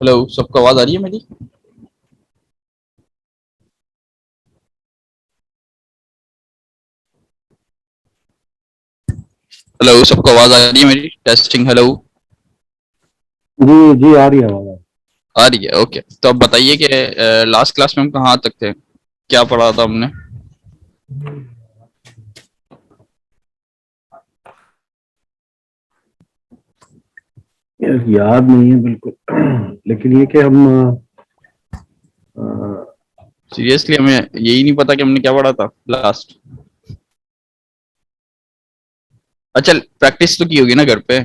Hello, सबको आवाज आ रही है मेरी? हेलो, सबको आवाज आ रही है मेरी? टेस्टिंग। हेलो। जी जी आ रही है आवाज। आ रही है, ओके। तो अब बताइए कि लास्ट क्लास में हम कहाँ तक थे, क्या पढ़ा था हमने? याद नहीं है बिल्कुल। लेकिन ये कि हम अ, सीरियसली हमें यही नहीं पता कि हमने क्या पढ़ा था लास्ट। अच्छा, प्रैक्टिस तो की होगी ना घर पे?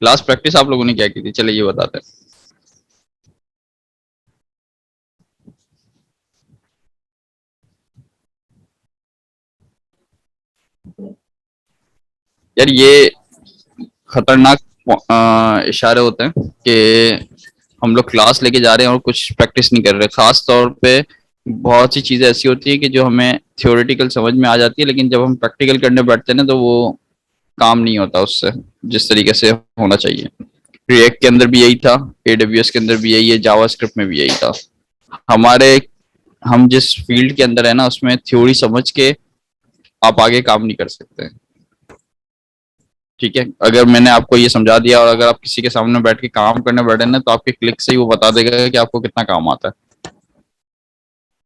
लास्ट प्रैक्टिस आप लोगों ने क्या की थी, चलिए ये बताते हैं। यार, ये खतरनाक इशारे होते हैं कि हम लोग क्लास लेके जा रहे हैं और कुछ प्रैक्टिस नहीं कर रहे। खास तौर पे बहुत सी चीजें ऐसी होती है कि जो हमें थ्योरेटिकल समझ में आ जाती है, लेकिन जब हम प्रैक्टिकल करने बैठते हैं ना तो वो काम नहीं होता उससे जिस तरीके से होना चाहिए। रिएक्ट के अंदर भी यही था, एडब्ल्यूएस के अंदर भी यही है, जावास्क्रिप्ट में भी यही था। हमारे हम जिस फील्ड के अंदर है ना, उसमें थ्योरी समझ के आप आगे काम नहीं कर सकते। ठीक है, अगर मैंने आपको ये समझा दिया और अगर आप किसी के सामने बैठ के काम करने बैठे ना, तो आपके क्लिक से ही वो बता देगा कि आपको कितना काम आता है।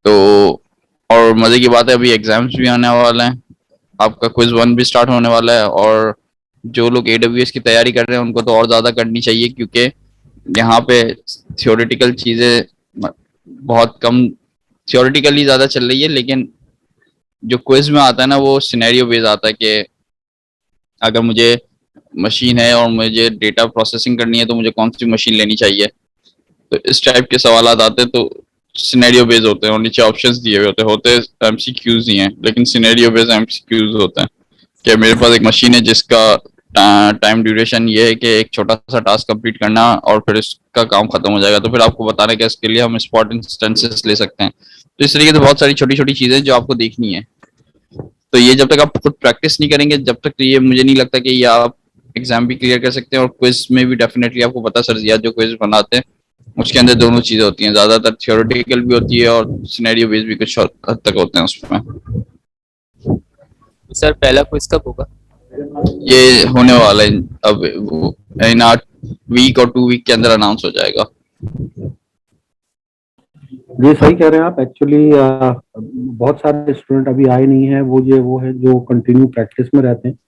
तो और मजे की बात है, अभी एग्जाम्स भी आने वाले हैं, आपका क्विज वन भी स्टार्ट होने वाला है। और जो लोग एडब्ल्यूएस की तैयारी कर रहे हैं उनको तो और ज्यादा करनी चाहिए, क्योंकि यहाँ पे थियोरेटिकल चीजें बहुत कम, थियोरेटिकली ज्यादा चल रही है, लेकिन जो क्विज में आता है ना वो सिनेरियो बेस्ड आता है कि अगर मुझे मशीन है और मुझे डेटा प्रोसेसिंग करनी है तो मुझे कौन सी मशीन लेनी चाहिए। तो इस टाइप के सवाल आते हैं, तो सिनेरियो बेस्ड होते हैं और नीचे ऑप्शंस दिए हुए होते हैं एमसीक्यूज ही हैं, लेकिन सिनेरियो बेस्ड एमसीक्यूज होते हैं कि मेरे पास एक मशीन है जिसका टाइम ड्यूरेशन ये है कि एक छोटा सा टास्क कंप्लीट करना और फिर इसका काम खत्म हो जाएगा। तो फिर आपको बताना कि इसके लिए हम स्पॉट इंस्टेंसेस ले सकते हैं। तो इस तरीके से बहुत सारी छोटी छोटी चीजें जो आपको देखनी है। तो ये जब तक आप खुद प्रैक्टिस नहीं करेंगे, जब तक तो ये मुझे नहीं लगता कि ये आप एग्जाम भी क्लियर कर सकते हैं। और क्विज में भी डेफिनेटली आपको पता सर जिया जो क्विज बनाते हैं उसके अंदर दोनों चीजें होती हैं, ज्यादातर थियोरेटिकल भी होती है और सिनेरियो बेस्ड भी कुछ हद तक होते हैं उसमें। तो सर पहला क्विज कब होगा? ये होने वाला है अब, इन वीक और 2 वीक के अंदर अनाउंस हो जाएगा। ये सही कह रहे हैं आप। एक्चुअली बहुत सारे स्टूडेंट अभी आए नहीं हैं। वो है जो कंटिन्यू प्रैक्टिस में रहते हैं।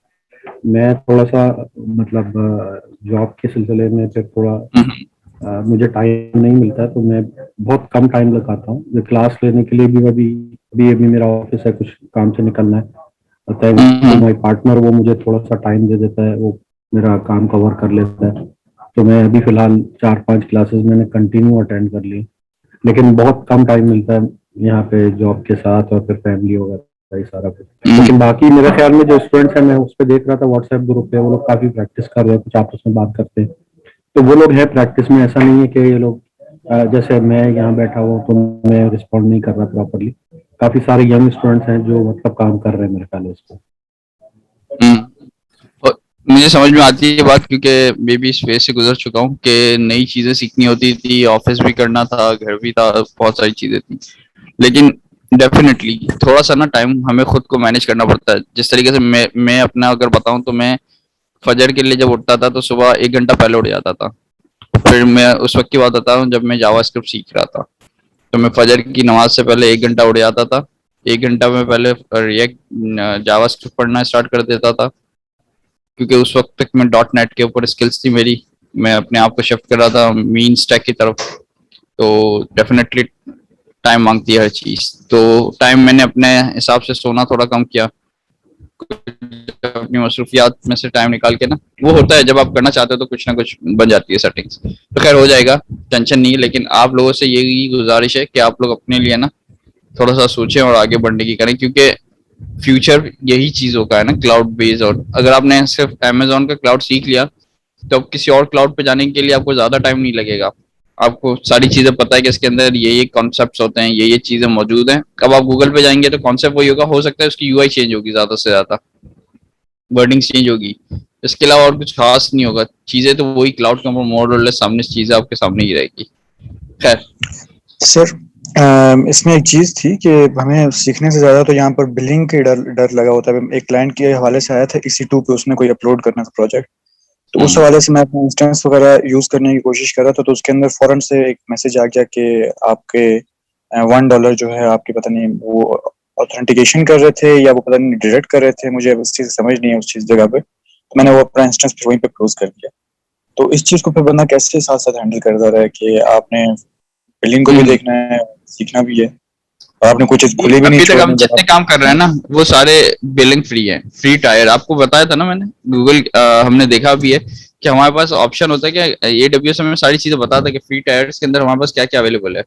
मैं थोड़ा सा मतलब जॉब के सिलसिले में फिर थोड़ा मुझे टाइम नहीं मिलता है, तो मैं बहुत कम टाइम लगाता हूँ क्लास लेने के लिए भी। अभी अभी अभी मेरा ऑफिस है, कुछ काम से निकलना है। थैंक्स टू माय पार्टनर, वो मुझे थोड़ा सा टाइम दे देता है, वो मेरा काम कवर कर लेता है। तो मैं अभी फिलहाल 4-5 क्लासेस मैंने कंटिन्यू अटेंड कर ली, लेकिन बहुत कम टाइम मिलता है यहाँ पे जॉब के साथ, और फिर फैमिली वगैरह ये सारा कुछ। लेकिन बाकी मेरे ख्याल में जो स्टूडेंट्स हैं, मैं उस पर देख रहा था व्हाट्सएप ग्रुप पे, वो लोग काफी प्रैक्टिस कर रहे हैं, कुछ आपस में बात करते हैं। तो वो लोग हैं प्रैक्टिस में। ऐसा नहीं है कि ये लोग जैसे मैं यहाँ बैठा हूँ तो मैं रिस्पॉन्ड नहीं कर रहा प्रॉपरली। काफी सारे यंग स्टूडेंट्स हैं जो मतलब काम कर रहे हैं मेरे ख्याल से। और मुझे समझ में आती है ये बात, क्योंकि मैं भी इस फेज से गुजर चुका हूँ कि नई चीजें सीखनी होती थी, ऑफिस भी करना था, घर भी था, बहुत सारी चीजें थी। लेकिन डेफिनेटली थोड़ा सा ना टाइम हमें खुद को मैनेज करना पड़ता है। जिस तरीके से मैं अपना अगर बताऊं तो मैं फजर के लिए जब उठता था तो सुबह 1 घंटा पहले उठ जाता था। फिर मैं उस वक्त की बात बताता हूँ जब मैं जावास्क्रिप्ट सीख रहा था। तो मैं फजर की नमाज से पहले 1 घंटा उठ जाता था। 1 घंटा में पहले रिएक्ट जावास्क्रिप्ट पढ़ना स्टार्ट कर देता था, क्योंकि उस वक्त तक मैं डॉट नेट के ऊपर स्किल्स थी मेरी। मैं अपने आप को शिफ्ट कर रहा था मीन स्टैक की तरफ। तो डेफिनेटली टाइम मांगती है हर चीज। तो टाइम मैंने अपने हिसाब से सोना थोड़ा कम किया, अपनी मसरूफियात में से टाइम निकाल के ना। वो होता है जब आप करना चाहते हो तो कुछ ना कुछ बन जाती है सेटिंग्स। तो खैर हो जाएगा, टेंशन नहीं है। लेकिन आप लोगों से यही गुजारिश है कि आप लोग अपने लिए ना थोड़ा सा सोचें और आगे बढ़ने की करें, क्योंकि फ्यूचर यही चीजों का है ना, क्लाउड बेस्ड। और अगर आपने सिर्फ अमेजोन का क्लाउड सीख लिया तो अब किसी और क्लाउड पे जाने के लिए आपको ज्यादा टाइम नहीं लगेगा। आपको सारी चीजें पता है कि इसके अंदर ये कॉन्सेप्ट्स होते हैं, ये चीजें मौजूद हैं। अब आप गूगल पे जाएंगे तो कॉन्सेप्ट वही होगा, हो सकता है उसकी यूआई चेंज होगी, ज्यादा से ज्यादा वर्डिंग्स चेंज होगी। इसके अलावा और कुछ खास नहीं होगा, चीजें तो वही क्लाउड के ऊपर मोर और लेस सामने चीजें आपके सामने ही रहेगी। खैर। सर इसमें एक चीज थी कि हमें सीखने से ज्यादा तो यहाँ पर बिलिंग के डर लगा होता है। एक क्लाइंट के हवाले से आया था EC2 पे, उसने कोई अपलोड करना था प्रोजेक्ट, तो उस हवाले से मैं अपना इंस्टेंस वगैरह यूज करने की कोशिश कर रहा था, तो उसके अंदर फौरन से एक मैसेज आ गया कि आपके $1 जो है आपके, पता नहीं वो ऑथेंटिकेशन कर रहे थे या वो पता नहीं डिडक्ट कर रहे थे, मुझे उस चीज समझ नहीं है उस चीज जगह पे, तो मैंने वो अपना इंस्टेंस फिर वहीं पे क्लोज कर दिया। तो इस चीज को फिर बंदा कैसे साथ साथ हैंडल करता रहा कि आपने बिलिंग को भी देखना है, सीखना भी है, और आपने कुछ चीज खुली भी नहीं अभी तक हम छोड़नी जितने काम कर रहे हैं ना वो सारे बिलिंग फ्री है, फ्री टायर। आपको बताया था ना मैंने, गूगल हमने देखा भी है कि हमारे पास ऑप्शन होता है कि AWS में सारी चीजें बताता है कि फ्री टायर्स के अंदर हमारे पास क्या क्या अवेलेबल है।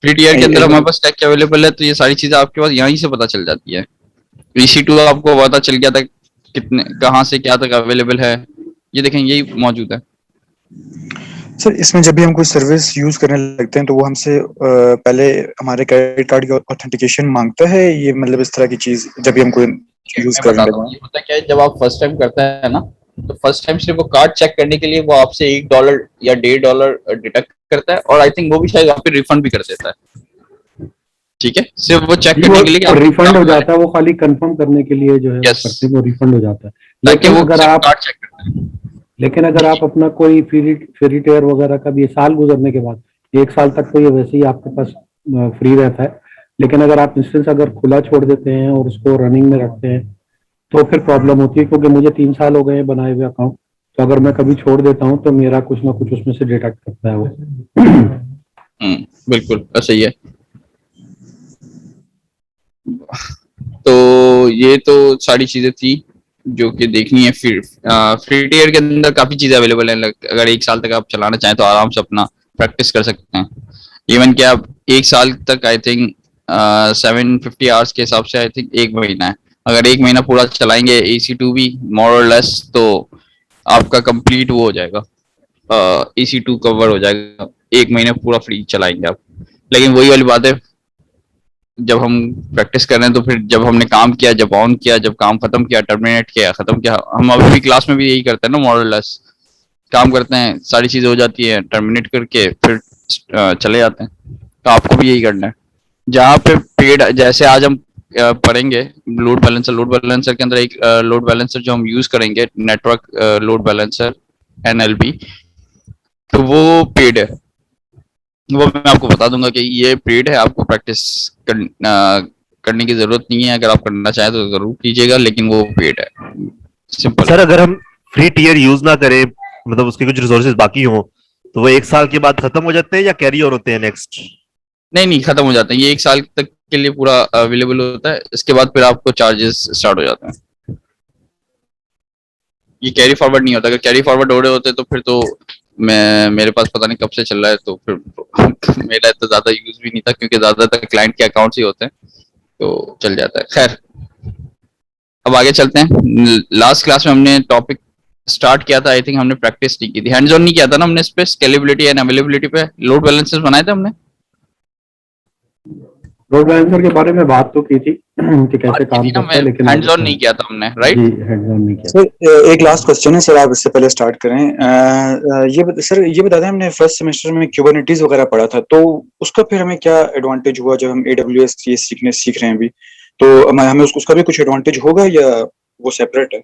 फ्री टीयर के अंदर हमारे पास क्या क्या अवेलेबल है, तो ये सारी चीजें आपके पास यहीं से पता चल जाती है। EC2 आपको पता चल गया था कितने कहाँ से क्या तक अवेलेबल है, ये देखें यही मौजूद है। सर इसमें जब भी हम कोई सर्विस यूज करने लगते हैं तो वो हमसे पहले हमारे क्रेडिट कार्ड की ऑथेंटिकेशन मांगता है, ये मतलब इस तरह की चीज जब भी हम कोई यूज मैं करने बताता लगे हूँ हैं? ये होता क्या है, जब आप फर्स्ट टाइम करते हैं ना, तो फर्स्ट टाइम सिर्फ वो कार्ड चेक करने के लिए वो आपसे $1 या $1.5 डिडक्ट करता है, और आई थिंक वो भी शायद आप पे रिफंड भी कर देता है। ठीक है, सिर्फ वो चेक जी, करने वो के लिए कि आप रिफंड हो जाता है, वो खाली कंफर्म करने के लिए जो है वो यस, करते हैं, वो रिफंड हो जाता है। ताकि लेकिन वो अगर सिर्फ आप कार्ड चेक करता है। लेकिन अगर आप अपना कोई फ्री टेयर वगैरह का भी साल गुजरने के बाद, 1 साल तक तो ये वैसे ही आपके पास फ्री रहता है, लेकिन अगर आप इंस्टेंस अगर खुला छोड़ देते हैं और उसको रनिंग में रखते हैं तो फिर प्रॉब्लम होती है, क्योंकि मुझे 3 साल हो गए हैं बनाए हुए अकाउंट, तो अगर मैं कभी छोड़ देता हूँ तो मेरा कुछ ना कुछ उसमें से डिडक्ट करता है वो। बिल्कुल सही है। तो ये तो सारी चीजें थी जो कि देखनी है। फिर फ्री टीयर के अंदर काफी चीजें अवेलेबल है, अगर 1 साल तक आप चलाना चाहें तो आराम से अपना प्रैक्टिस कर सकते हैं। इवन क्या आप 1 साल तक आई थिंक 750 आवर्स के हिसाब से आई थिंक 1 महीना है। अगर 1 महीना पूरा चलाएंगे EC2 भी मोर और लेस, तो आपका कंप्लीट वो हो जाएगा, EC2 कवर हो जाएगा। 1 महीने पूरा फ्री चलाएंगे आप। लेकिन वही वाली बात है, जब हम प्रैक्टिस कर रहे हैं तो फिर जब हमने काम किया, जब ऑन किया, जब काम खत्म किया, टर्मिनेट किया, खत्म किया, हम अभी भी क्लास में भी यही करते हैं ना, मॉडल काम करते हैं, सारी चीजें हो जाती है, टर्मिनेट करके फिर चले जाते हैं। तो आपको भी यही करना है। जहाँ पे पेड, जैसे आज हम पढ़ेंगे लोड बैलेंसर के अंदर एक लोड बैलेंसर जो हम यूज करेंगे, नेटवर्क लोड बैलेंसर NLB, तो वो पेड है। वो मैं आपको बता दूंगा कि ये पेड है, आपको प्रैक्टिस करने की जरूरत नहीं है। अगर आप करना चाहें तो जरूर कीजिएगा, लेकिन वो पेड है, सिंपल सर है। अगर हम फ्री टीयर यूज ना करें, मतलब उसके कुछ रिसोर्सेज बाकी हों, तो वो 1 साल के बाद खत्म हो जाते हैं या कैरी ऑन होते हैं नेक्स्ट? नहीं नहीं, खत्म हो जाते हैं, ये 1 साल तक के लिए पूरा अवेलेबल होता है। इसके बाद फिर आपको चार्जेस स्टार्ट हो जाते हैं। ये कैरी फॉरवर्ड नहीं होता। अगर कैरी फॉरवर्ड हो रहे होते तो फिर तो मैं, मेरे पास पता नहीं कब से चल रहा है, तो फिर मेरा तो ज्यादा यूज भी नहीं था, क्योंकि ज्यादातर क्लाइंट के अकाउंट्स ही होते हैं, तो चल जाता है। खैर, अब आगे चलते हैं। लास्ट क्लास में हमने टॉपिक स्टार्ट किया था, आई थिंक हमने प्रैक्टिस नहीं की थी, हैंड्स ऑन नहीं किया था ना हमने इस पे, स्केलेबिलिटी एंड अवेलेबिलिटी पे लोड बैलेंसेस बनाए थे हमने। लोड बैलेंसर के बारे में बात तो की थी कि कैसे काम ना, करता मैं है, लेकिन हैंड्स ऑन नहीं किया था हमने, राइट? जी हैंड्स ऑन नहीं किया। सर एक लास्ट क्वेश्चन है सर, आप इससे पहले स्टार्ट करें। सर ये बता दें, हमने फर्स्ट सेमेस्टर में क्यूबरनेटीज वगैरह पढ़ा था, तो उसका फिर हमें क्या एडवांटेज हुआ जब हम AWS ये सीख रहे हैं अभी, तो हमें उसका भी कुछ एडवांटेज होगा या वो सेपरेट है?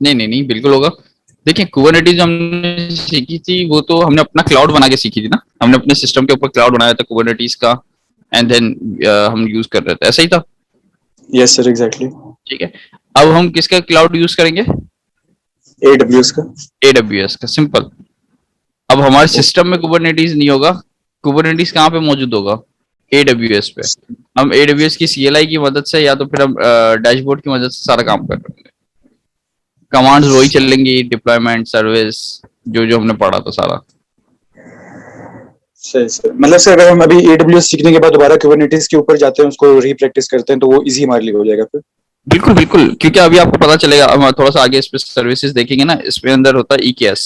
नहीं नहीं नहीं, बिल्कुल होगा। देखिए, कुबरनेटीज हमने सीखी थी, वो तो हमने अपना क्लाउड बना के सीखी थी ना, हमने अपने सिस्टम के ऊपर क्लाउड बनाया था कुबरनेटीज का, एंड देन हम यूज कर रहे थे, ऐसा ही था। Yes sir, exactly. ठीक है, अब हम किसका क्लाउड यूज करेंगे? AWS का। AWS का, सिंपल। अब हमारे सिस्टम में कुबरनेटीज नहीं होगा, कुबरनेटीज कहाँ पे मौजूद होगा? AWS पे। हम AWS की CLI की मदद से या तो फिर हम डैशबोर्ड की मदद से सारा काम कर रहे हैं। कमांड्स वही चलेंगी, डिप्लॉयमेंट, सर्विस, जो जो हमने पढ़ा था सारा। सही सर, मतलब सर अगर हम अभी AWS सीखने के बाद दोबारा कुबरनेटीज के ऊपर जाते हैं, उसको रीप्रैक्टिस करते हैं, तो वो इजी हमारे लिए हो जाएगा फिर? बिल्कुल बिल्कुल, क्योंकि अभी आपको पता चलेगा, हम थोड़ा सा आगे इस पे सर्विसेज देखेंगे ना, इसमें अंदर होता है EKS।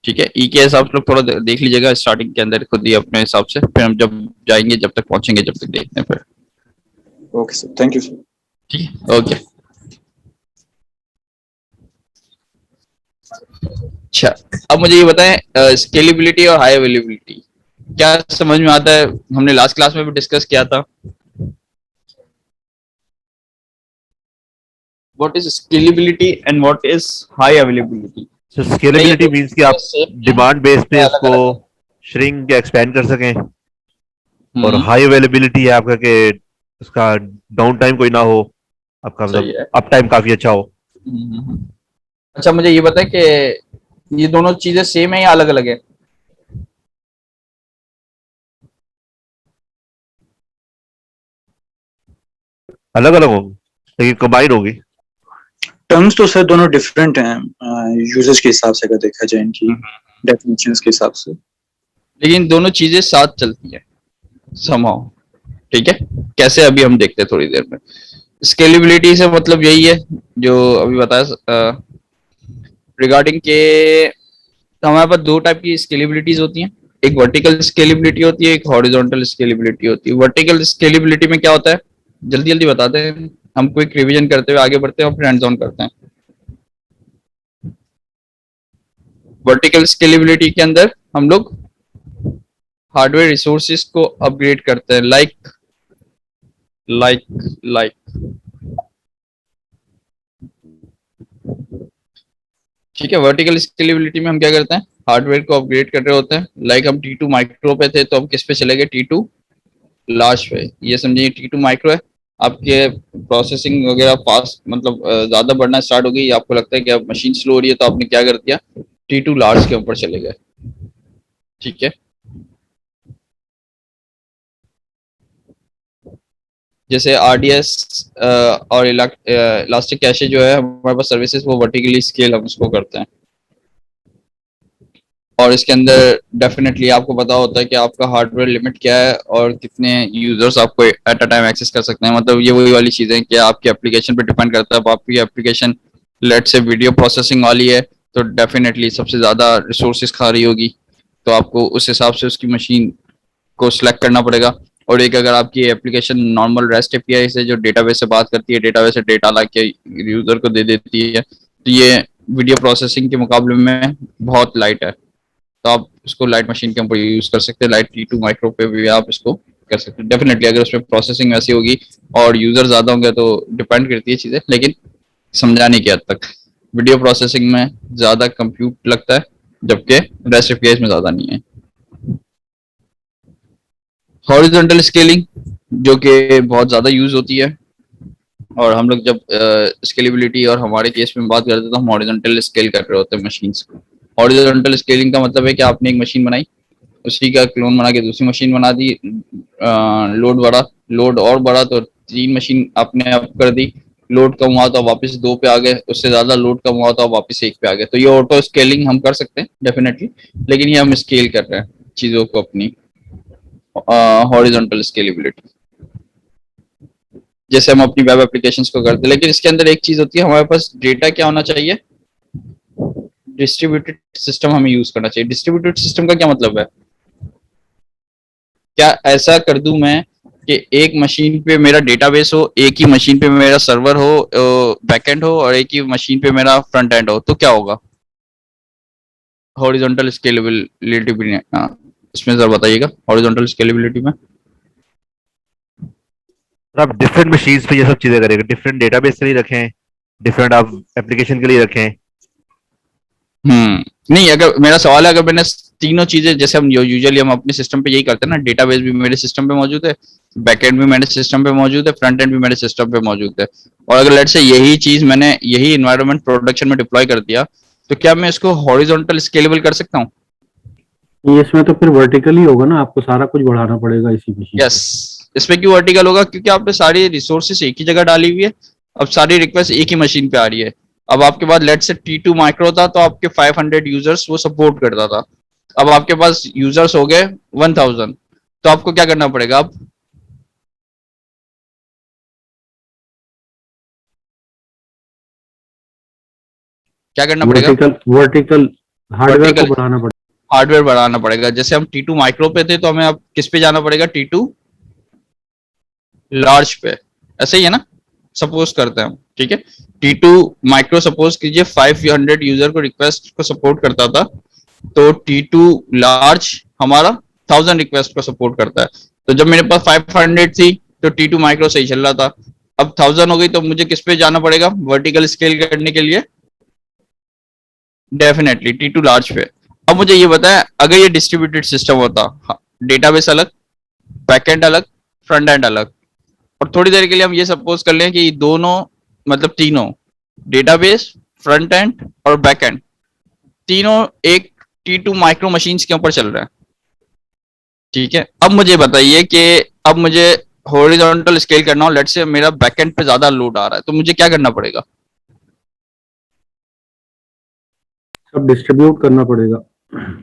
ठीक है, EKS आप लोग थोड़ा देख लीजिएगा स्टार्टिंग के अंदर खुद ही अपने हिसाब से, फिर हम जब जाएंगे, जब तक पहुंचेंगे, जब तक देखते हैं फिर। Okay sir, thank you sir. ठीक है, ओके। अच्छा, अब मुझे ये बताएं, स्केलेबिलिटी और हाई अवेलेबिलिटी क्या समझ में आता है? हमने लास्ट क्लास में भी डिस्कस किया था। What is scalability and what is high availability? So क्या ये स्केलेबिलिटी दोनों मीन्स कि चीजें आप सेम है डिमांड बेस पे या अलग इसको अलग है? श्रिंक या एक्सपेंड कर सकें, और हम्म। हाई अवेलेबिलिटी है आपका कि उसका डाउन टाइम कोई ना हो, आपका सही मतलब है। अप टाइम काफी अच्छा हो। हम्म। अच्छा, मुझे ये बताएं कि ये दोनों चीजें सेम है या अलग अलग है? अलग अलग अलग होगी लेकिन कंबाइंड होगी। टर्म्स तो सर दोनों डिफरेंट हैं यूजेज के हिसाब से, अगर देखा जाए इनकी डेफिनेशंस के हिसाब से। लेकिन दोनों चीजें साथ चलती हैं समहाउ। ठीक है, कैसे अभी हम देखते हैं थोड़ी देर में। स्केलेबिलिटी से मतलब यही है जो अभी बताया रिगार्डिंग के, तो हमारे पास दो टाइप की स्केलेबिलिटीज होती हैं। एक वर्टिकल स्केलेबिलिटी होती है, एक हॉरिजॉन्टल स्केलेबिलिटी होती है। वर्टिकल स्केलेबिलिटी में क्या होता है, जल्दी जल्दी बताते हैं, हम क्विक रिवीजन करते हुए आगे बढ़ते हैं और फिर हैंड्स ऑन करते हैं। वर्टिकल स्केलेबिलिटी के अंदर हम लोग हार्डवेयर रिसोर्सेज को अपग्रेड करते हैं, लाइक लाइक लाइक ठीक है। वर्टिकल स्केलेबिलिटी में हम क्या करते हैं, हार्डवेयर को अपग्रेड कर रहे होते हैं। लाइक हम T2 माइक्रो पे थे तो हम किस पे चले गए, T2 लार्ज पे। ये समझिए T2 माइक्रो है, आपके प्रोसेसिंग वगैरह फास्ट मतलब ज्यादा बढ़ना स्टार्ट हो गई, आपको लगता है कि अब मशीन स्लो हो रही है, तो आपने क्या कर दिया, T2 लार्ज के ऊपर चले गए। ठीक है, जैसे RDS और इलास्टिक कैशे जो है हमारे पास सर्विसेज, वो वर्टिकली स्केल हम उसको करते हैं। और इसके अंदर डेफिनेटली आपको पता होता है कि आपका हार्डवेयर लिमिट क्या है और कितने यूजर्स आपको एट अ टाइम एक्सेस कर सकते हैं। मतलब ये वही वाली चीजें कि आपकी एप्लीकेशन पे डिपेंड करता है। अब आपकी एप्लीकेशन लेट से वीडियो प्रोसेसिंग वाली है तो डेफिनेटली सबसे ज्यादा रिसोर्सेज खा रही होगी, तो आपको उस हिसाब से उसकी मशीन को सिलेक्ट करना पड़ेगा। और एक अगर आपकी एप्लीकेशन नॉर्मल रेस्ट एपीआई से जो डेटाबेस से बात करती है, डेटाबेस से डेटा ला के यूजर को दे देती है, तो ये वीडियो प्रोसेसिंग के मुकाबले में बहुत लाइट है। तो आप इसको लाइट मशीन के ऊपर यूज कर सकते हैं। लाइट T2 माइक्रो पे भी आप इसको कर सकते हैं। डेफिनेटली अगर उसमें प्रोसेसिंग वैसी होगी और यूजर ज्यादा होंगे तो डिपेंड करती है चीजें, लेकिन समझाने की हद तक वीडियो प्रोसेसिंग में ज्यादा कंप्यूट लगता है, जबकि रेस्ट एपीआई में ज्यादा नहीं है। हॉरिजॉन्टल स्केलिंग जो कि बहुत ज्यादा यूज होती है, और हम लोग जब स्केलेबिलिटी और हमारे केस में बात करते हैं तो हम हॉरिजॉन्टल स्केल कर रहे होते हैं मशीन्स को। हॉरिजॉन्टल स्केलिंग का मतलब है कि आपने एक मशीन बनाई, उसी का क्लोन बना के दूसरी मशीन बना दी, लोड बढ़ा, लोड और बढ़ा तो तीन मशीन आपने अप कर दी, लोड कम हुआ तो वापस दो पे आ गए, उससे ज्यादा लोड कम हुआ तो वापस एक पे आ गए। तो ये ऑटो स्केलिंग हम कर सकते हैं डेफिनेटली, लेकिन ये हम स्केल कर रहे हैं चीजों को अपनी हॉरिजॉन्टल स्केलेबिलिटी, जैसे हम अपनी वेब एप्लीकेशंस को करते हैं। लेकिन इसके अंदर एक चीज होती है, हमारे पास डेटा क्या होना चाहिए, डिस्ट्रीब्यूटेड सिस्टम हमें यूज करना चाहिए। डिस्ट्रीब्यूटेड सिस्टम का क्या मतलब है, क्या ऐसा कर दूं मैं कि एक मशीन पे मेरा डेटाबेस हो, एक ही मशीन पे मेरा सर्वर हो, बैकएंड हो, और एक ही मशीन पे मेरा फ्रंट एंड हो, तो क्या होगा हॉरिजॉन्टल स्केलेबिलिटी भी? हाँ, इसमें जरा बताइएगा हॉरिजॉन्टल स्केलेबिलिटी में। और आप डिफरेंट मशीन्स पे ये सब चीजें करेंगे, डिफरेंट डेटाबेस के लिए रखें, डिफरेंट आप एप्लीकेशन के लिए रखें। नहीं, अगर मेरा सवाल है, अगर मैंने तीनों चीजें, जैसे हम यूजुअली हम अपने सिस्टम पे यही करते हैं ना, डेटाबेस भी मेरे सिस्टम पे मौजूद है, बैकएंड भी मेरे सिस्टम पे मौजूद है, फ्रंट एंड भी मेरे सिस्टम पे मौजूद है, और अगर लेट से यही चीज मैंने यही इन्वायरमेंट प्रोडक्शन में डिप्लॉय कर दिया, तो क्या मैं इसको हॉरिजॉन्टल स्केलेबल कर सकता हूँ? ये इसमें तो फिर वर्टिकल ही होगा ना, आपको सारा कुछ बढ़ाना पड़ेगा इसी मशीन यस, पे। इसमें क्यों वर्टिकल होगा, क्योंकि आपने सारी रिसोर्सेस एक ही जगह डाली हुई है। अब सारी रिक्वेस्ट एक ही मशीन पे आ रही है। अब आपके पास लेट से T2 माइक्रो था तो आपके 500 यूजर्स वो सपोर्ट करता था, अब आपके पास यूजर्स हो गए 1000, तो आपको क्या करना पड़ेगा, अब क्या करना पड़ेगा, वर्टिकल वर्टिकल हार्डवेयर को वर्टिकल बढ़ाना पड़ेगा। हार्डवेयर बढ़ाना पड़ेगा। जैसे हम T2 माइक्रो पे थे तो हमें अब किस पे जाना पड़ेगा, T2 लार्ज पे, ऐसे ही है ना? सपोज करते हैं हम, ठीक है, T2 माइक्रो सपोज कीजिए 500 यूजर को रिक्वेस्ट को सपोर्ट करता था, तो T2 लार्ज हमारा 1000 रिक्वेस्ट को सपोर्ट करता है। तो जब मेरे पास 500 थी तो T2 माइक्रो सही चल रहा था, अब 1000 हो गई तो मुझे किस पे जाना पड़ेगा वर्टिकल स्केल करने के लिए? डेफिनेटली T2 लार्ज पे। अब मुझे ये बताएं, अगर ये डिस्ट्रीब्यूटेड सिस्टम होता, डेटाबेस अलग, बैकएंड अलग, फ्रंट एंड अलग, और थोड़ी देर के लिए हम ये सपोज कर लें कि दोनों मतलब तीनों डेटाबेस, फ्रंट एंड और बैक एंड तीनों एक T2 माइक्रो मशीन्स के ऊपर चल रहे हैं, ठीक है। अब मुझे बताइए कि अब मुझे हॉरिजॉन्टल स्केल करना हो, लेट्स से मेरा बैकएंड पे ज्यादा लोड आ रहा है, तो मुझे क्या करना पड़ेगा? सब डिस्ट्रीब्यूट करना पड़ेगा,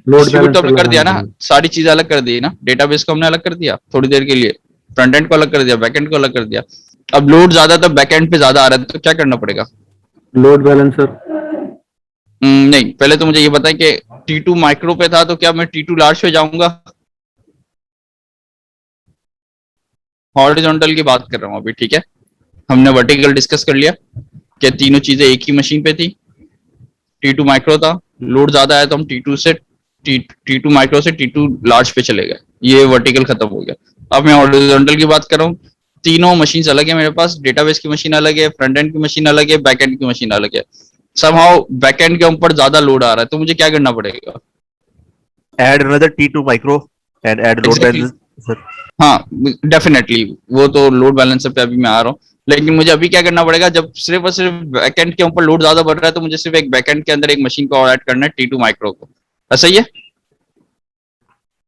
लोड डिस्ट्रीब्यूट तो हमने कर दिया ना, बैलेंसर। सारी चीजें अलग कर दी ना, डेटाबेस को हमने अलग कर दिया थोड़ी देर के लिए, फ्रंट एंड को अलग कर दिया, बैक एंड को अलग कर दिया। अब लोड ज्यादा तो बैक एंड पे ज्यादा आ रहा है, तो क्या करना पड़ेगा? Load balancer. नहीं, पहले तो मुझे ये बताएं कि T2 माइक्रो पे था तो क्या मैं T2 लार्ज पे जाऊंगा? हॉरिजॉन्टल की बात कर रहा हूँ अभी, ठीक है। हमने वर्टिकल डिस्कस कर लिया कि तीनों चीजें एक ही मशीन पे थी, T2 माइक्रो था, लोड ज्यादा आया तो हम T2 माइक्रो से T2 लार्ज पे चले गए, ये वर्टिकल खत्म हो गया। अब मैं हॉरिजॉन्टल की बात कर रहा हूँ, तीनों मशीन अलग है मेरे पास, डेटाबेस की मशीन अलग है, फ्रंट एंड की मशीन अलग है, बैक एंड की मशीन अलग है, समहाउ बैक एंड के ऊपर ज्यादा लोड आ रहा है, तो मुझे क्या करना पड़ेगा? Add another T2 micro and add load Exactly. balancer. हाँ, डेफिनेटली वो तो लोड बैलेंसर पे अभी मैं आ रहा हूँ, लेकिन मुझे अभी क्या करना पड़ेगा, जब सिर्फ और सिर्फ बैकएंड के ऊपर लोड ज्यादा बढ़ रहा है तो मुझे सिर्फ एक बैकएंड के अंदर एक मशीन को और ऐड करना है T2 माइक्रो को, ऐसा ही है।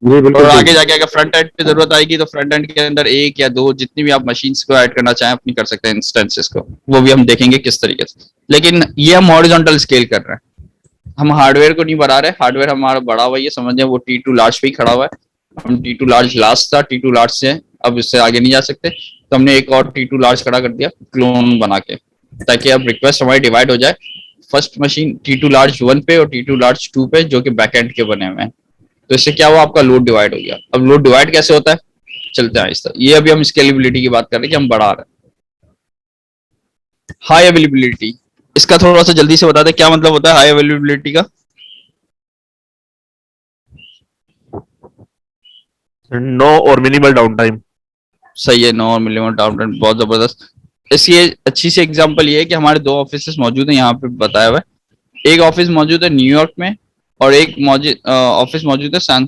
जी बिल्कुल और ठीक। आगे जाके अगर फ्रंट एंड पे जरूरत आएगी तो फ्रंट एंड के अंदर एक या दो जितनी भी आप मशीन्स को ऐड करना चाहें अपनी कर सकते हैं, इंस्टेंसेस को, वो भी हम देखेंगे किस तरीके से। लेकिन ये हम हॉरिजॉन्टल स्केल कर रहे हैं, हम हार्डवेयर को नहीं बढ़ा रहे, हार्डवेयर हमारा बढ़ा हुआ है, समझे, वो T2 लार्ज पे ही खड़ा हुआ है, हम T2 लार्ज लास्ट था, T2 लार्ज से अब इससे आगे नहीं जा सकते, तो हमने एक और T2 लार्ज खड़ा कर दिया क्लोन बना के, ताकि अब रिक्वेस्ट हमारी डिवाइड हो जाए, फर्स्ट मशीन T2 लार्ज 1 पे और T2 लार्ज 2 पे जो कि बैकएंड के बने हुए हैं। तो इससे क्या हुआ, आपका लोड डिवाइड हो गया। अब लोड डिवाइड कैसे होता है, चलते हैं इस तरह, ये अभी हम स्केलेबिलिटी की बात कर रहे हैं कि हम बढ़ा रहे हैं। हाई अवेलेबिलिटी, इसका थोड़ा सा जल्दी से बता दें क्या मतलब होता है हाई अवेलेबिलिटी का? No or minimal downtime. सही है, 9 मिलीमीटर डाउन टाइम, बहुत जबरदस्त। इसकी अच्छी सी एग्जांपल ये है कि हमारे दो ऑफिस मौजूद हैं यहाँ पे बताया हुआ है, एक ऑफिस मौजूद है न्यूयॉर्क में और एक ऑफिस मौजूद है सैन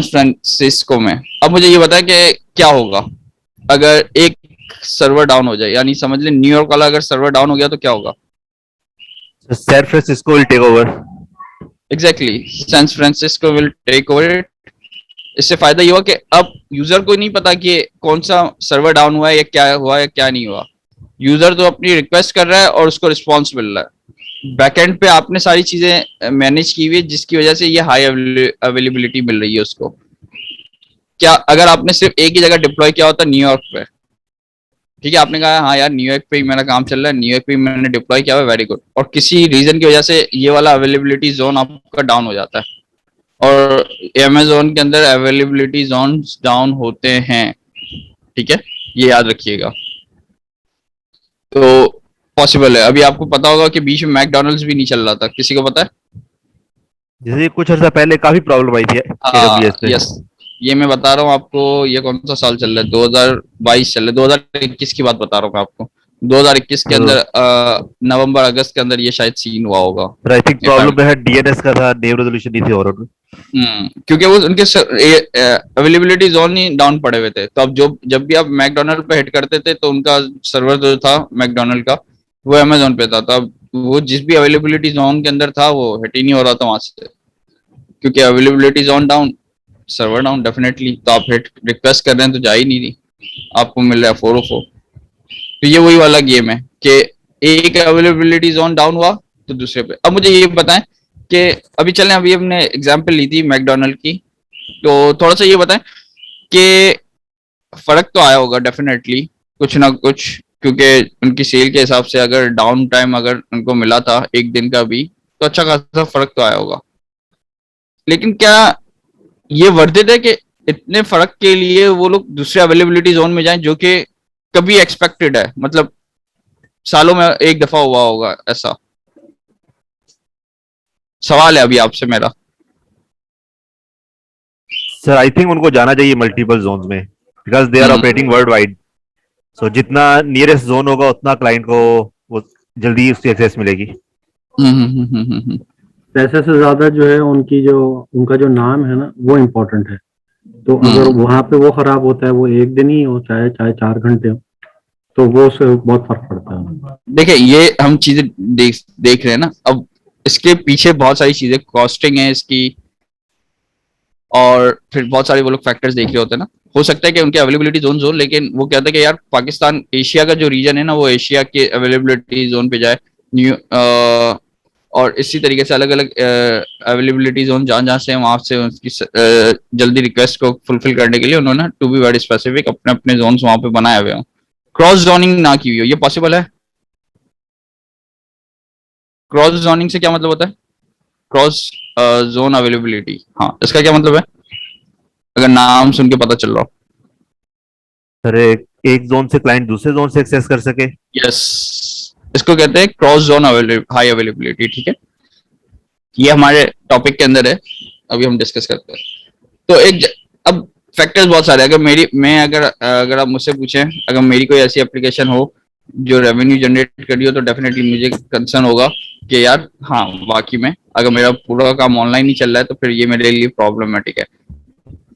फ्रांसिस्को में। अब मुझे ये बताया कि क्या होगा अगर एक सर्वर डाउन हो जाए, यानी समझ लें न्यूयॉर्क वाला अगर सर्वर डाउन हो गया तो क्या होगा? So San Francisco will take over. Exactly, San Francisco will take over. इससे फायदा ये हुआ कि अब यूजर को नहीं पता कि कौन सा सर्वर डाउन हुआ है या क्या हुआ है क्या नहीं हुआ, यूजर तो अपनी रिक्वेस्ट कर रहा है और उसको रिस्पॉन्स मिल रहा है, बैकएंड पे आपने सारी चीजें मैनेज की हुई है जिसकी वजह से ये हाई अवेलेबिलिटी मिल रही है उसको। क्या अगर आपने सिर्फ एक ही जगह डिप्लॉय किया होता न्यूयॉर्क पे, ठीक है, आपने कहा हाँ यार न्यूयॉर्क पे ही मेरा काम चल रहा है, न्यूयॉर्क पे ही मैंने डिप्लॉय किया हुआ, वेरी गुड, और किसी रीजन की वजह से ये वाला अवेलेबिलिटी जोन आपका डाउन हो जाता है, और अमेज़न के अंदर अवेलेबिलिटी जोन डाउन होते हैं, ठीक है, ये याद रखिएगा। तो पॉसिबल है, अभी आपको पता होगा कि बीच में मैकडॉनल्ड्स भी नहीं चल रहा था, किसी को पता है? जैसे कुछ अर्सा पहले काफी प्रॉब्लम आई थी AWS पे। यस, ये मैं बता रहा हूँ आपको, ये कौन सा साल चल रहा है, 2022 चल रहा है, 2021 की बात बता रहा हूँ मैं आपको, 2021 के अंदर नवंबर अगस्त के अंदर ये शायद सीन हुआ होगा। आई थिंक प्रॉब्लम जो है DNS का था, नेम रेजोल्यूशन नहीं थी ओवरऑल। क्योंकि वो उनके अवेलेबिलिटी जोन ही डाउन पड़े हुए थे, तो अब जब भी आप मैकडोनल्ड पे हिट करते थे तो उनका सर्वर जो था मैकडोनल्ड का वो अमेजोन पे था, तो अब वो जिस भी अवेलेबिलिटी जोन के अंदर था वो हिट ही नहीं हो रहा था वहां से, क्योंकि availability zone down, server down definitely, तो आप हिट रिक्वेस्ट कर रहे हैं तो जा ही नहीं रही, आपको मिल रहा है 404। तो ये वही वाला गेम है कि एक अवेलेबिलिटी जोन डाउन हुआ तो दूसरे पे। अब मुझे ये बताएं कि अभी चलें, अभी हमने एग्जांपल ली थी मैकडोनल्ड की, तो थोड़ा सा ये बताएं कि फर्क तो आया होगा डेफिनेटली कुछ ना कुछ, क्योंकि उनकी सेल के हिसाब से अगर डाउन टाइम अगर उनको मिला था एक दिन का भी तो अच्छा खासा फर्क तो आया होगा, लेकिन क्या ये वर्थ इट है कि इतने फर्क के लिए वो लोग दूसरे अवेलेबिलिटी जोन में जाएं जो कि कभी एक्सपेक्टेड है, मतलब सालों में एक दफा हुआ होगा ऐसा? सवाल है अभी आपसे मेरा। सर आई थिंक उनको जाना चाहिए मल्टीपल जोन में, because they are operating worldwide. So जितना नियरेस्ट जोन होगा उतना क्लाइंट को वो जल्दी उसकी एक्सेस मिलेगी। पैसे से ज्यादा जो है उनका जो नाम है ना वो इम्पोर्टेंट है। तो अगर वहां पे वो खराब होता है, वो एक दिन ही हो चाहे चाहे 4 घंटे हो, तो वो उससे बहुत फर्क पड़ता है। देखिए ये हम चीजें देख रहे हैं ना, अब इसके पीछे बहुत सारी चीजें, कॉस्टिंग है इसकी, और फिर बहुत सारे वो लोग फैक्टर्स देख रहे होते हैं ना। हो सकता है कि उनके अवेलेबिलिटी जोन हो, लेकिन वो कहते हैं कि यार पाकिस्तान एशिया का जो रीजन है ना, वो एशिया के अवेलेबिलिटी जोन पे जाए। न्यू और इसी तरीके से अलग अलग अवेलेबिलिटी जोन जहाँ जहाँ से वहां से उसकी जल्दी रिक्वेस्ट को फुलफिल करने के लिए उन्होंने टू बी वेरी स्पेसिफिक अपने अपने जोन वहां पे बनाए हुए हों। क्रॉस जोनिंग ना की हुई हो, ये पॉसिबल है? क्रॉस जोनिंग से क्या मतलब होता है? क्रॉस जोन अवेलेबिलिटी, हाँ, इसका क्या मतलब है अगर नाम सुन के पता चल रहा हो? सर एक जोन से क्लाइंट दूसरे जोन से एक्सेस कर सके। यस, इसको कहते हैं क्रॉस जोन हाई अवेलेबिलिटी। ठीक है, ये हमारे टॉपिक के अंदर है, अभी हम डिस्कस करते हैं। तो अब फैक्टर्स बहुत सारे, अगर आप मुझसे पूछें, अगर मेरी कोई ऐसी एप्लीकेशन हो जो रेवेन्यू जनरेट कर रही हो, तो डेफिनेटली मुझे कंसर्न होगा कि यार हाँ वाकई में अगर मेरा पूरा काम ऑनलाइन ही चल रहा है तो फिर ये मेरे लिए प्रॉब्लमेटिक है।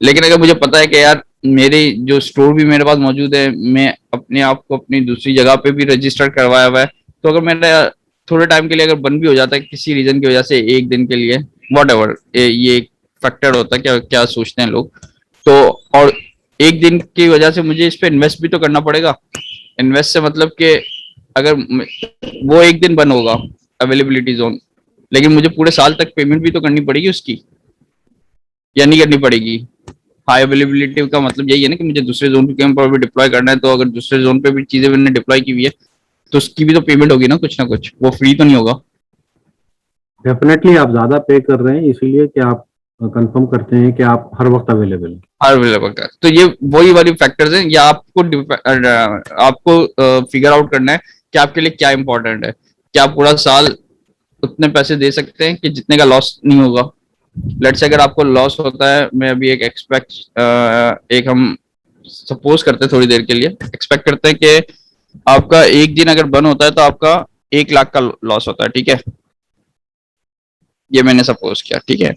लेकिन अगर मुझे पता है कि यार मेरे जो स्टोर भी मेरे पास मौजूद है, मैं अपने आप को अपनी दूसरी जगह पे भी रजिस्टर करवाया हुआ है, तो अगर मेरा थोड़े टाइम के लिए अगर बंद भी हो जाता है किसी रीजन की वजह से, एक दिन के लिए, वॉट एवर, ये एक फैक्टर होता है, क्या क्या सोचते हैं लोग। तो और एक दिन की वजह से मुझे इस पर इन्वेस्ट भी तो करना पड़ेगा। इन्वेस्ट से मतलब कि अगर वो एक दिन बंद होगा अवेलेबिलिटी जोन, लेकिन मुझे पूरे साल तक पेमेंट भी तो करनी पड़ेगी उसकी, या नहीं करनी पड़ेगी? हाई अवेलेबिलिटी का मतलब यही है ना कि मुझे दूसरे जोन पर भी डिप्लॉय करना है, तो अगर दूसरे जोन पे भी चीजें मैंने डिप्लॉय की हुई है तो उसकी भी तो पेमेंट होगी ना कुछ, वो फ्री तो नहीं होगा। डेफिनेटली आप ज्यादा पे कर रहे हैं इसीलिए कि आप कंफर्म करते हैं कि आप हर वक्त अवेलेबल हैं। हर अवेलेबल का, तो ये वही वाली फैक्टर्स हैं, या आपको फिगर आउट करना है कि आपके लिए क्या इंपॉर्टेंट है। क्या आप पूरा साल उतने पैसे दे सकते हैं कि जितने का लॉस नहीं होगा? लेट्स से अगर आपको लॉस होता है, मैं अभी एक हम सपोज करते हैं थोड़ी देर के लिए, एक्सपेक्ट करते हैं कि आपका एक दिन अगर बंद होता है तो आपका 1 लाख का लॉस होता है। ठीक है, ये मैंने सपोज किया। ठीक है,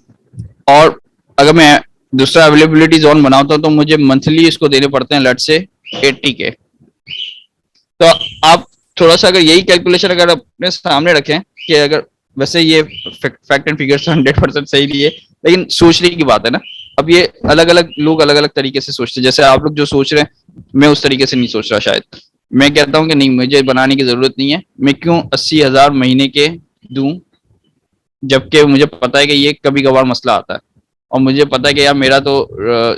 और अगर मैं दूसरा अवेलेबिलिटी जोन बनाता हूं तो मुझे मंथली इसको देने पड़ते हैं लेट्स से 80 के। तो आप थोड़ा सा अगर यही कैलकुलेशन अगर अपने सामने रखें कि अगर, वैसे ये फैक्ट एंड फिगर्स 100% सही नहीं है, लेकिन सोचने की बात है ना। अब ये अलग अलग लोग अलग अलग तरीके से सोचते हैं, जैसे आप लोग जो सोच रहे हैं मैं उस तरीके से नहीं सोच रहा शायद। मैं कहता हूँ कि नहीं, मुझे बनाने की जरूरत नहीं है, मैं क्यों 80,000 महीने के दूं, जबकि मुझे पता है कि ये कभी कभार मसला आता है, और मुझे पता है कि यार मेरा तो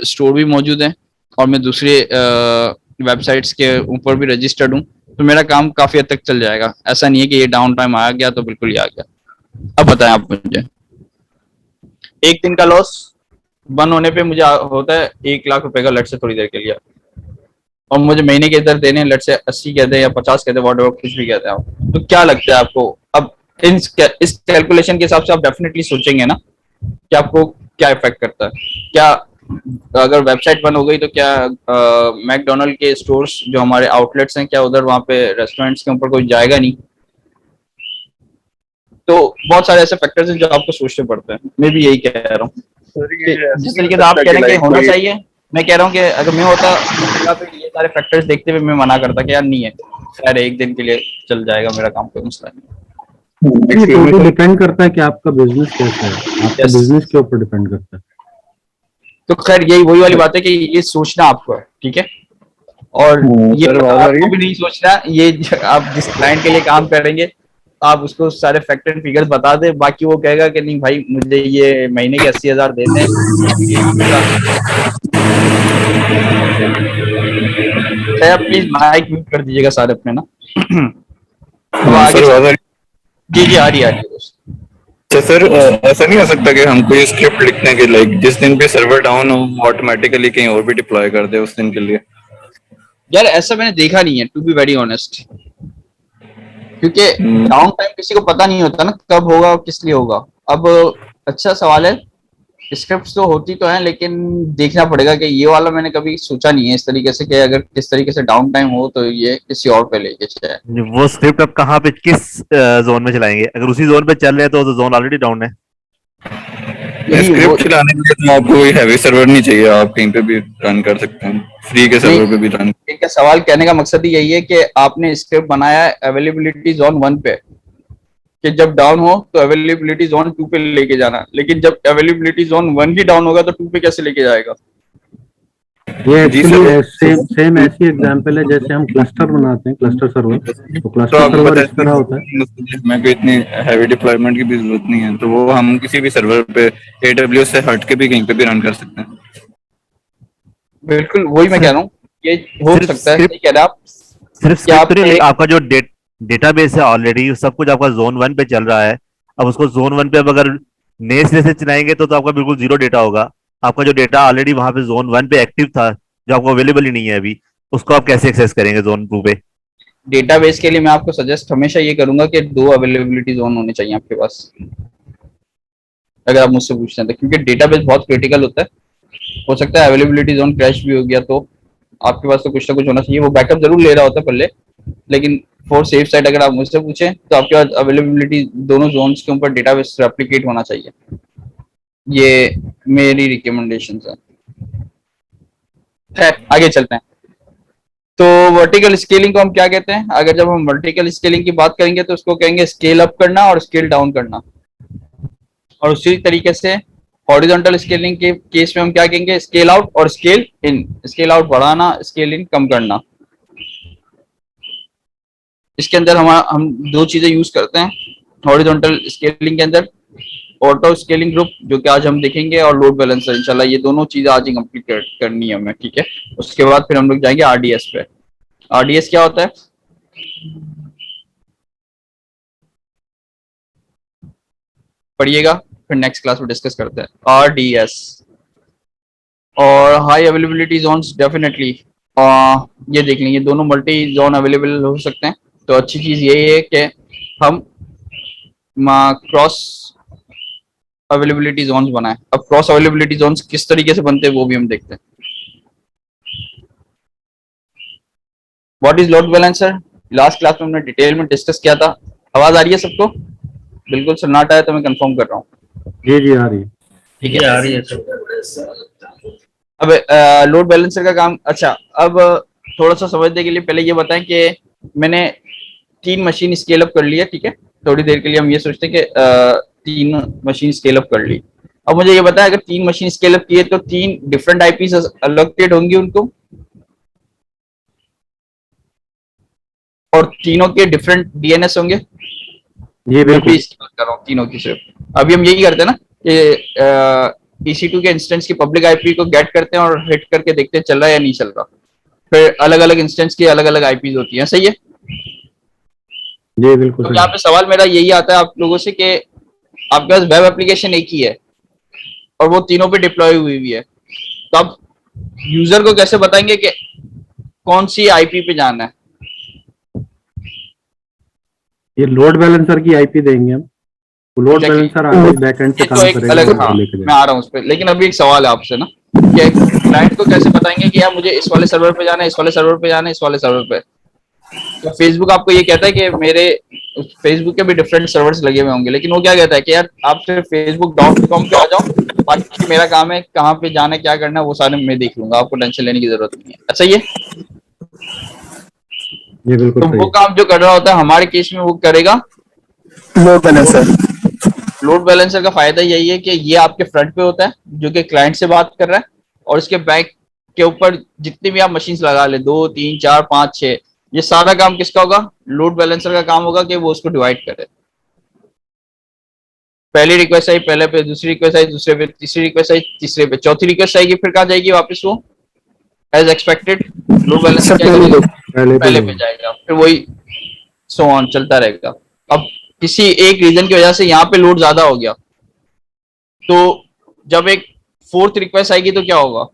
स्टोर भी मौजूद है और मैं दूसरे वेबसाइट्स के ऊपर भी रजिस्टर्ड हूँ, तो मेरा काम काफी हद तक चल जाएगा। ऐसा नहीं है कि ये डाउन टाइम आ गया तो बिल्कुल ही आ गया। अब बताएं आप मुझे, एक दिन का लॉस बंद होने पे मुझे होता है 1 लाख रुपए का, लेट से थोड़ी देर के लिए, और मुझे महीने के इधर देने लेट से 80 कहते हैं या 50 कहते हैं, वॉट एवर कुछ भी कहते हैं आप, तो क्या लगता है आपको? अब इस कैलकुलेशन के हिसाब से आप डेफिनेटली सोचेंगे ना कि आपको क्या इफेक्ट करता है। क्या अगर वेबसाइट बंद हो गई तो क्या मैकडोनल्ड के स्टोर्स जो हमारे आउटलेट्स हैं, क्या उधर वहां पे रेस्टोरेंट्स के ऊपर कोई जाएगा नहीं? तो बहुत सारे ऐसे फैक्टर्स हैं जो आपको सोचने पड़ते हैं। मैं भी यही कह रहा हूँ, जिस तरीके से आप कह रहे हैं कि होना चाहिए, मैं कह रहा हूँ कि अगर मैं होता तो ये सारे फैक्टर्स देखते हुए मैं मना करता कि यार नहीं है, शायद एक दिन के लिए चल जाएगा, मेरा काम कोई मसला नहीं। ये तो डिपेंड करता है कि आपका बिजनेस कैसा है, आपका बिजनेस के ऊपर डिपेंड करता है। तो खैर यही वही वाली बात है कि ये सोचना आपको है, ठीक है, और ये आपको भी नहीं सोचना। ये आप जिस क्लाइंट के लिए काम करेंगे आप उसको सारे फैक्टर एंड फिगर्स बता दे, बाकी वो कहेगा कि नहीं भाई मुझे ये महीने के 80,000 देने हैं। प्लीज माइक म्यूट कर दीजिएगा सारे अपने ना। तो आगे जी जी आ रही है दोस्त। तो सर ऐसा नहीं हो सकता कि हम कोई स्क्रिप्ट लिखते हैं कि लाइक जिस दिन भी सर्वर डाउन हो ऑटोमेटिकली कहीं और भी डिप्लॉय कर दे उस दिन के लिए? यार ऐसा मैंने देखा नहीं है, टू बी वेरी ऑनेस्ट, क्योंकि डाउन टाइम किसी को पता नहीं होता ना कब होगा और किस लिए होगा। अब अच्छा सवाल है, स्क्रिप्ट्स तो होती तो है, लेकिन देखना पड़ेगा कि ये वाला मैंने कभी सोचा नहीं है इस तरीके से कि अगर किस तरीके से डाउन टाइम हो तो ये किसी और पे लेके जाए। वो स्क्रिप्ट अब कहाँ पे किस जोन में चलाएंगे? अगर उसी जोन पे चल रहे हैं तो जोन ऑलरेडी डाउन है। यही वो स्क्रिप्ट चलाने के लिए तो आपको कोई हैवी सर्वर नहीं चाहिए, आप कहीं पे भी रन कर सकते हैं, फ्री के नहीं, सर्वर पे भी रन। एक सवाल कहने का मकसद ही यही है कि आपने स्क्रिप्ट बनाया अवेलेबिलिटी जोन 1 पे कि जब डाउन हो तो अवेलेबिलिटी जोन 2 पे लेके जाना, लेकिन जब अवेलेबिलिटी जोन 1 ही डाउन होगा तो 2 पे कैसे लेके जाएगा? ये जी एक्चुअली सर, सेम ऐसी एग्जांपल है जैसे हम क्लस्टर बनाते हैं, क्लस्टर सर्वर। तो तो क्लस्टर आपको सर्वर पता इस तरह होता है। है हमें कोई इतनी हैवी डिप्लॉयमेंट की भी जरूरत नहीं है, तो वो हम किसी भी सर्वर पे AWS से हट के भी कहीं पे भी रन कर सकते हैं। बिल्कुल वही मैं कह सिर्फ रहा हूँ, ये हो सिर्फ सकता है, स्क्रिप्ट सही कह रहे हैं आप सिर्फ कि स्क्रिप्ट तो नहीं, आपने आपका जो डेटाबेस है ऑलरेडी सब कुछ आपका जोन वन पे चल रहा है। अब उसको जोन वन पे अब अगर नए सिरे से चलाएंगे तो आपका बिल्कुल जीरो डेटा होगा। आपका जो डेटा ऑलरेडी वहां पे जोन वन पे एक्टिव था, जो आपको अवेलेबल ही नहीं है अभी, उसको आप कैसे एक्सेस करेंगे जोन टू पे? डेटाबेस के लिए मैं आपको सजेस्ट हमेशा ये करूंगा कि 2 अवेलेबिलिटी जोन होने चाहिए आपके पास, अगर आप मुझसे पूछते हैं तो, क्योंकि डेटाबेस बहुत क्रिटिकल होता है। हो सकता है अवेलेबिलिटी जोन क्रैश भी हो गया तो आपके पास तो कुछ ना कुछ होना चाहिए। वो बैकअप जरूर ले रहा होता है पहले, लेकिन फॉर सेफ साइड अगर आप मुझसे पूछें तो आपके पास अवेलेबिलिटी दोनों जोन्स के ऊपर डेटाबेस रेप्लिकेट होना चाहिए। ये मेरी रिकमेंडेशन है। खैर आगे चलते हैं। तो वर्टिकल स्केलिंग को हम क्या कहते हैं? अगर जब हम वर्टिकल स्केलिंग की बात करेंगे तो उसको कहेंगे स्केल अप करना और स्केल डाउन करना। और उसी तरीके से हॉरिजॉन्टल स्केलिंग के केस में हम क्या कहेंगे? स्केल आउट और स्केल इन। स्केल आउट बढ़ाना, स्केल इन कम करना। इसके अंदर हम 2 चीजें यूज करते हैं हॉरिजॉन्टल स्केलिंग के अंदर, ऑटो स्केलिंग ग्रुप जो कि आज हम देखेंगे, और लोड बैलेंसर। इंशाल्लाह ये दोनों चीजें आज ही कंप्लीट करनी है हमें, ठीक है। उसके बाद फिर हम लोग जाएंगे आरडीएस पे। आरडीएस क्या होता है? पढ़िएगा, फिर नेक्स्ट क्लास में डिस्कस करते हैं आरडीएस। और हाई अवेलेबिलिटी जोन्स डेफिनेटली ये देख लेंगे, दोनों मल्टी जोन अवेलेबल हो सकते हैं। तो अच्छी चीज यही है कि हम क्रॉस अवेलेबिलिटी जोन्स बनाए। अब क्रॉस अवेलेबिलिटी जोन्स किस तरीके से बनते हैं वो भी हम देखते हैं। What is load balancer? Last class में हमने डिटेल में डिस्कस किया था। आवाज आ रही है सबको? बिल्कुल सन्नाटा है तो मैं कंफर्म कर रहा हूँ, जी जी आ रही है। ठीक है। आ रही है। अब लोड बैलेंसर का काम, अच्छा अब थोड़ा सा समझने के लिए पहले ये बताएं कि मैंने 3 मशीन स्केल अप कर लिया, ठीक है। थोड़ी देर के लिए हम ये सोचते हैं कि 3 मशीन स्केल अप कर ली। अब मुझे ये बताएं, अगर 3 मशीन स्केल अप किए तो 3 डिफरेंट आईपी अलोकेट होंगी उनको, और तीनों के डिफरेंट डीएनएस होंगे। जी मैं बिल्कुल। भी इसकी बात कर रहा हूँ तीनों की सिर्फ। अभी हम यही करते हैं ना कि EC2 के इंस्टेंस की पब्लिक आईपी को गेट करते हैं और हिट करके देखते हैं चल रहा है या नहीं चल रहा। फिर अलग अलग इंस्टेंस की अलग अलग आईपीज होती हैं, सही है। जी बिल्कुल तो सही। यहाँ पे सवाल मेरा यही आता है आप लोगों से कि आपके पास वेब एप्लीकेशन एक ही है और वो तीनों पे डिप्लॉय हुई हुई है, तो आप यूजर को कैसे बताएंगे कि कौन सी आईपी पे जाना है? ये लोड बैलेंसर की आईपी देंगे हम, तो लोड Exactly. बैलेंसर आगे बैकएंड से ये तो काम एक करेगा अलग, और हाँ वो लेके मैं जाएगा। आ रहा हूँ उस पर, लेकिन अभी एक सवाल है आपसे ना कि क्लाइंट को कैसे बताएंगे कि यार मुझे इस वाले सर्वर पे जाना है, इस वाले सर्वर पे जाना है, इस वाले सर्वर पे। तो फेसबुक आपको ये कहता है कि मेरे फेसबुक के भी डिफरेंट सर्वर्स लगे हुए होंगे, लेकिन वो क्या कहता है कि यार आप सिर्फ facebook.com पे आ जाओ, बाकी मेरा काम है कहाँ पे जाना है क्या करना है वो सारे मैं देख लूंगा, आपको टेंशन लेने की जरूरत नहीं है। अच्छा ये जी बिल्कुल तो सही वो है। काम जो कर रहा होता है हमारे केस में वो करेगा लोड बैलेंसर। लोड बैलेंसर का फायदा यही है कि ये आपके फ्रंट पे होता है जो कि क्लाइंट से बात कर रहा है, और इसके बैक के ऊपर जितनी भी आप मशीन्स लगा ले, 2 3 4 5 6, ये सारा काम किसका होगा? लोड बैलेंसर का काम होगा कि वो उसको डिवाइड करे। पहली रिक्वेस्ट आई पहले पे, दूसरी रिक्वेस्ट आई दूसरे पे, तीसरी रिक्वेस्ट आई तीसरे पे, चौथी रिक्वेस्ट आएगी फिर कहाँ जाएगी वापस? वो एज एक्सपेक्टेड लोड बैलेंसर क्या करेगा? पहले पे पहले पे जाएंगे। जाएगा, फिर वही सो ऑन चलता रहेगा। अब किसी एक रीजन की वजह से यहाँ पे लोड ज्यादा हो गया, तो जब एक 4th रिक्वेस्ट आएगी तो क्या होगा?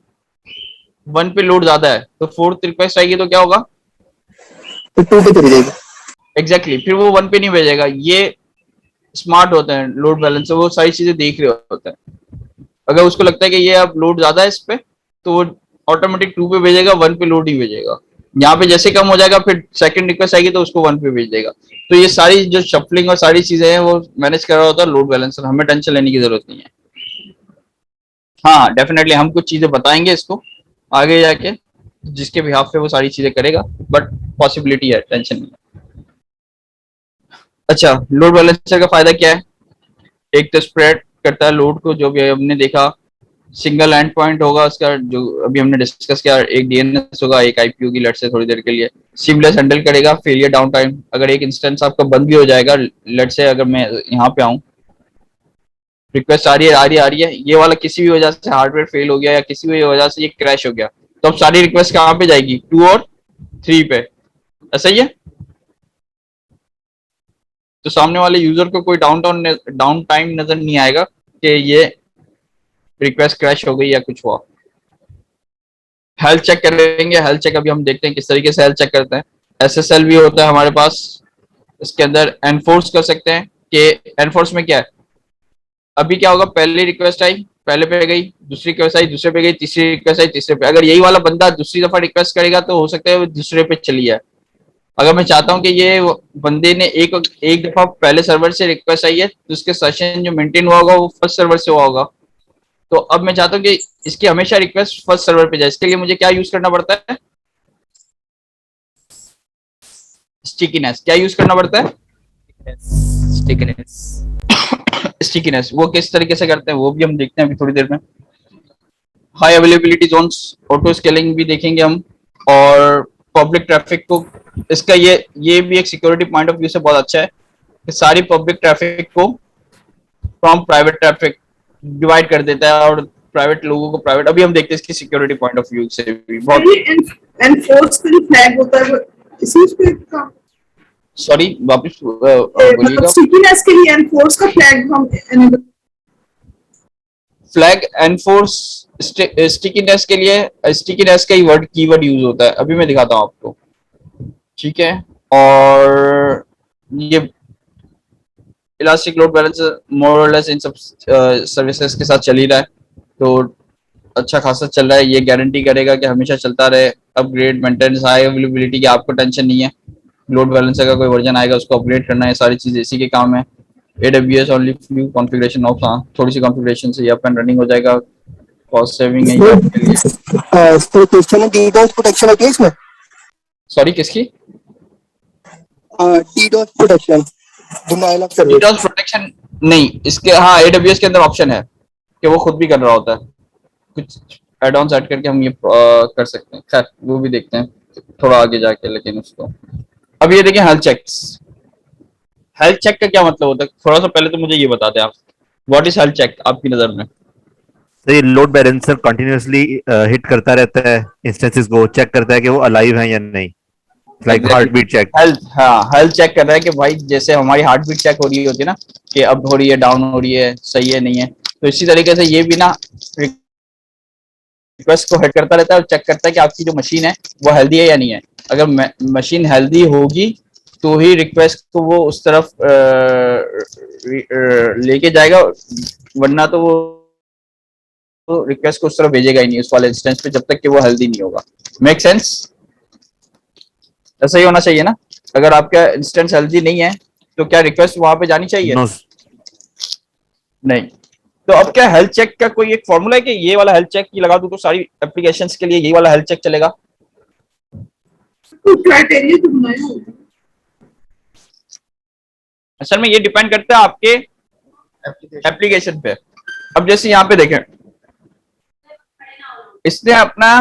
1 पे लोड ज्यादा है तो 4th रिक्वेस्ट आएगी तो क्या होगा, तो 2 पे चली जाएगी। एग्जैक्टली फिर वो 1 पे नहीं भेजेगा। ये स्मार्ट होते हैं लोड बैलेंसर, वो सारी चीजें देख रहे होते हैं। अगर उसको लगता है कि ये अब लोड ज्यादा है इस पे तो वो ऑटोमेटिक 2 पे भेजेगा, 1 पे लोड नहीं भेजेगा। यहाँ पे जैसे कम हो जाएगा फिर सेकंड रिक्वेस्ट आएगी तो उसको 1 पे भेज देगा। तो ये सारी जो शफलिंग और सारी चीजें हैं वो मैनेज कर रहा होता है लोड बैलेंसर, हमें टेंशन लेने की जरूरत नहीं है। हाँ डेफिनेटली हम कुछ चीजें बताएंगे इसको आगे जाके जिसके बिहाफ पे वो सारी चीजें करेगा, बट पॉसिबिलिटी है, टेंशन नहीं है। अच्छा, लोड बैलेंसर का फायदा क्या है? एक तो स्प्रेड करता है लोड को, जो भी हमने देखा। सिंगल एंड पॉइंट होगा उसका, जो अभी हमने डिस्कस किया। एक डीएनएस होगा, एक आईपी होगी लेट से थोड़ी देर के लिए। सीमलेस हैंडल करेगा फेलियर डाउन टाइम। अगर एक इंस्टेंस आपका बंद भी हो जाएगा, लेट से अगर मैं यहाँ पे आऊँ, रिक्वेस्ट आ रही है आ रही है आ रही है, ये वाला किसी भी वजह से हार्डवेयर फेल हो गया या किसी भी वजह से ये क्रैश हो गया, तो अब सारी रिक्वेस्ट कहाँ पे जाएगी, 2 और 3 पे। ऐसा ही है। तो सामने वाले यूजर को कोई डाउन टाइम नजर नहीं आएगा कि ये रिक्वेस्ट क्रैश हो गई या कुछ हुआ। हेल्थ चेक करेंगे। हेल्थ चेक अभी हम देखते हैं किस तरीके से हेल्थ चेक करते हैं। एसएसएल भी होता है हमारे पास, इसके अंदर एनफोर्स कर सकते हैं कि एनफोर्स में क्या है। अभी क्या होगा, पहली रिक्वेस्ट आई पहले पे गई, दूसरी रिक्वेस्ट आई दूसरे पे गई, तीसरी रिक्वेस्ट आई तीसरे पे। अगर यही वाला बंदा दूसरी दफा रिक्वेस्ट करेगा तो हो सकता है वो दूसरे पे चली जाए। अगर मैं चाहता हूं कि ये बंदे ने एक दफा पहले सर्वर से रिक्वेस्ट आई है तो उसके सेशन जो मेंटेन हुआ होगा वो फर्स्ट सर्वर से हुआ होगा, तो अब मैं चाहता हूँ कि इसकी हमेशा रिक्वेस्ट फर्स्ट सर्वर पे जाए। इसके लिए मुझे क्या यूज करना पड़ता है, स्टिकीनेस। क्या यूज करना पड़ता है, स्टिकीनेस। स्टिकीनेस वो किस तरीके से करते हैं वो भी हम देखते हैं अभी थोड़ी देर में। High availability zones, auto scaling भी देखेंगे हम, और पब्लिक ट्रैफिक को, इसका ये भी एक सिक्योरिटी पॉइंट ऑफ व्यू से बहुत अच्छा है कि सारी पब्लिक ट्रैफिक को फ्रॉम प्राइवेट ट्रैफिक डिवाइड कर देता है और प्राइवेट लोगों को प्राइवेट। अभी हम देखते हैं इसकी सिक्योरिटी पॉइंट ऑफ व्यू से भी बहुत। एनफोर्स का जो फ्लैग होता है वो इसी पे का, सॉरी वापस बोलिएगा। मतलब स्टिकीनेस के लिए एनफोर्स का फ्लैग हम enable फ्लैग एनफोर्स स्टिकीनेस के लिए स्टिकीनेस का ही वर्ड कीवर्ड यूज होता है। अभी मैं दिखाता हूँ आपको, ठीक है। और ये इलास्टिक लोड बैलेंसर मोर और लेस इन सब सर्विसेज के साथ चल ही रहा है, तो अच्छा खासा चल रहा है। ये गारंटी करेगा कि हमेशा चलता रहे, अपग्रेड मेंटेनेंस हाई अवेलेबिलिटी की आपको टेंशन नहीं है। लोड बैलेंसर का कोई वर्जन आएगा उसको अपग्रेड करना है, सारी चीज इसी के काम है। AWS only few configuration of, हाँ थोड़ी सी कॉन्फ़िगरेशन से ये अप एंड रनिंग हो जाएगा। कॉस्ट सेविंग है ये आपके लिए। इसमें क्वेश्चन है डीडॉस प्रोटेक्शन है क्या इसमें? सॉरी किसकी? DDoS protection, denial of service. DDoS protection नहीं इसके, हाँ AWS के अंदर ऑप्शन है कि वो खुद भी कर रहा होता है, कुछ एड ऑन ऐड करके हम ये कर सकते हैं। खैर वो भी देखते हैं थोड़ा आगे जाके, लेकिन उसको अब ये देखिए हेल्थ चेक्स। हेल्थ चेक का क्या मतलब होता है, थोड़ा सा पहले तो मुझे ये बता दें आप, व्हाट इज हेल्थ चेक आपकी नजर में? तो ये लोड बैलेंसर कंटिन्यूअसली हिट करता रहता है इंस्टेंसेस को, चेक करता है कि वो अलाइव हैं या नहीं, like heart beat check. Health, हाँ हेल्थ चेक कर रहा है कि भाई जैसे हमारी हार्ट बीट चेक हो रही होती है ना कि अब हो रही है, डाउन हो रही है, सही है नहीं है, तो इसी तरीके से ये भी ना रिक्वेस्ट को हिट करता रहता है और चेक करता है कि आपकी जो मशीन है वो हेल्दी है या नहीं है। अगर मशीन हेल्दी होगी तो ही रिक्वेस्ट को वो उस तरफ लेके जाएगा, वरना तो वो रिक्वेस्ट को उस तरफ भेजेगा ही नहीं उस वाले इंस्टेंस पे जब तक कि वो हेल्दी नहीं होगा। Make sense? ऐसा ही होना चाहिए ना। अगर आपका इंस्टेंस हेल्दी नहीं है तो क्या रिक्वेस्ट वहां पे जानी चाहिए? नो नहीं। तो अब क्या हेल्थ चेक का कोई एक फॉर्मूला है कि ये वाला हेल्थ चेक की लगा दूं तो सारी एप्लीकेशंस के लिए ये वाला हेल्थ चेक चलेगा? तो क्राइटेरिया तो बनाया होगा। असल में ये डिपेंड करता है आपके एप्लीकेशन पे। अब जैसे यहाँ पे देखें, इसने अपना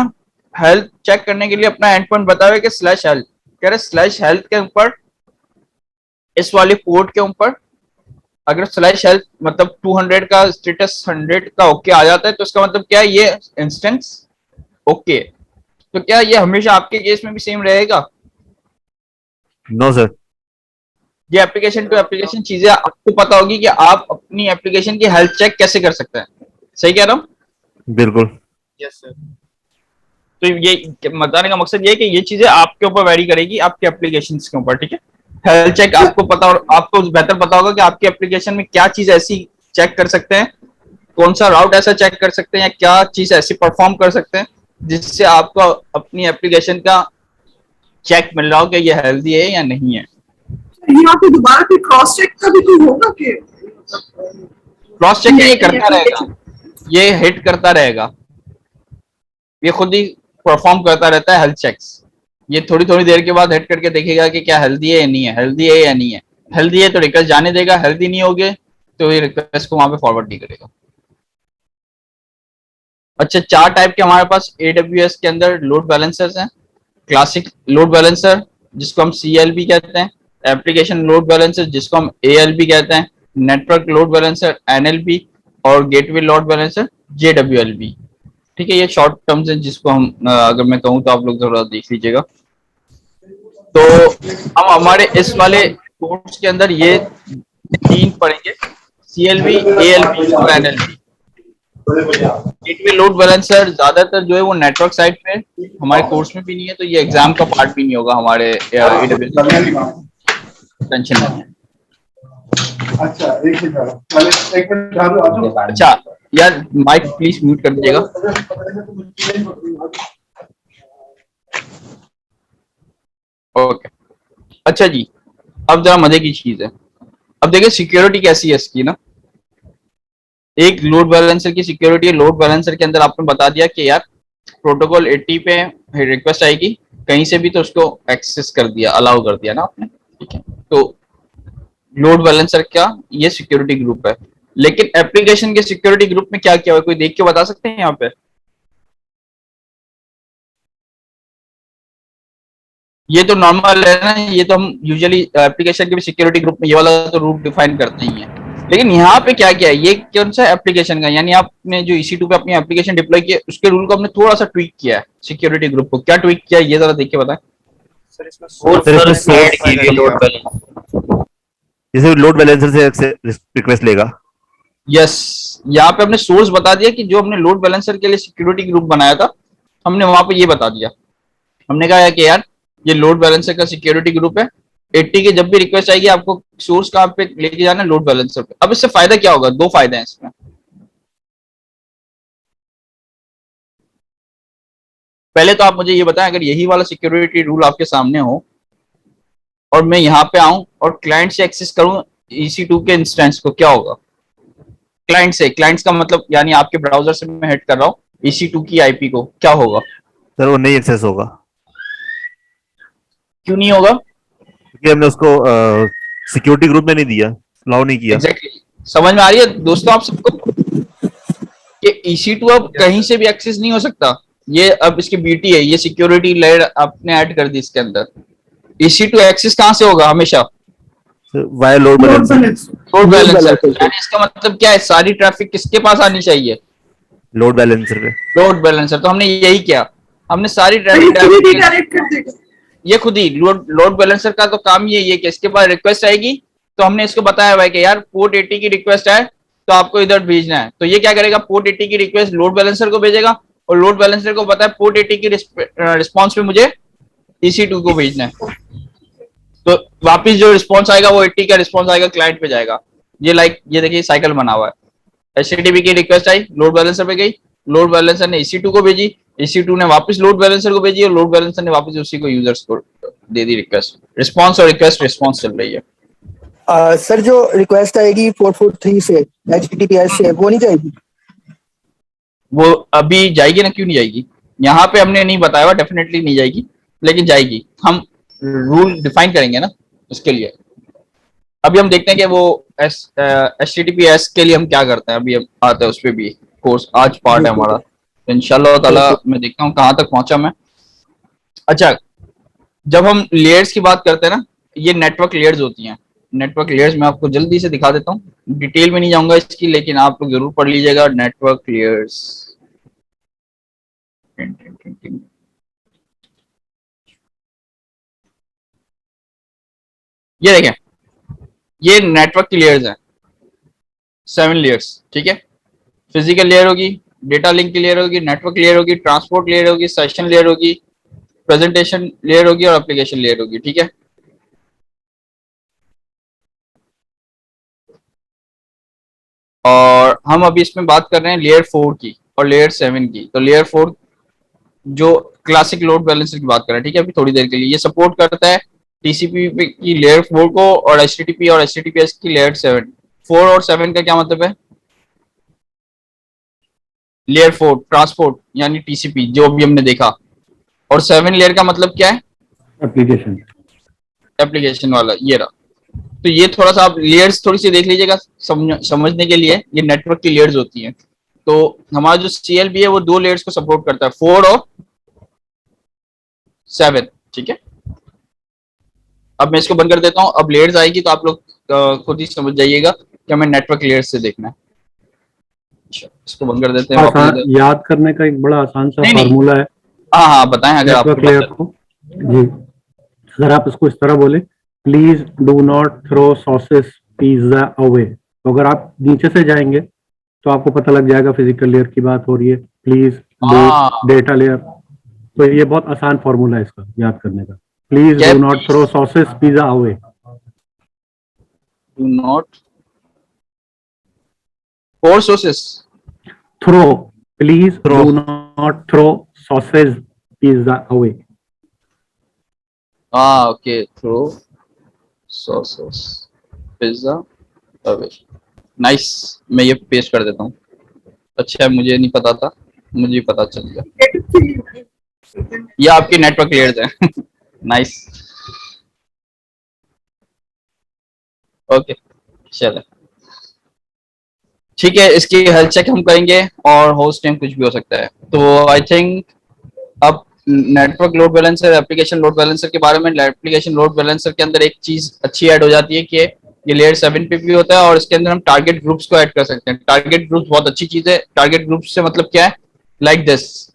हेल्थ चेक करने के लिए अपना एंड पॉइंट बताया है कि /health, कह रहे /health के ऊपर इस वाले पोर्ट के ऊपर अगर /health मतलब 200 का स्टेटस 100 का ओके आ जाता है तो इसका मतलब क्या है, ये इंस्टेंस ओके। तो क्या ये हमेशा आपके केस में भी सेम रहेगा? नो सर, ये एप्लीकेशन टू एप्लीकेशन चीजें आपको पता होगी कि आप अपनी एप्लीकेशन की हेल्थ चेक कैसे कर सकते हैं। सही कह रहा हूँ? बिल्कुल। Yes sir. तो ये बताने का मकसद ये है कि ये चीजें आपके ऊपर वेरी करेगी, आपके एप्लीकेशंस के ऊपर, ठीक है। हेल्थ चेक आपको पता, और आपको बेहतर पता होगा कि आपके एप्लीकेशन में क्या चीज ऐसी चेक कर सकते हैं, कौन सा राउट ऐसा चेक कर सकते हैं, या क्या चीज ऐसी परफॉर्म कर सकते हैं जिससे आपको अपनी एप्लीकेशन का चेक मिल रहा हो कि ये हेल्दी है या नहीं है। यहाँ पे दोबारा फिर क्रॉस चेक का भी कोई होगा कि क्रॉस चेक ये करता रहेगा, ये हिट करता रहेगा, ये खुद ही परफॉर्म करता रहता है हेल्थ चेक्स। ये थोड़ी थोड़ी देर के बाद हिट करके देखेगा कि क्या हेल्दी है या नहीं है, हेल्दी है या नहीं है। हेल्दी है तो रिक्वेस्ट जाने देगा, हेल्दी नहीं होगे तो ये रिक्वेस्ट को वहां पे फॉरवर्ड नहीं करेगा। अच्छा, 4 टाइप के हमारे पास AWS के अंदर लोड बैलेंसर्स हैं। क्लासिक लोड बैलेंसर जिसको हम CLB कहते हैं, एप्लीकेशन लोड बैलेंसर जिसको हम ALB कहते हैं, नेटवर्क लोड बैलेंसर NLB, और गेटवे लोड बैलेंसर JWLB। ठीक है, ये शॉर्ट टर्म्स हैं जिसको हम अगर मैं कहूँ तो आप लोग थोड़ा देख लीजिएगा। तो हम हमारे इस वाले कोर्स के अंदर ये 3 पढ़ेंगे, CLB, ALB और NLB। गेटवे लोड बैलेंसर ज्यादातर जो है वो नेटवर्क साइड पे हमारे कोर्स में भी नहीं है, तो ये एग्जाम का पार्ट भी नहीं होगा हमारे AWS, टेंशन नहीं है। अच्छा यार, माइक प्लीज म्यूट कर दीजिएगा। ओके, अच्छा जी, अब जरा मजे की चीज है। अब देखिए सिक्योरिटी कैसी है इसकी ना। एक लोड बैलेंसर की सिक्योरिटी, लोड बैलेंसर के अंदर आपने बता दिया कि यार प्रोटोकॉल 80 पे रिक्वेस्ट आएगी कहीं से भी तो उसको एक्सेस कर दिया, अलाउ कर दिया ना आपने, ठीक है। तो लोड बैलेंसर का ये सिक्योरिटी ग्रुप है। लेकिन एप्लीकेशन के सिक्योरिटी ग्रुप में क्या क्या है, कोई देख के बता सकते हैं यहाँ पे? ये तो नॉर्मल है ना, ये तो हम यूजुअली एप्लीकेशन के भी सिक्योरिटी ग्रुप में ये वाला तो रूल डिफाइन करते ही हैं। लेकिन यहाँ पे क्या क्या है, ये कौन सा एप्लीकेशन का, यानी आपने जो EC2 पे अपनी एप्लीकेशन डिप्लॉय किया उसके रूल को हमने थोड़ा सा ट्वीक किया है, सिक्योरिटी ग्रुप को क्या ट्वीक किया है ये जरा देख के बताएं। जैसे लोड बैलेंसर से रिक्वेस्ट लेगा। यस, यहाँ पे हमने सोर्स बता दिया कि जो हमने लोड बैलेंसर के लिए सिक्योरिटी ग्रुप बनाया था, हमने वहां पे ये बता दिया। हमने कहा है कि यार ये लोड बैलेंसर का सिक्योरिटी ग्रुप है, 80 की जब भी रिक्वेस्ट आएगी आपको सोर्स कहाँ पे लेके जाना है, लोड बैलेंसर पे। अब इससे फायदा क्या होगा, 2 फायदे हैं इसमें। पहले तो आप मुझे ये बताएं, अगर यही वाला सिक्योरिटी रूल आपके सामने हो और मैं यहाँ पे आऊं और क्लाइंट से एक्सेस करूं EC2 के इंस्टेंस को, क्या होगा? क्लाइंट से, क्लाइंट्स का मतलब यानी आपके ब्राउजर से मैं हिट कर रहा हूँ EC2 की IP को, क्या होगा? सर वो नहीं एक्सेस होगा। क्यों नहीं होगा? क्योंकि हमने उसको सिक्योरिटी ग्रुप में नहीं दिया, अलाउ नहीं किया। एग्जैक्टली, समझ में आ रही है दोस्तों आप सबको कि EC2 अब कहीं से भी एक्सेस नहीं हो सकता। ये अब इसकी ब्यूटी है, ये सिक्योरिटी लेयर आपने ऐड कर दी इसके अंदर। EC2 एक्सेस कहां से होगा हमेशा? Via load balancer. Load balancer, यानी इसका मतलब क्या है, सारी ट्रैफिक किसके पास आनी चाहिए? लोड बैलेंसर पे। Load balancer. तो हमने यही किया, हमने सारी डायरेक्ट ट्रैफिक, कर देगा। ये खुद ही लोड बैलेंसर का तो काम ये है कि इसके पास रिक्वेस्ट आएगी तो हमने इसको बताया हुआ है कि यार पोर्ट 80 की रिक्वेस्ट है तो आपको इधर भेजना है, तो ये क्या करेगा, पोर्ट 80 की रिक्वेस्ट लोड बैलेंसर को भेजेगा और लोड बैलेंसर को पता है पोर्ट 80 की रिस्पॉन्स पे मुझे EC2 को भेजना है, तो वापिस जो रिस्पॉन्स आएगा वो 80 का रिस्पॉन्स आएगा, क्लाइंट पे जाएगा। ये देखिए साइकिल बना हुआ है। HTTP की रिक्वेस्ट आई, लोड बैलेंसर पे गई, लोड बैलेंसर ने EC2 को भेजी, EC2 ने वापस लोड बैलेंसर को भेजी और लोड बैलेंसर ने वापस उसी को यूजर्स को दे दी रिक्वेस्ट। रिस्पॉन्स और रिक्वेस्ट रिस्पॉन्स चल रही है। सर जो रिक्वेस्ट आएगी 443 से HTTPS से वो नहीं जाएगी? वो अभी जाएगी ना, क्यों नहीं जाएगी? यहाँ पे हमने नहीं बताया हुआ, डेफिनेटली नहीं जाएगी, लेकिन जाएगी। हम रूल डिफाइन करेंगे ना उसके लिए। अभी हम देखते हैं कि वो HTTPS के लिए हम क्या करते हैं, अभी आता है उस पर भी कोर्स, आज पार्ट है हमारा, तो इंशाल्लाह ताला मैं देखता हूँ कहाँ तक पहुंचा मैं। अच्छा, जब हम लेयर्स की बात करते हैं ना, ये नेटवर्क लेयर्स होती हैं। नेटवर्क लेयर्स मैं आपको जल्दी से दिखा देता हूँ, डिटेल में नहीं जाऊंगा इसकी, लेकिन आप लोग जरूर पढ़ लीजिएगा नेटवर्क लेयर्स। ये देखें, ये नेटवर्क की लेयर्स हैं, 7 लेयर्स, ठीक है। फिजिकल लेयर होगी, डेटा लिंक क्लियर होगी, नेटवर्क क्लियर होगी, ट्रांसपोर्ट क्लियर होगी, सेशन लेयर होगी, प्रेजेंटेशन लेयर होगी और एप्लीकेशन लेयर होगी। ठीक है, और हम अभी इसमें बात कर रहे हैं लेयर 4 की और लेयर 7 की। तो लेयर 4 जो क्लासिक लोड बैलेंसर की बात कर रहे हैं, ठीक है, अभी थोड़ी देर के लिए ये सपोर्ट करता है टीसीपी की लेयर 4 को और एचटीटीपी और एचटीटीपीएस की लेयर 7। 4 और 7 का क्या मतलब है? लेयर 4 ट्रांसपोर्ट यानी टीसीपी जो अभी हमने देखा, और 7 लेयर का मतलब क्या है? एप्लीकेशन। एप्लीकेशन वाला ये रहा। तो ये थोड़ा सा आप लेयर्स थोड़ी सी देख लीजिएगा समझने के लिए। ये नेटवर्क की लेयर्स होती हैं। तो हमारा जो CLB है वो 2 लेयर्स को सपोर्ट करता है, 4 और 7। ठीक है, अब मैं इसको बंद कर देता हूं। अब लेयर्स आएगी तो आप लोग खुद ही समझ जाइएगा कि हमें नेटवर्क लेयर्स से देखना है। अच्छा, इसको बंद कर देते हैं। याद करने का एक बड़ा आसान सा नहीं, फार्मूला है हाँ बताएं अगर नेटवर्क लेयर को जी। अगर आप इसको इस तरह बोले, please do not throw sauces pizza away, तो अगर आप नीचे से जाएंगे तो आपको पता लग जाएगा फिजिकल लेयर की बात हो रही है। Please do data layer. तो ये बहुत आसान फॉर्मूला है इसका याद करने का। Please do not throw sauces pizza away. Do not for sauces throw, please do not throw sauces pizza away. Okay, throw sauces pizza away. Nice, मैं ये पेस्ट कर देता हूँ। अच्छा है, मुझे नहीं पता था, मुझे पता चल गया। ये आपकी नेटवर्क लेयर्स है। नाइस, ओके चलो ठीक है। इसकी हेल्थ चेक हम करेंगे और होस्ट नेम कुछ भी हो सकता है। तो आई थिंक अब network load balancer, application load balancer के बारे में, एप्लीकेशन लोड बैलेंसर के अंदर एक चीज अच्छी ऐड हो जाती है कि ये लेयर 7 पे भी होता है और इसके अंदर हम टारगेट ग्रुप्स को ऐड कर सकते हैं। टारगेट ग्रुप्स बहुत अच्छी चीज है। टारगेट ग्रुप्स से मतलब क्या है? लाइक दिस,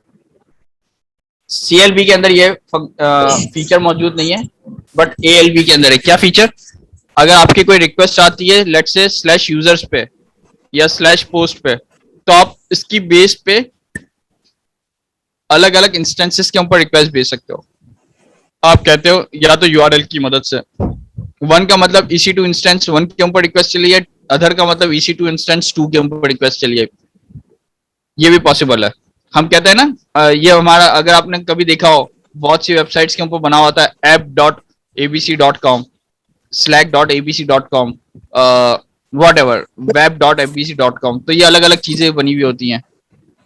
CLB के अंदर ये फीचर मौजूद नहीं है, बट ALB के अंदर है। क्या फीचर? अगर आपकी कोई रिक्वेस्ट आती है लेट्स से /users पे या /post पे, तो आप इसकी बेस पे अलग अलग इंस्टेंसेस के ऊपर रिक्वेस्ट भेज सकते हो। आप कहते हो या तो URL की मदद से, वन का मतलब EC2 इंस्टेंस 1 के ऊपर रिक्वेस्ट चली है, अदर का मतलब EC2 इंस्टेंस 2 के ऊपर रिक्वेस्ट चली है। ये भी पॉसिबल है। हम कहते हैं ना, ये हमारा, अगर आपने कभी देखा हो बहुत सी वेबसाइट्स के ऊपर बना हुआ था app.abc.com, slack.abc.com, whatever, web.abc.com। तो ये अलग अलग चीजें बनी हुई होती हैं।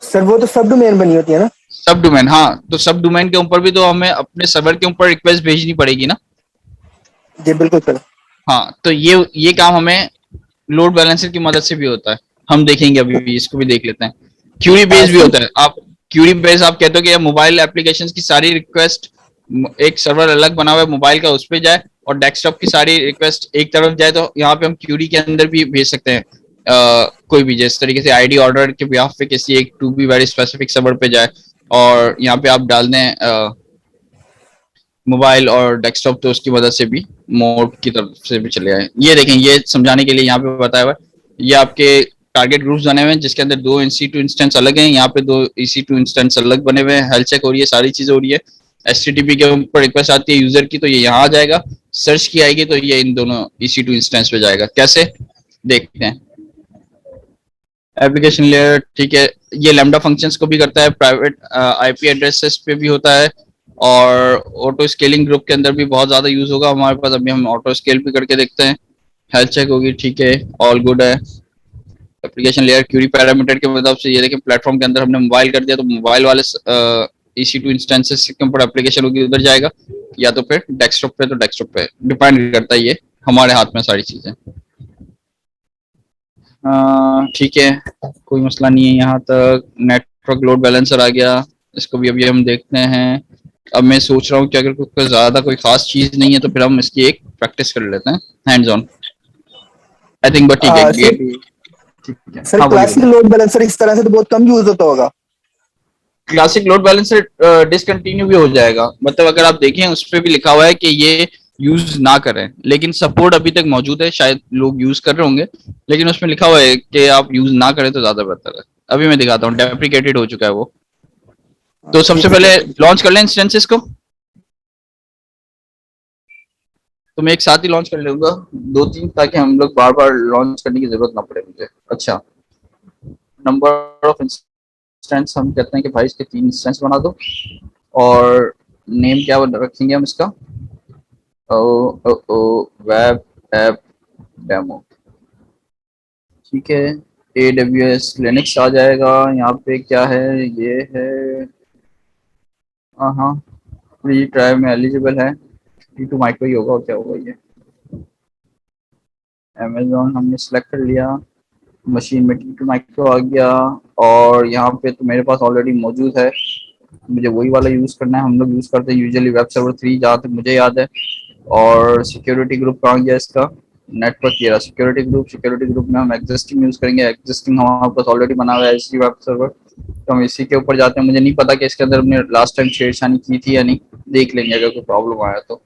सर वो तो सब डोमेन बनी होती है ना? सब डोमेन, हाँ। तो सब डोमेन के ऊपर भी तो हमें अपने सर्वर के ऊपर रिक्वेस्ट भेजनी पड़ेगी ना। जी बिल्कुल सर। हाँ, तो ये काम हमें लोड बैलेंसर की मदद से भी होता है। हम देखेंगे अभी भी, इसको भी देख लेते हैं। क्यूरी बेस भी होता है। आप क्यूरी बेस आप कहते हो कि मोबाइल एप्लीकेशंस की सारी रिक्वेस्ट, एक सर्वर अलग बना हुआ है मोबाइल का, उस पे जाए, और डेस्कटॉप की सारी रिक्वेस्ट एक तरफ जाए, तो यहाँ पे हम क्यूरी के अंदर भी भेज सकते हैं। कोई भी जिस तरीके से आईडी ऑर्डर के बिहाफ पे किसी एक to be very specific server पे जाए, और यहाँ पे आप डाल दें मोबाइल और डेस्कटॉप, तो उसकी मदद से भी मोड की तरफ से भी चले आए। ये देखें, ये समझाने के लिए यहाँ पे बताया हुआ है। ये आपके टारगेट ग्रुप्स बने हुए हैं जिसके अंदर 2 EC2 इंस्टेंस अलग हैं, यहाँ पे 2 EC2 इंस्टेंस अलग बने हुए हैं। हेल्थ चेक हो रही है, सारी चीजें हो रही है। HTTP के ऊपर रिक्वेस्ट आती है यूजर की, तो ये यहाँ आ जाएगा। सर्च की आएगी तो ये इन दोनों EC2 इंस्टेंस पे जाएगा। कैसे देखते हैं। एप्लीकेशन लेयर, ठीक है, ये लैम्डा फंक्शंस को भी करता है, प्राइवेट IP एड्रेसेस पे भी होता है, और ऑटो स्केलिंग ग्रुप के अंदर भी बहुत ज्यादा यूज होगा हमारे पास। अभी हम ऑटो स्केल भी करके देखते हैं। हेल्थ चेक होगी, ठीक है, ऑल गुड है। एप्लीकेशन लेयर क्यूरी पैरामीटर के मतलब से ये देखें, प्लेटफॉर्म के अंदर हमने मोबाइल कर दिया तो मोबाइल वाले EC2 इंस्टेंसेस के ऊपर एप्लीकेशन होगी, उधर जाएगा, या तो फिर डेस्कटॉप पे तो डेस्कटॉप पे डिपेंड करता है। ये हमारे हाथ में सारी चीजें। ठीक है, कोई मसला नहीं है यहाँ तक। नेटवर्क लोड बैलेंसर आ गया, इसको भी अभी हम देखते हैं। अब मैं सोच रहा हूँ कि अगर कोई ज्यादा कोई खास चीज नहीं है तो फिर हम इसकी एक प्रैक्टिस कर लेते हैं hands on, I think. But ठीक है। सर क्लासिक लोड बैलेंसर इस तरह से तो बहुत कम यूज होता होगा। क्लासिक लोड बैलेंसर डिसकंटिन्यू भी हो जाएगा। मतलब अगर आप देखें उस पर भी लिखा हुआ है कि ये यूज ना करें, लेकिन सपोर्ट अभी तक मौजूद है। शायद लोग यूज कर रहे होंगे, लेकिन उसमें लिखा हुआ है कि आप यूज ना करें तो ज्यादा बेहतर है। अभी मैं दिखाता हूँ, डेप्रिकेटेड हो चुका है वो। तो सबसे पहले लॉन्च कर लें इंस्टेंसेस को, तो मैं एक साथ ही लॉन्च कर लूंगा 2-3, ताकि हम लोग बार बार लॉन्च करने की जरूरत ना पड़े मुझे। अच्छा, नंबर ऑफ इंस्टेंस हम कहते हैं कि भाई इसके 3 इंस्टेंस बना दो, और नेम क्या रखेंगे हम इसका, वेब ऐप डेमो, ठीक है। AWS लिनक्स आ जाएगा यहाँ पे, क्या है ये है, हाँ फ्री ट्रायल में एलिजिबल है, T2 माइक्रो ही होगा, और क्या होगा ये। अमेजोन हमने सेलेक्ट कर लिया, मशीन में T2 माइक्रो आ गया, और यहाँ पे तो मेरे पास ऑलरेडी मौजूद है, मुझे वही वाला यूज़ करना है। हम लोग यूज़ करते हैं यूजुअली वेब सर्वर 3, जहाँ तक मुझे याद है। और सिक्योरिटी ग्रुप कहाँ गया इसका, नेटवर्क ये रहा सिक्योरिटी ग्रुप। सिक्योरिटी ग्रुप में हम एग्जिस्टिंग यूज़ करेंगे, एग्जिस्टिंग हमारे पास ऑलरेडी बना हुआ है एचडी वेब सर्वर, तो हम इसी के ऊपर जाते हैं। मुझे नहीं पता कि इसके अंदर हमने लास्ट टाइम छेड़छानी की थी या नहीं, देख लेंगे अगर कोई प्रॉब्लम आया तो।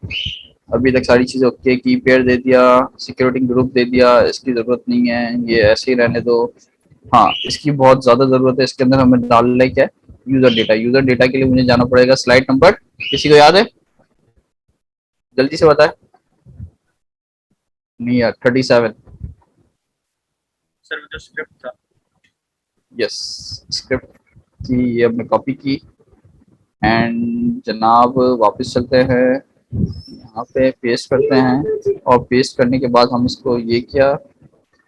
अभी तक सारी चीज़ें ओके, की पेयर दे दिया, सिक्योरिटी ग्रुप दे दिया, इसकी ज़रूरत नहीं है, ये ऐसे ही रहने दो। हाँ, इसकी बहुत ज़्यादा ज़रूरत है, इसके अंदर हमें डालना क्या है, यूज़र डेटा। यूज़र डेटा के लिए मुझे जाना पड़ेगा स्लाइड नंबर, किसी को याद है, जल्दी से बताए। नहीं यार, 37 सर जो स्क्रिप्ट था, यस, स्क्रिप्ट की ये हमने कॉपी की। एंड जनाब वापस चलते हैं, यहाँ पे पेस्ट करते हैं, और पेस्ट करने के बाद हम इसको ये किया,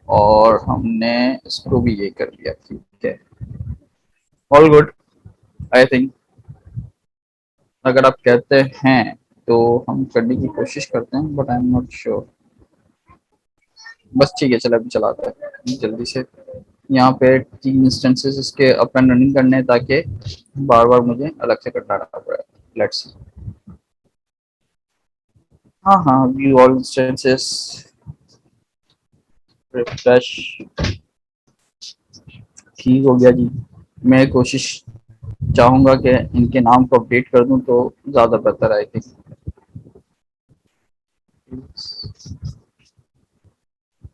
और हमने इसको भी ये कर लिया, ठीक है, ऑल गुड आई थिंक। अगर आप कहते हैं तो हम करने की कोशिश करते हैं, but I am not sure. बस ठीक है, चलो अभी चलाते हैं जल्दी से। यहाँ पे 3 इंस्टेंसेस इसके अप एंड रनिंग करने हैं, ताकि बार बार मुझे अलग से करना ना पड़े। लेट्स सी, हाँ व्यू ऑल इंस्टेंसेस, रिफ्रेश, ठीक हो गया जी। मैं कोशिश चाहूँगा कि इनके नाम को अपडेट कर दूं तो ज़्यादा बेहतर है, आई थिंक।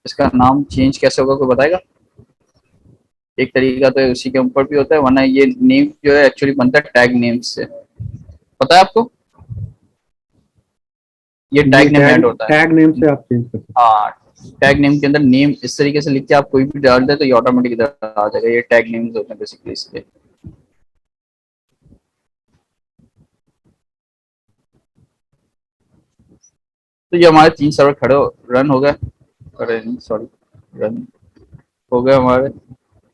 इसका नाम चेंज कैसे होगा, कोई बताएगा? एक तरीका तो उसी के ऊपर भी होता है, वरना ये नेम जो है एक्चुअली बनता है टैग नेम से, पता है आपको? ये टैग नेम ऐड होता है, टैग नेम से आप चेंज कर सकते हाँ। टैग नेम के अंदर नेम इस तरीके से लिख के आप कोई भी डाल दे तो ये ऑटोमेटिक इधर आ जाएगा। ये टैग नेम्स होते हैं बेसिकली इसके। तो ये हमारे 3 सर्वर खड़े रन हो गए, अरे सॉरी, रन हो गए हमारे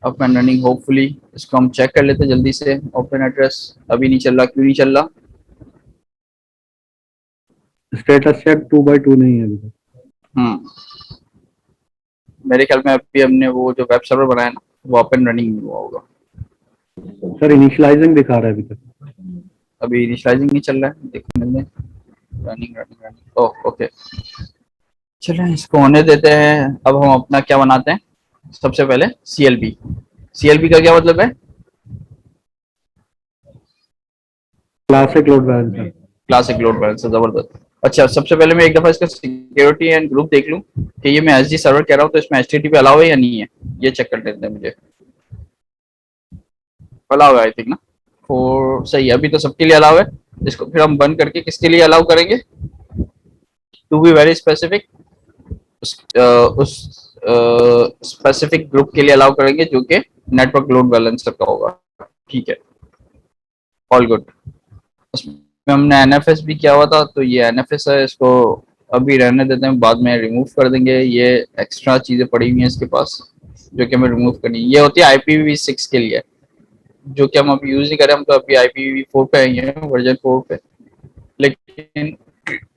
अप एंड रनिंग होपफुली। इसको हम चेक कर लेते हैं जल्दी से। ओपन एड्रेस अभी नहीं चल रहा, क्यों नहीं चल रहा? हैं। स्टेटस चेक 2x2 नहीं है अभी तक। मेरे ख्याल में अभी हमने वो जो वेब सर्वर बनाया ना, वो अप एंड रनिंग नहीं हुआ होगा। सर इनिशियलाइजिंग दिखा रहा है अभी तक। अभी इनिशियलाइजिंग नहीं चल रहा है, देखने में running running running, oh okay, चलें इसको होने देते हैं। अब हम अपना क्या बनाते हैं, सबसे पहले CLB। CLB का क्या मतलब है? Classic load balancer. Classic load balancer, जबरदस्त। अच्छा, सबसे पहले मैं एक दफा इसका सिक्योरिटी एंड ग्रुप देख लूं कि ये मैं एसडी सर्वर कह रहा हूँ तो इसमें HTTP अलाउ है या नहीं है, ये चेक कर लेते हैं। मुझे अलाउ है आई थिंक ना, और सही है, अभी तो सबके लिए अलाउ है। इसको फिर हम बंद करके किसके लिए अलाउ करेंगे, टू बी वेरी स्पेसिफिक, उस स्पेसिफिक ग्रुप के लिए अलाउ करेंगे जो कि नेटवर्क लोड बैलेंसर का होगा, ठीक है, ऑल गुड। उसमें हमने NFS भी किया हुआ था, तो ये NFS है, इसको अभी रहने देते हैं, बाद में रिमूव कर देंगे। ये एक्स्ट्रा चीज़ें पड़ी हुई हैं इसके पास जो कि हमें रिमूव करनी है। ये होती है IPv6 के लिए, जो कि हम अभी यूज़ नहीं करें, हम तो अभी IPv4 पे आई हैं, वर्जन 4 पे। लेकिन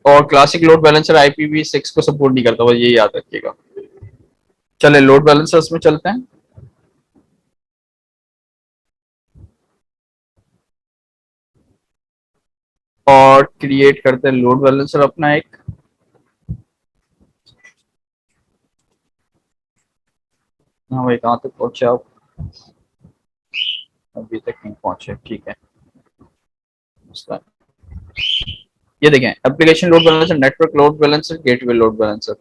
और क्लासिक लोड बैलेंसर IPv6 को सपोर्ट नहीं करता, बस ये याद रखिएगा। चले लोड बैलेंसर्स में चलते हैं। और क्रिएट करते हैं लोड बैलेंसर अपना एक। हाँ भाई, कहाँ तक पहुंचे आप? अभी तक नहीं पहुंचे, ठीक है। ये देखें, application load balancer, network load balancer, gateway load balancer,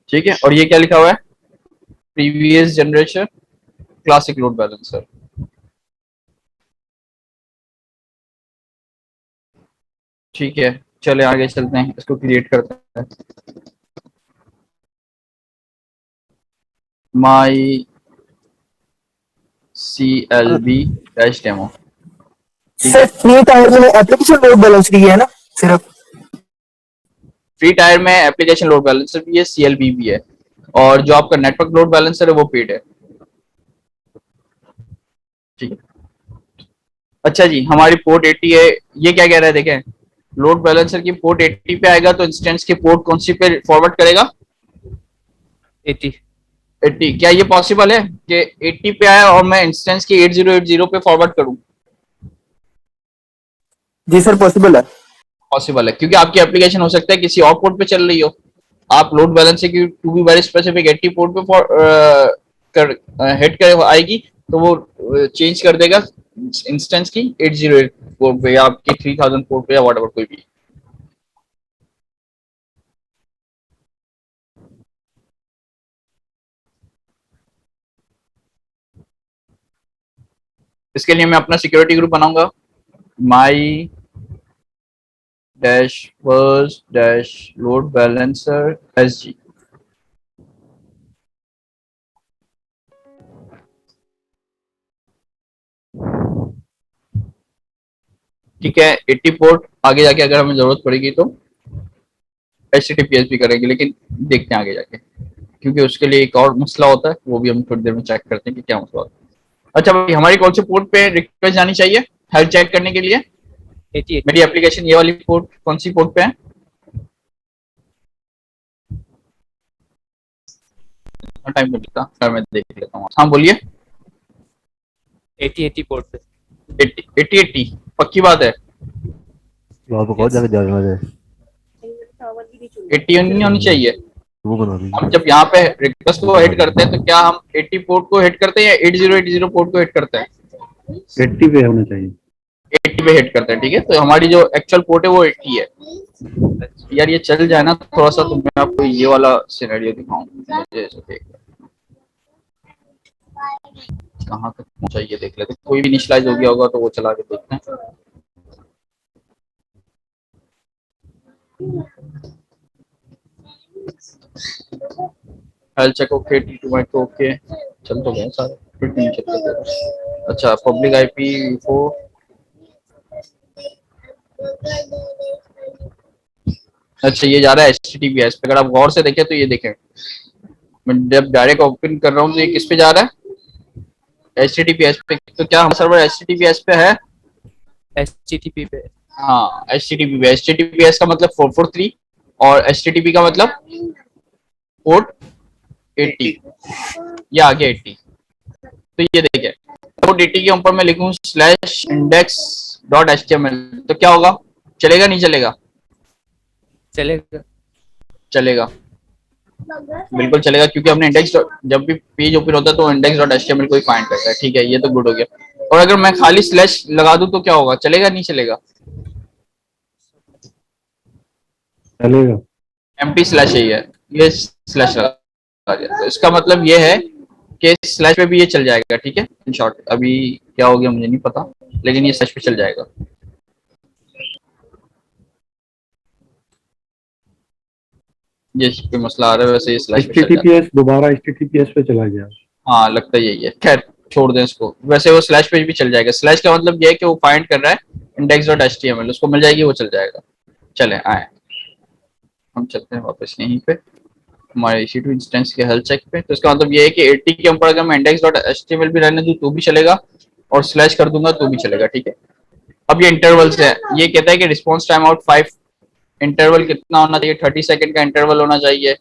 ठीक है। और ये क्या लिखा हुआ है, previous generation classic load balancer. ठीक है, चले आगे चलते हैं, इसको क्रिएट करते हैं। माई CLB dash demo. Sir free tyre में एप्लीकेशन लोड बैलेंस की है ना सिर्फ? फ्री टायर में एप्लीकेशन लोड बैलेंसर भी है, CLB भी है, और जो आपका नेटवर्क लोड बैलेंसर है वो पेड है। ठीक है। अच्छा जी, हमारी पोर्ट 80 है। ये क्या कह रहा है देखें, लोड बैलेंसर की पोर्ट 80 पे आएगा तो इंस्टेंस की पोर्ट कौन सी पे फॉरवर्ड करेगा? 80। 80। क्या ये पॉसिबल है कि 80 पे आया और मैं इंस्टेंस की 8080 पे फॉरवर्ड करूं? जी सर पॉसिबल है। पॉसिबल है, क्योंकि आपकी एप्लीकेशन हो सकता है किसी और पोर्ट पे चल रही हो। आप लोड बैलेंसर की to be very specific 80 port पे कर हिट कर आएगी तो वो चेंज कर देगा इंस्टेंस की 808 पोर्ट पे या आपकी 3000 पोर्ट पे या व्हाटएवर कोई भी। इसके लिए मैं अपना सिक्योरिटी ग्रुप बनाऊंगा, my dash first dash load balancer SG। ठीक है, 80 पोर्ट आगे जाके अगर हमें जरूरत पड़ेगी तो HTTPS भी करेंगे, लेकिन देखते हैं आगे जाके, क्योंकि उसके लिए एक और मसला होता है, वो भी हम थोड़ी देर में चेक करते हैं कि क्या मसला होता है। अच्छा भाई, हमारी कौन से पोर्ट पे रिक्वेस्ट जानी चाहिए हेल्थ चेक करने के लिए? 88। मेरी एप्लीकेशन ये वाली पोर्ट कौन सी पोर्ट पे है? टाइम लगता है, मैं देख लेता हूँ। हाँ बोलिए। 80 पोर्ट पे। 80 पक्की बात है? वहाँ पे कौन जाके जाएगा मुझे 80 नहीं होनी चाहिए। वो बना दी हम जब यहाँ पे रिक्वेस्ट को हिट करते हैं तो क्या हम 80 पोर्ट को हिट करते हैं या 8080 पोर्ट को हिट करते हैं? 80 पे होना चाहिए। 80 पे हिट करते हैं। ठीक है, तो हमारी जो एक्चुअल पोर्ट है वो 80 है। यार ये चल जाए ना थोड़ा सा, तो मैं आपको ये वाला सिनेरियो दिखाऊं। मुझे ऐसे देख कहाँ तक पहुंचा ये देख लेते, कोई भी इनिशियलाइज हो गया होगा तो वो चला के देखते हैं। Health check okay, T2 micro okay, चल तो गए सारे, फिर नहीं चल रहे। अच्छा, पब्लिक IP वो अच्छा ये जा रहा है HTTPS पे। अगर आप गौर से देखें तो ये देखें, मैं जब डायरेक्ट ओपन कर रहा हूँ तो ये किस पे जा रहा है? HTTPS पे। तो क्या हमारा सर्वर HTTPS पे है? HTTP पे। हाँ HTTP पे। HTTPS का मतलब 443 और HTTP का मतलब पोर्ट 80, या आगे 80। तो ये देखें, पोर्ट 80 के ऊपर मैं लिखूं /index.html तो क्या होगा? चलेगा नहीं चलेगा? चलेगा। चलेगा, बिल्कुल चलेगा, क्योंकि हमने इंडेक्स, जब भी पेज ओपन होता है तो index.html को ही फाइंड करता है। ठीक है, ये तो गुड हो गया। और अगर मैं खाली स्लैश लगा दूं तो क्या होगा? चलेगा नहीं चलेगा? चलेगा। एम्प्टी स्लैश ही है, ये स्लैश लगा दिया तो इसका मतलब ये है कि स्लैश पे भी ये चल जाएगा। ठीक है, इन शॉर्ट अभी क्या हो गया मुझे नहीं पता, लेकिन ये स्लैश पे चल जाएगा। जिस पे मसला आ रहा है वैसे ये स्लैश पे चल जाएगा। HTTPS दोबारा HTTPS पे चला गया। हाँ लगता है यही है, खैर छोड़ दें इसको। वैसे वो स्लैश पे भी चल जाएगा। स्लैश का मतलब ये है कि वो फाइंड कर रहा है index.html, उसको मिल जाएगी, वो चल जाएगा। चले आए, हम चलते हैं वापस यहीं पे हमारे EC2 इंस्टेंस के हेल्थ चेक पे। तो इसका मतलब ये है कि 80 के ऊपर अगर मैं index.html भी रहने दूं तो भी चलेगा और स्लैश कर दूंगा तो भी चलेगा। ठीक है, अब ये इंटरवल्स है। ये कहता है कि रिस्पॉन्स टाइम आउट 5, इंटरवल कितना होना चाहिए? 30 सेकंड का इंटरवल होना चाहिए।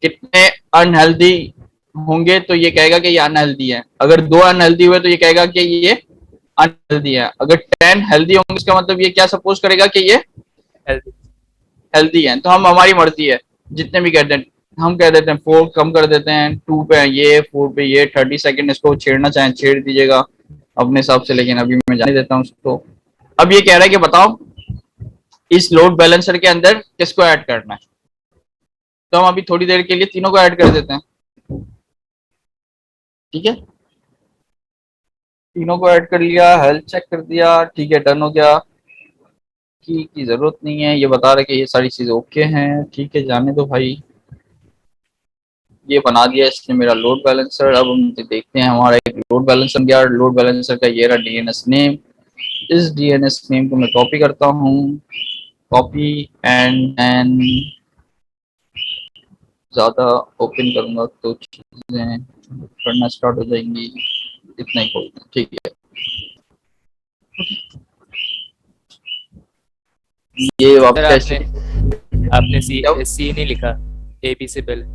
कितने अनहेल्दी होंगे तो ये कहेगा कि ये अनहेल्दी है। अगर 2 अनहेल्दी हुए तो ये कहेगा कि ये अनहेल्दी है। अगर 10 हेल्दी होंगे इसका मतलब ये क्या सपोज करेगा कि ये हेल्दी। हेल्दी है। तो हम, हमारी मर्जी है, जितने भी कहते हैं हम कह देते हैं 4 कम कर देते हैं, 2 पे ये, 4 पे ये, 30 सेकंड इसको छेड़ना चाहें छेड़ दीजिएगा अपने हिसाब से, लेकिन अभी मैं जाने देता हूँ उसको। अब ये कह रहा है कि बताओ इस लोड बैलेंसर के अंदर किसको ऐड करना है? तो हम अभी थोड़ी देर के लिए तीनों को ऐड कर देते हैं। ठीक है, तीनों को ऐड कर लिया, हेल्थ चेक कर दिया, ठीक है, डन हो गया। की जरूरत नहीं है, ये बता रहे कि ये सारी चीजें ओके हैं, ठीक है, जाने दो भाई। ये बना दिया इसने मेरा लोड बैलेंसर। अब हम देखते हैं, हमारा एक लोड बैलेंसर गया। लोड बैलेंसर का ये रहा डीएनएस नेम। इस डीएनएस नेम को मैं कॉपी करता हूँ, कॉपी एंड ज्यादा ओपन करूंगा तो चीजें पढ़ना स्टार्ट हो जाएंगी। इतना ही खोलते हैं, ठीक है। ये सर वापस आपने सी नहीं लिखा, ए बी से पहले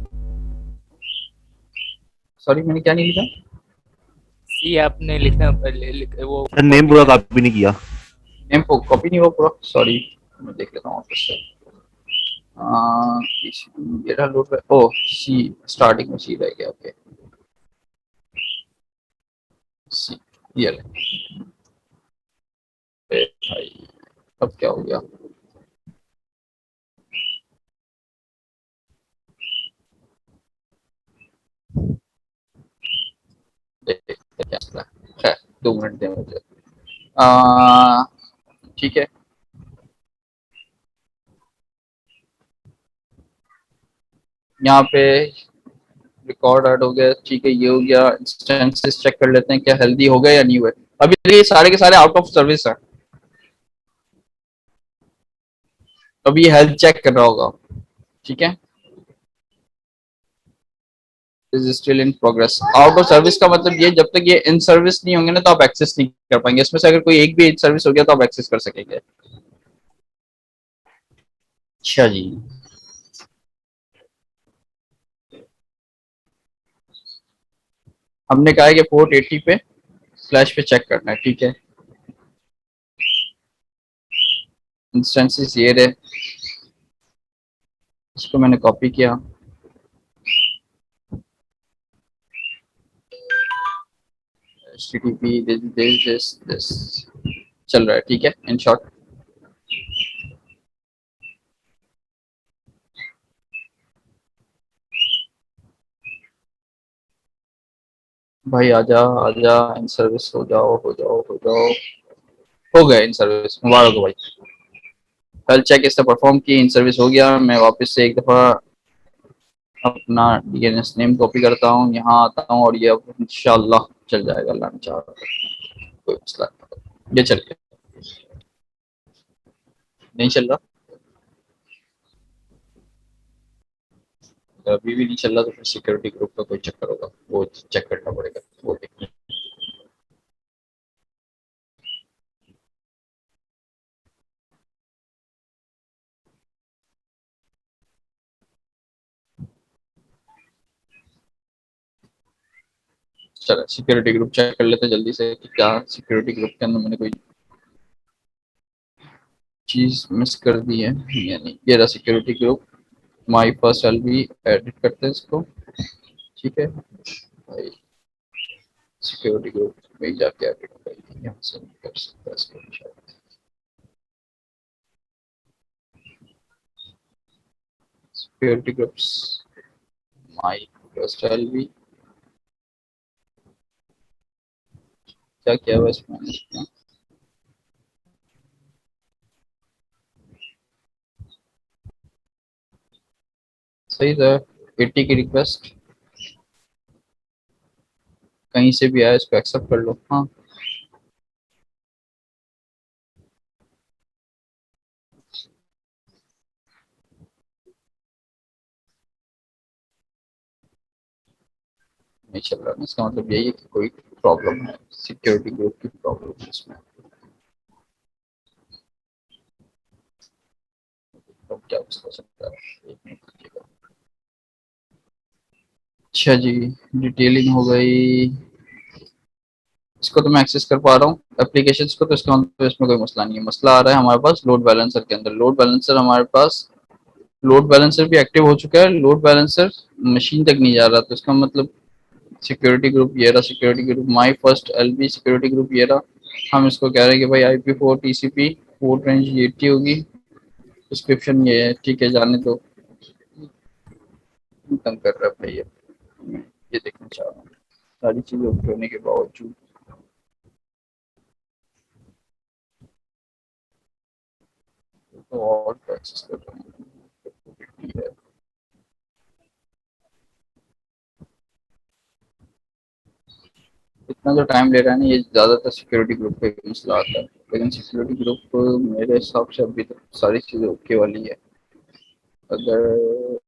सॉरी, मैंने क्या नहीं लिखा? सी आपने लिखना वो सर नेम पूरा कॉपी नहीं किया। नेम को कॉपी नहीं हुआ पूरा, सॉरी। मैं देख लेता हूँ वापस से। ये रहा लोड। ओ सी, स्टार्टिंग में सी रह गया, ओके। सी, ये ले। भाई अब क्या हो गया? देखते हैं क्या चल रहा है। खैर 2 मिनट दे मुझे। ठीक है, यहाँ पे रिकॉर्ड ऐड हो गया, ठीक है, ये हो गया। इंस्टेंसेस चेक कर लेते हैं क्या हेल्दी हो गए या नहीं हुए। अभी ये सारे के सारे आउट ऑफ सर्विस है। अभी हेल्थ चेक कर रहा होगा, ठीक है। Is still in progress. Out of service का मतलब ये, जब तक ये इन सर्विस नहीं होंगे ना तो आप एक्सेस नहीं कर पाएंगे। इसमें से अगर कोई एक भी इन सर्विस हो गया तो आप एक्सेस कर सकेंगे। अच्छा जी, हमने कहा है कि पोर्ट 80 पे स्लैश पे चेक करना है, ठीक है। इंस्टेंसेस ये रहे, इसको मैंने कॉपी किया। http this चल रहा है, ठीक है। इन शॉर्ट भाई आजा आजा, इन सर्विस हो जाओ हो जाओ हो जाओ। हो गया इन सर्विस, मुबारक हो भाई। हेल्थ चेक इससे परफॉर्म की, इन सर्विस हो गया। मैं वापस से एक दफ़ा अपना डीएनएस नेम कॉपी करता हूँ, यहाँ आता हूँ और ये अब इंशाल्लाह चल जाएगा, अल्लाह ने चाहा तो। कोई मसला नहीं, ये चल गया। नहीं चल रहा, अभी भी नहीं चल रहा तो फिर सिक्योरिटी ग्रुप का कोई चक्कर होगा, वो चेक करना पड़ेगा, वो देखना। चलो सिक्योरिटी ग्रुप चेक कर लेते हैं जल्दी से कि क्या सिक्योरिटी ग्रुप के अंदर मैंने कोई चीज मिस कर दी है या नहीं। ये रहा security group, my first LB. Edit करते हैं इसको, ठीक है भाई। सिक्योरिटी ग्रुप में जाके एडिट करेंगे, यहाँ से नहीं कर सकता इसको शायद। Security groups, my first LB, क्या किया हुआ इसमें मैंने? सही था। 80 की रिक्वेस्ट कहीं से भी आया, इसको एक्सेप्ट कर लो। हाँ नहीं चल रहा, इसका मतलब यही है कि कोई प्रॉब्लम है, सिक्योरिटी ग्रुप की प्रॉब्लम है इसमें। तो क्या हो सकता है, एक मिनट रुकिएगा। अच्छा जी, डिटेलिंग हो गई। इसको तो मैं एक्सेस कर पा रहा हूँ एप्लीकेशंस को, तो इसका मतलब इसमें कोई मसला नहीं है। मसला आ रहा है हमारे पास लोड बैलेंसर के अंदर। लोड बैलेंसर हमारे पास, लोड बैलेंसर भी एक्टिव हो चुका है, लोड बैलेंसर मशीन तक नहीं जा रहा। तो इसका मतलब सिक्योरिटी ग्रुप ये रहा, security group my first LB security group ये रहा। हम इसको कह रहे हैं कि भाई IP4 TCP पोर्ट रेंज ये टी होगी, डिस्क्रिप्शन ये है, ठीक है, जाने दो। तंग कर रहा है भाई ये देखना चाह रहा हूँ सारी चीजें ओके होने के बावजूद। तो और क्या एक्सेस कर रहे हैं। इतना जो टाइम ले रहा है ना, ये ज़्यादातर सिक्योरिटी ग्रुप पे मसला आता है, लेकिन सिक्योरिटी ग्रुप मेरे हिसाब से अभी तक सारी चीज़ें ओके वाली है। अगर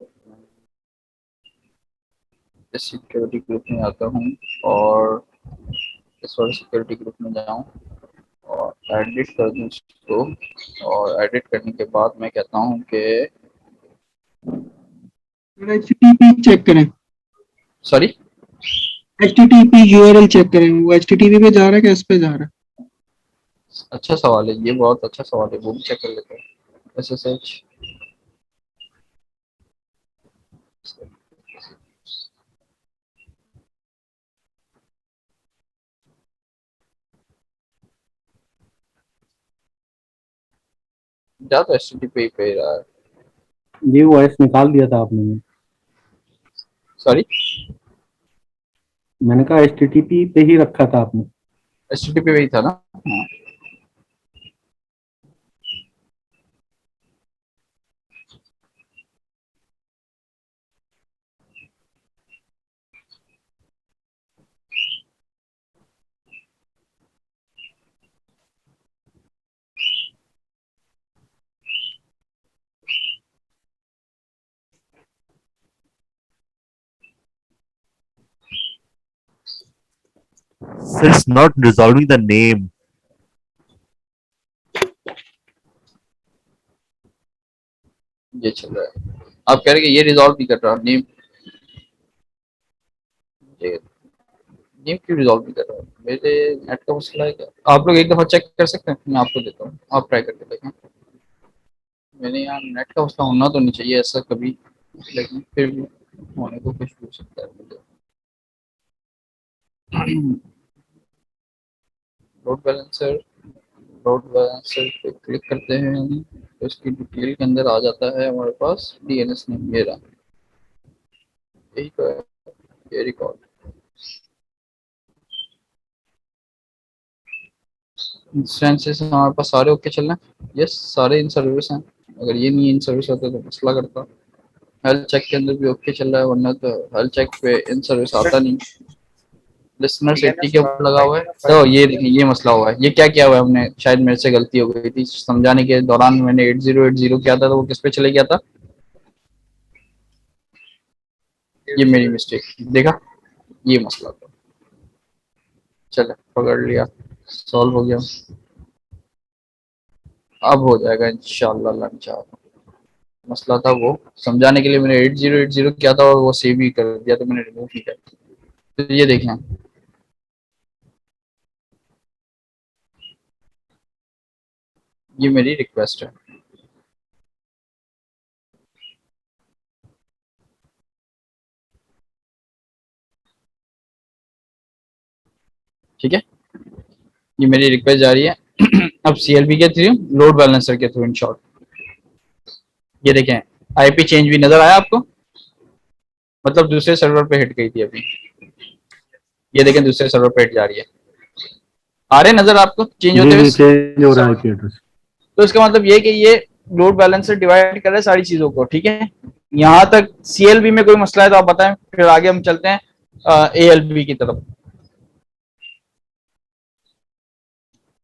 इस सिक्योरिटी ग्रुप में आता हूँ और इस वाले सिक्योरिटी ग्रुप में जाऊँ और एडिट कर दूँ इसको, और एडिट करने के बाद मैं कहता हूँ कि HTTP चेक करें, सॉरी HTTP URL चेक करें, वो HTTP पे जा रहा है कि इस पे जा रहा है? अच्छा सवाल है, ये बहुत अच्छा सवाल है, वो भी चेक कर लेते हैं। SSH जा तो HTTP पे ही रहा है। ये वॉइस निकाल दिया था आपने, सॉरी मैंने कहा HTTP पे ही रखा था आपने। HTTP पे ही था ना। हाँ So it's not resolving the name. ये चल रहा है, आप कह रहे हैं कि ये रिजॉल्व नहीं कर रहा नेम, ये नेम क्यों रिजॉल्व नहीं कर रहा है? मेरे नेट का मसला है क्या? आप लोग एक दफा चेक कर सकते हैं, मैं आपको देता हूँ, आप ट्राई करके देखें। मेरे यहाँ नेट का मसला होना तो नहीं चाहिए ऐसा कभी, लेकिन फिर भी होने को कुछ हो सकता है मुझे। लोड बैलेंसर, लोड बैलेंसर पे क्लिक करते हैं हम, तो इसकी डिटेल के अंदर आ जाता है हमारे पास DNS नेम, मेरा यही तो है, ये रिकॉर्ड। इंस्टेंसेस हमारे पास सारे ओके चल रहे हैं, यस सारे इन सर्विस हैं। अगर ये नहीं इन सर्विस होते तो मसला करता। हेल्थ चेक के अंदर भी ओके चल रहा है, वरना तो हेल्थ चेक पे इन सर्विस आता नहीं। लिसनर सेफ्टी के ऊपर लगा हुआ है, तो ये देखिए ये मसला हुआ है। ये क्या किया हुआ है हमने, शायद मेरे से गलती हो गई थी समझाने के दौरान, मैंने 8080 किया था तो वो किस पे चले गया था, ये मेरी मिस्टेक, देखा ये मसला था। चले पकड़ लिया, सॉल्व हो गया, अब हो जाएगा इंशाल्लाह लंच। मसला था वो समझाने के लिए मैंने 8080 किया था और वो सेव ही कर दिया, तो मैंने रिमूव ही कर दिया। तो ये देखें, ये मेरी रिक्वेस्ट है, ठीक है, ये मेरी रिक्वेस्ट जा रही है। अब CLB के थ्रू, लोड बैलेंसर के थ्रू इन शॉर्ट, ये देखें IP चेंज भी नजर आया आपको, मतलब दूसरे सर्वर पे हिट गई थी अभी, ये देखें दूसरे सर्वर पे हिट जा रही है, आ रहे नजर आपको चेंज होते हुए? चेंज हो रहा है IP एड्रेस। तो इसका मतलब ये कि ये लोड बैलेंसर डिवाइड कर रहा है सारी चीजों को, ठीक है। यहाँ तक CLB में कोई मसला है तो आप बताएं, फिर आगे हम चलते हैं ALB की तरफ।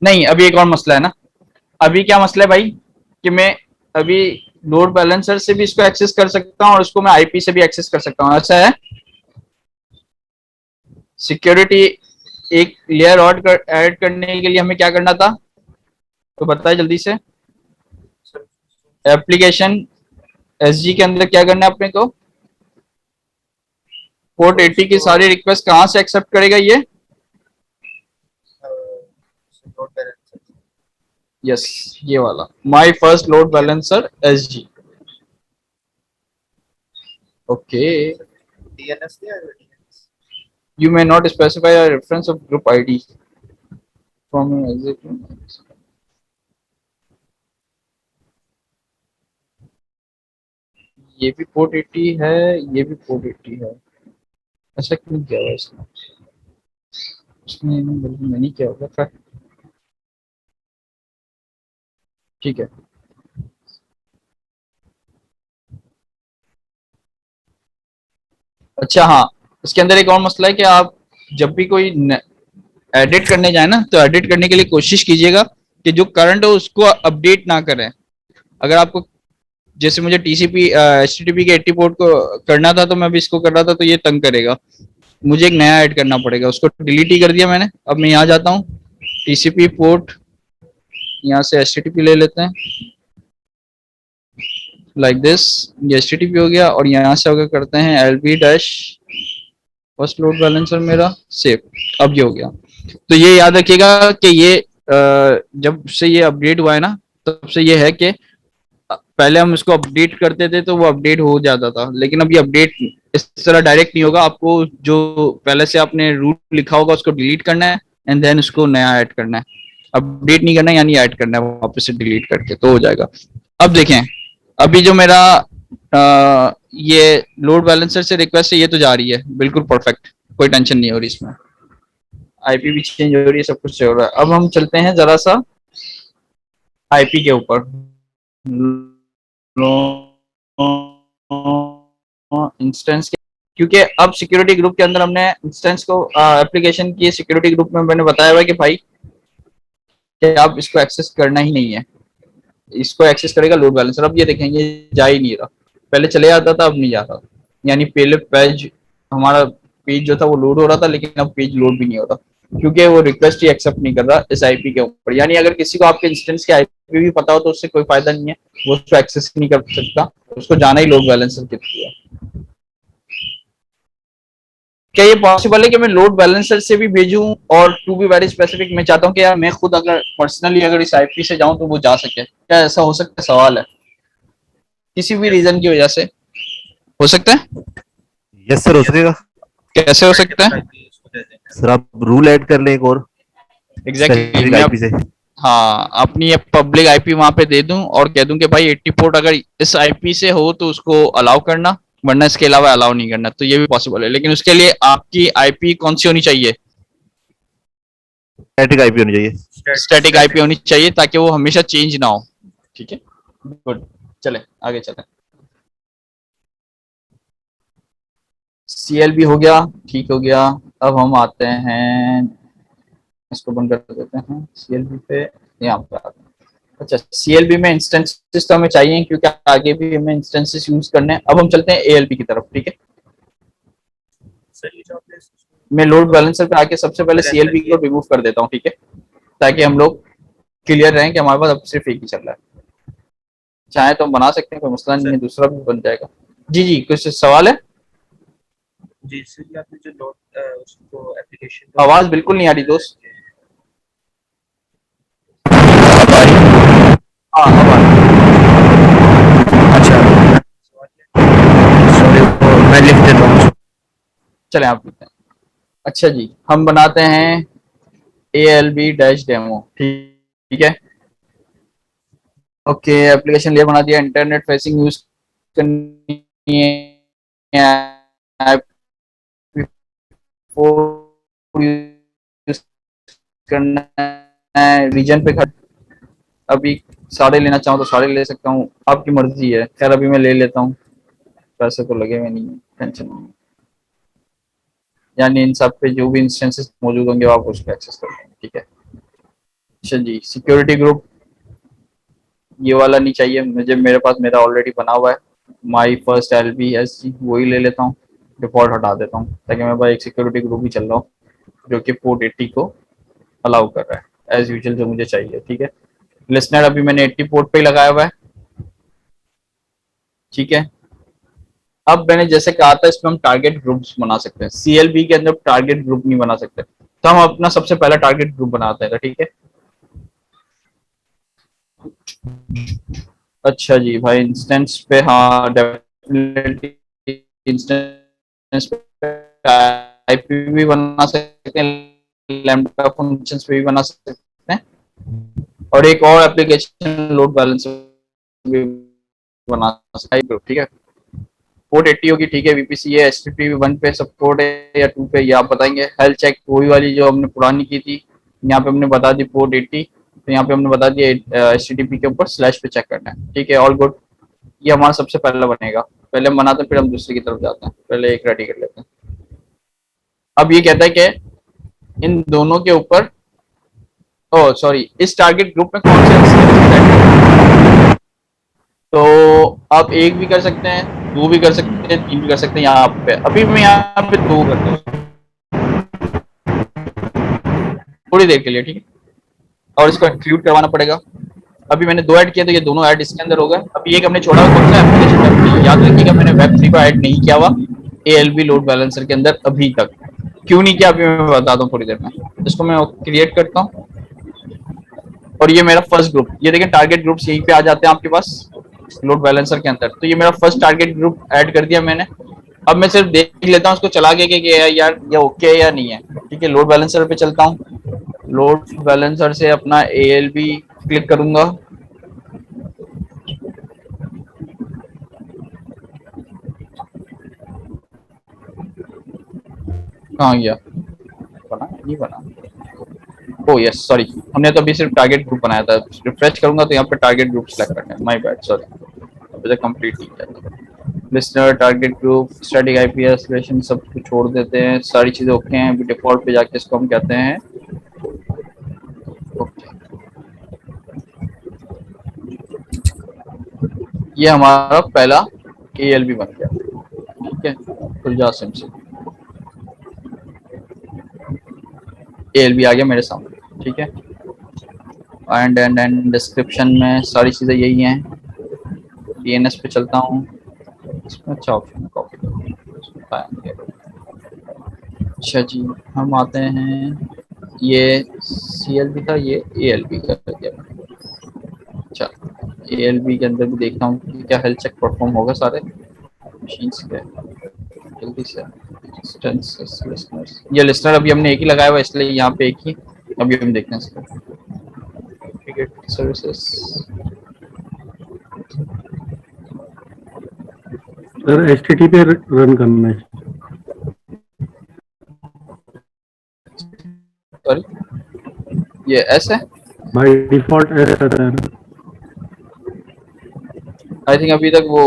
नहीं अभी एक और मसला है ना, अभी क्या मसला है भाई कि मैं अभी लोड बैलेंसर से भी इसको एक्सेस कर सकता हूँ और इसको मैं IP से भी एक्सेस कर सकता हूँ, ऐसा है। सिक्योरिटी एक लेयर और ऐड करने के लिए हमें क्या करना था, तो बताए जल्दी से। एप्लीकेशन SG के अंदर क्या करना है अपने को, पोर्ट 80 की सारी रिक्वेस्ट कहाँ से एक्सेप्ट करेगा ये, यस ये वाला my first load balancer SG, okay. You may not specify a reference of group ID from exit। ये भी पोर्ट 80 है, ये भी पोर्ट 80 है, ऐसा क्यों किया हुआ इसने? इसने बल्कि मैंने किया होगा, ठीक है। अच्छा हाँ, इसके अंदर एक और मसला है कि आप जब भी कोई एडिट करने जाए ना, तो एडिट करने के लिए कोशिश कीजिएगा कि जो करंट हो उसको अपडेट ना करें। अगर आपको, जैसे मुझे टीसीपी एचटीटीपी के 80 पोर्ट को करना था, तो मैं भी इसको कर रहा था, तो ये तंग करेगा, मुझे एक नया ऐड करना पड़ेगा। उसको डिलीट ही कर दिया मैंने। अब मैं यहाँ जाता हूँ, टीसीपी पोर्ट, यहाँ से एचटीटीपी ले लेते हैं, लाइक दिस, ये एचटीटीपी हो गया। और यहाँ से अगर करते हैं LB dash first load balancer मेरा सेव, अब ये हो गया। तो ये याद रखिएगा कि ये जब से ये अपडेट हुआ है ना, तब से ये है कि पहले हम इसको अपडेट करते थे तो वो अपडेट हो जाता था, लेकिन अब ये अपडेट इस तरह डायरेक्ट नहीं होगा। आपको जो पहले से आपने रूट लिखा होगा उसको डिलीट करना है, एंड देन उसको नया ऐड करना है। अपडेट नहीं करना है, यानी ऐड करना है वापस से डिलीट करके, तो हो जाएगा। अब देखें, अभी जो मेरा ये लोड बैलेंसर से रिक्वेस्ट है, ये तो जा रही है बिल्कुल परफेक्ट, कोई टेंशन नहीं हो रही इसमें। आईपी भी चेंज हो रही है, सब कुछ चल रहा है। अब हम चलते हैं जरा सा आईपी के ऊपर, इंस्टेंस के, क्योंकि अब सिक्योरिटी ग्रुप के अंदर हमने इंस्टेंस को एप्लीकेशन की सिक्योरिटी ग्रुप में मैंने बताया हुआ कि भाई कि आप इसको एक्सेस करना ही नहीं है, इसको एक्सेस करेगा लोड बैलेंसर। अब ये देखें, ये जा ही नहीं रहा, पहले चले जाता था, अब नहीं जा रहा। यानी पहले पेज, हमारा पेज जो था वो लोड हो रहा था, लेकिन अब पेज लोड भी नहीं हो रहा, क्योंकि वो रिक्वेस्ट ही एक्सेप्ट नहीं कर रहा इस आईपी के ऊपर। यानी अगर किसी को आपके इंस्टेंस के आईपी भी पता हो तो उससे कोई फायदा नहीं है, वो उसको एक्सेस नहीं कर सकता, उसको जाना ही लोड बैलेंसर के थ्रू है। क्या ये पॉसिबल है कि मैं लोड बैलेंसर से भी भेजूं? और टू बी वेरी स्पेसिफिक, मैं चाहता हूं कि यार मैं खुद अगर पर्सनली अगर इस आईपी से जाऊं तो वो जा सके। क्या ऐसा हो सकता है? सवाल है, किसी भी रीजन की वजह से हो सकता है। यस सर, हो सकेगा। कैसे हो सकता है? सर आप रूल ऐड कर लें एक और एग्जैक्टली आईपी से। हाँ, अपनी पब्लिक आईपी वहां पे दे दूं और कह दूं कि भाई 80 पोर्ट अगर इस आईपी से हो तो उसको अलाउ करना, वरना इसके अलावा अलाउ नहीं करना। तो ये भी पॉसिबल है, लेकिन उसके लिए आपकी आईपी कौन सी होनी चाहिए? स्टैटिक आईपी होनी चाहिए। स्टैटिक आईपी होनी चाहिए, ताकि वो हमेशा चेंज ना हो। ठीक है, गुड, चले आगे चले। सीएलबी हो गया, ठीक हो गया। अब हम आते हैं, इसको बंद कर देते हैं सीएलबी पे, यहाँ पे आते हैं। अच्छा, सीएलबी में इंस्टेंसेस तो हमें चाहिए, क्योंकि आगे भी हमें इंस्टेंसेस यूज करने हैं। अब हम चलते हैं एएलपी की तरफ, ठीक है। मैं लोड बैलेंसर पे आके सबसे पहले सीएलबी को रिमूव कर देता हूँ, ठीक है, ताकि हम लोग क्लियर रहें कि हमारे पास अब सिर्फ एक ही चल रहा है। चाहे तो हम बना सकते हैं, कोई मसला नहीं है, दूसरा भी बन जाएगा। जी जी, कुछ सवाल है? जी सर, आपने जो लोड उसको एप्लीकेशन, आवाज बिल्कुल नहीं आ रही दोस्त। हाँ, अच्छा सॉरी, मैं लिख देता हूँ। चले आप लिखते हैं। अच्छा जी, हम बनाते हैं ALB डैश डेमो, ठीक है। ओके, एप्लीकेशन लेयर बना दिया, इंटरनेट फेसिंग यूज करनी है, करना है, रीजन पे खट, अभी सारे लेना चाहूँ तो सारे ले सकता हूँ, आपकी मर्जी है। खैर अभी मैं ले लेता हूँ, पैसे तो लगे हुए नहीं है, टेंशन नहीं है। यानी इन सब पे जो भी इंस्टेंसेस मौजूद होंगे आप उसको एक्सेस कर लेंगे, ठीक है। अच्छा जी, सिक्योरिटी ग्रुप ये वाला नहीं चाहिए मुझे, मेरे पास मेरा ऑलरेडी बना हुआ है, माई फर्स्ट LBSG, वही ले लेता हूँ। डिफॉल्ट हटा देता हूँ, ताकि मेरे पास एक सिक्योरिटी ग्रुप ही चल रहा हो जो कि पोर्ट 80 को अलाउ कर रहा है एज यूजुअल जो मुझे चाहिए, ठीक है। लिसनर अभी मैंने 80 पोर्ट पे ही लगाया हुआ है, ठीक है। अब मैंने जैसे कहा था, इसमें हम टारगेट ग्रुप्स बना सकते हैं। CLB के अंदर टारगेट ग्रुप नहीं बना सकते, तो हम अपना सबसे पहला टारगेट ग्रुप बनाते हैं, ठीक है। अच्छा जी भाई, इंस्टेंस पे, हाँ डेफिनेटली इंस्टेंस पे आईपी भी बना सकते हैं, लैम्डा फंक्शंस पे भी बना सकते हैं, और एक और एप्लीकेशन लोड बैलेंसर भी बना सकते हैं, ठीक है। पोर्ट 80 होगी, ठीक है। VPC है, HTTP 1 पे सपोर्ट है या 2 पे, ये आप बताएंगे। हेल्थ चेक वही वाली जो हमने पुरानी की थी, यहाँ पे हमने बता दी पोर्ट 80, तो यहाँ पे हमने बता दिया HTTP के ऊपर स्लैश पे चेक करना है, ठीक है। ऑल गुड, ये हमारा सबसे पहला बनेगा। पहले हम बनाते हैं फिर हम दूसरे की तरफ जाते हैं, पहले एक रेडी कर लेते हैं। अब ये कहता है कि इन दोनों के ऊपर, ओ सॉरी, इस टारगेट ग्रुप में कौन से, तो आप एक भी कर सकते हैं, दो भी कर सकते हैं, तीन भी कर सकते हैं। यहाँ पे अभी मैं यहाँ पे दो करता हूँ थोड़ी देर के लिए, ठीक है, और इसको इंक्लूड करवाना पड़ेगा। अभी मैंने दो ऐड किया तो ये दोनों ऐड इसके अंदर हो गए। अभी एक हमने छोड़ा कौन सा एप्लीकेशन, याद रखिएगा मैंने वेब 3 को ऐड नहीं किया हुआ ALB लोड बैलेंसर के अंदर अभी तक। क्यों नहीं किया अभी मैं बताता हूँ थोड़ी देर में। इसको मैं क्रिएट करता हूँ और ये मेरा फर्स्ट ग्रुप, ये देखें टारगेट ग्रुप्स यहीं पे आ जाते हैं आपके पास लोड बैलेंसर के अंदर। तो ये मेरा फर्स्ट टारगेट ग्रुप ऐड कर दिया मैंने। अब मैं सिर्फ देख लेता हूँ उसको चला के कि यार ये ओके है या नहीं है, ठीक है। लोड बैलेंसर पे चलता हूँ, लोड बैलेंसर से अपना ALB क्लिक करूंगा। कहाँ गया, बना नहीं बना, ओ यस सॉरी, हमने तो अभी सिर्फ टारगेट ग्रुप बनाया था। रिफ्रेश करूंगा तो यहाँ पे टारगेट ग्रुप सेलेक्ट करना है, माय बैड सॉरी, अभी तक कंप्लीट नहीं किया। Listener, target group, static IP escalation सब कुछ छोड़ देते हैं, सारी चीजें ओके हैं। अभी डिफॉल्ट पे जाके इसको हम कहते हैं ओके। ये हमारा पहला ALB बन गया, ठीक है। खुल सिम से ALB आ गया मेरे सामने, ठीक है। एंड डिस्क्रिप्शन में सारी चीजें यही हैं। DNS पे चलता हूँ, इसमें अच्छा ऑप्शन है कॉपी। अच्छा जी, हम आते हैं, ये CLB था, ये ALB कर दिया। अच्छा, ALB के अंदर भी देखता हूँ कि क्या हेल्थ चेक परफॉर्म होगा सारे मशीन्स के, जल्दी से। लिस्नर्स, ये लिस्नर अभी हमने एक ही लगाया हुआ है इसलिए यहाँ पे एक ही अभी हम देखते हैं इसको। सर्विसेज, सर HTTP रन करना है। सॉरी, ये S है, बाय डिफॉल्ट ऐसा है। आई थिंक अभी तक वो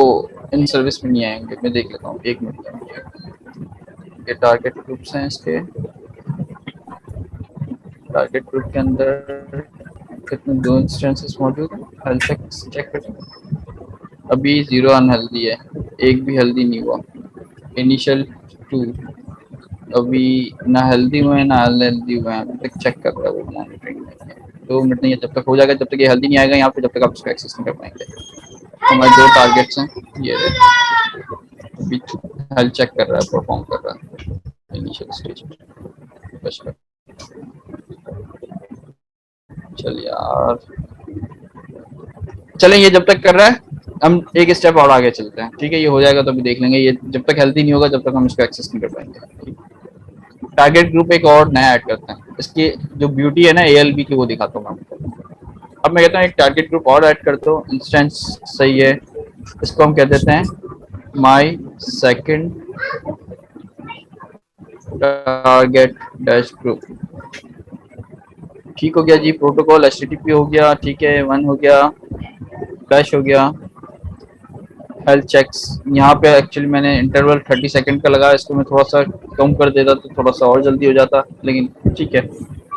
इन सर्विस में नहीं आएंगे, मैं देख लेता हूँ एक मिनट। ये टारगेट ग्रुप्स हैं इसके, टारगेट ग्रुप के अंदर कितने दो इंस्टेंसेस मौजूद हैं, हेल्थ चेक करें। अभी 0 अनहेल्दी है, एक भी हेल्दी नहीं हुआ। इनिशियल 2 अभी ना हेल्दी हुए हैं ना अनहेल्दी हुए हैं, अभी तक चेक कर रहा है वो मॉनिटरिंग में। 2 मिनट नहीं है, जब तक हो जाएगा, जब तक ये हेल्दी नहीं आएगा यहाँ पे, जब तक आप इसको एक्सेस नहीं कर पाएंगे। हमारे दो टारगेट्स हैं, ये अभी हेल्थ चेक कर रहा है, परफॉर्म कर रहा है इनिशियल स्टेज में। चल यार, चलें ये जब तक कर रहा है हम एक स्टेप और आगे चलते हैं, ठीक है। ये हो जाएगा तो अभी देख लेंगे, ये जब तक हेल्दी नहीं होगा जब तक हम इसको एक्सेस नहीं कर पाएंगे। टारगेट ग्रुप एक और नया ऐड करते हैं, इसकी जो ब्यूटी है ना ALB की वो दिखाता हूँ मैं आपको। अब मैं कहता हूँ एक टारगेट ग्रुप और ऐड कर दो, इंस्टेंस सही है, इसको हम कह देते हैं my second target dash group. ठीक हो गया जी, प्रोटोकॉल HTTP हो गया, ठीक है, 1 हो गया, डैश हो गया। हेल्थ चेक्स यहाँ पे एक्चुअली मैंने इंटरवल 30 सेकंड का लगा, इसको मैं थोड़ा सा कम कर देता तो थोड़ा सा और जल्दी हो जाता, लेकिन ठीक है,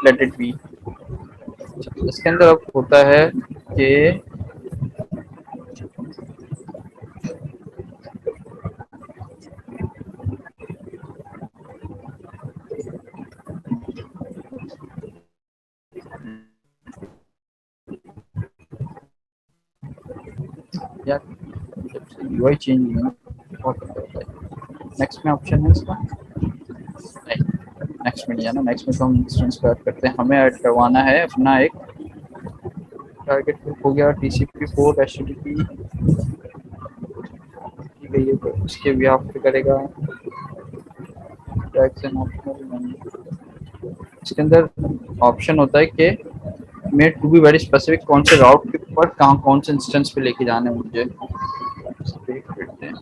लेट इट बी। इसके अंदर अब होता है कि यार UI चेंज नहीं है, बहुत होता है। नेक्स्ट में ऑप्शन है इसका, नहीं नेक्स्ट में नहीं है ना, नेक्स्ट में तो हम इंस्टेंस को ऐड करते हैं। हमें ऐड करवाना है अपना एक टारगेट ग्रुप हो गया TCP पोर्ट HTTP, ठीक है, ये तो इसके भी आप पे करेगा। इसके अंदर ऑप्शन होता है कि मैं टू बी वेरी स्पेसिफिक कौन से राउट के ऊपर कहाँ कौन से इंस्टेंस पे लेके जाना है मुझे, देख लेते हैं।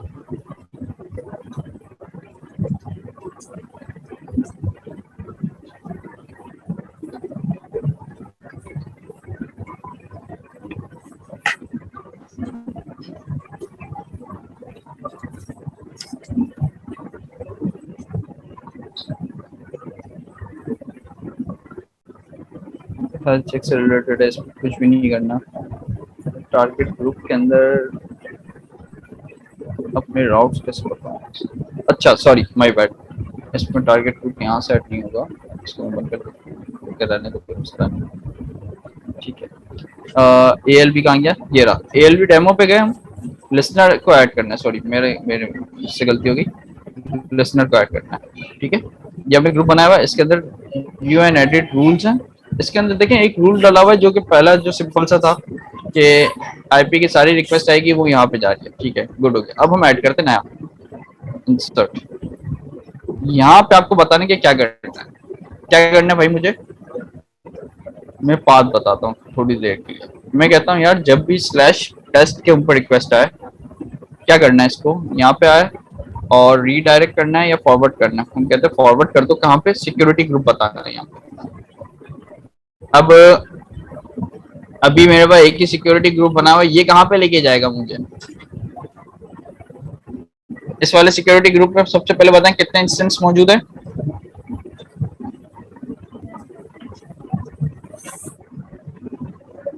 हेल्थ चेक से रिलेटेड है, इसमें कुछ भी नहीं करना। टारगेट ग्रुप के अंदर अपने राउट्स कैसे बताऊं? अच्छा सॉरी माय बैड, इसमें टारगेट ग्रुप यहाँ से ऐड नहीं होगा, इसको मैं बंद कर रहने दो फिर उसका। ठीक है, ALB कहाँ गया? ये रहा ALB डेमो पे गए हम। लिसनर को ऐड करना है, सॉरी मेरे मेरे इससे गलती होगी, लिसनर को ऐड करना है। ठीक है, ये हमने ग्रुप बनाया हुआ है, इसके अंदर व्यू एंड एडिट रूल्स हैं। इसके अंदर देखें एक रूल डाला हुआ है जो कि पहला जो सिंपल सा था कि IP की सारी रिक्वेस्ट आएगी वो यहाँ पे जा रही है। ठीक है, गुड हो गया। अब हम ऐड करते हैं नया इंसर्ट। यहाँ पे आपको बताने के क्या करना है, क्या करना है भाई, मुझे मैं पाथ बताता हूँ थोड़ी देर के लिए। मैं कहता हूँ यार जब भी /टेस्ट के ऊपर रिक्वेस्ट आए, क्या करना है, इसको यहाँ पे आए और रीडायरेक्ट करना है या फॉरवर्ड करना है। हम कहते हैं फॉरवर्ड कर दो, कहाँ पे? सिक्योरिटी ग्रुप बता रहे हैं यहाँ पे। अब अभी मेरे पास एक ही सिक्योरिटी ग्रुप बना हुआ है, ये कहाँ पे लेके जाएगा मुझे? इस वाले सिक्योरिटी ग्रुप में सबसे पहले बताएं कितने इंस्टेंस मौजूद है।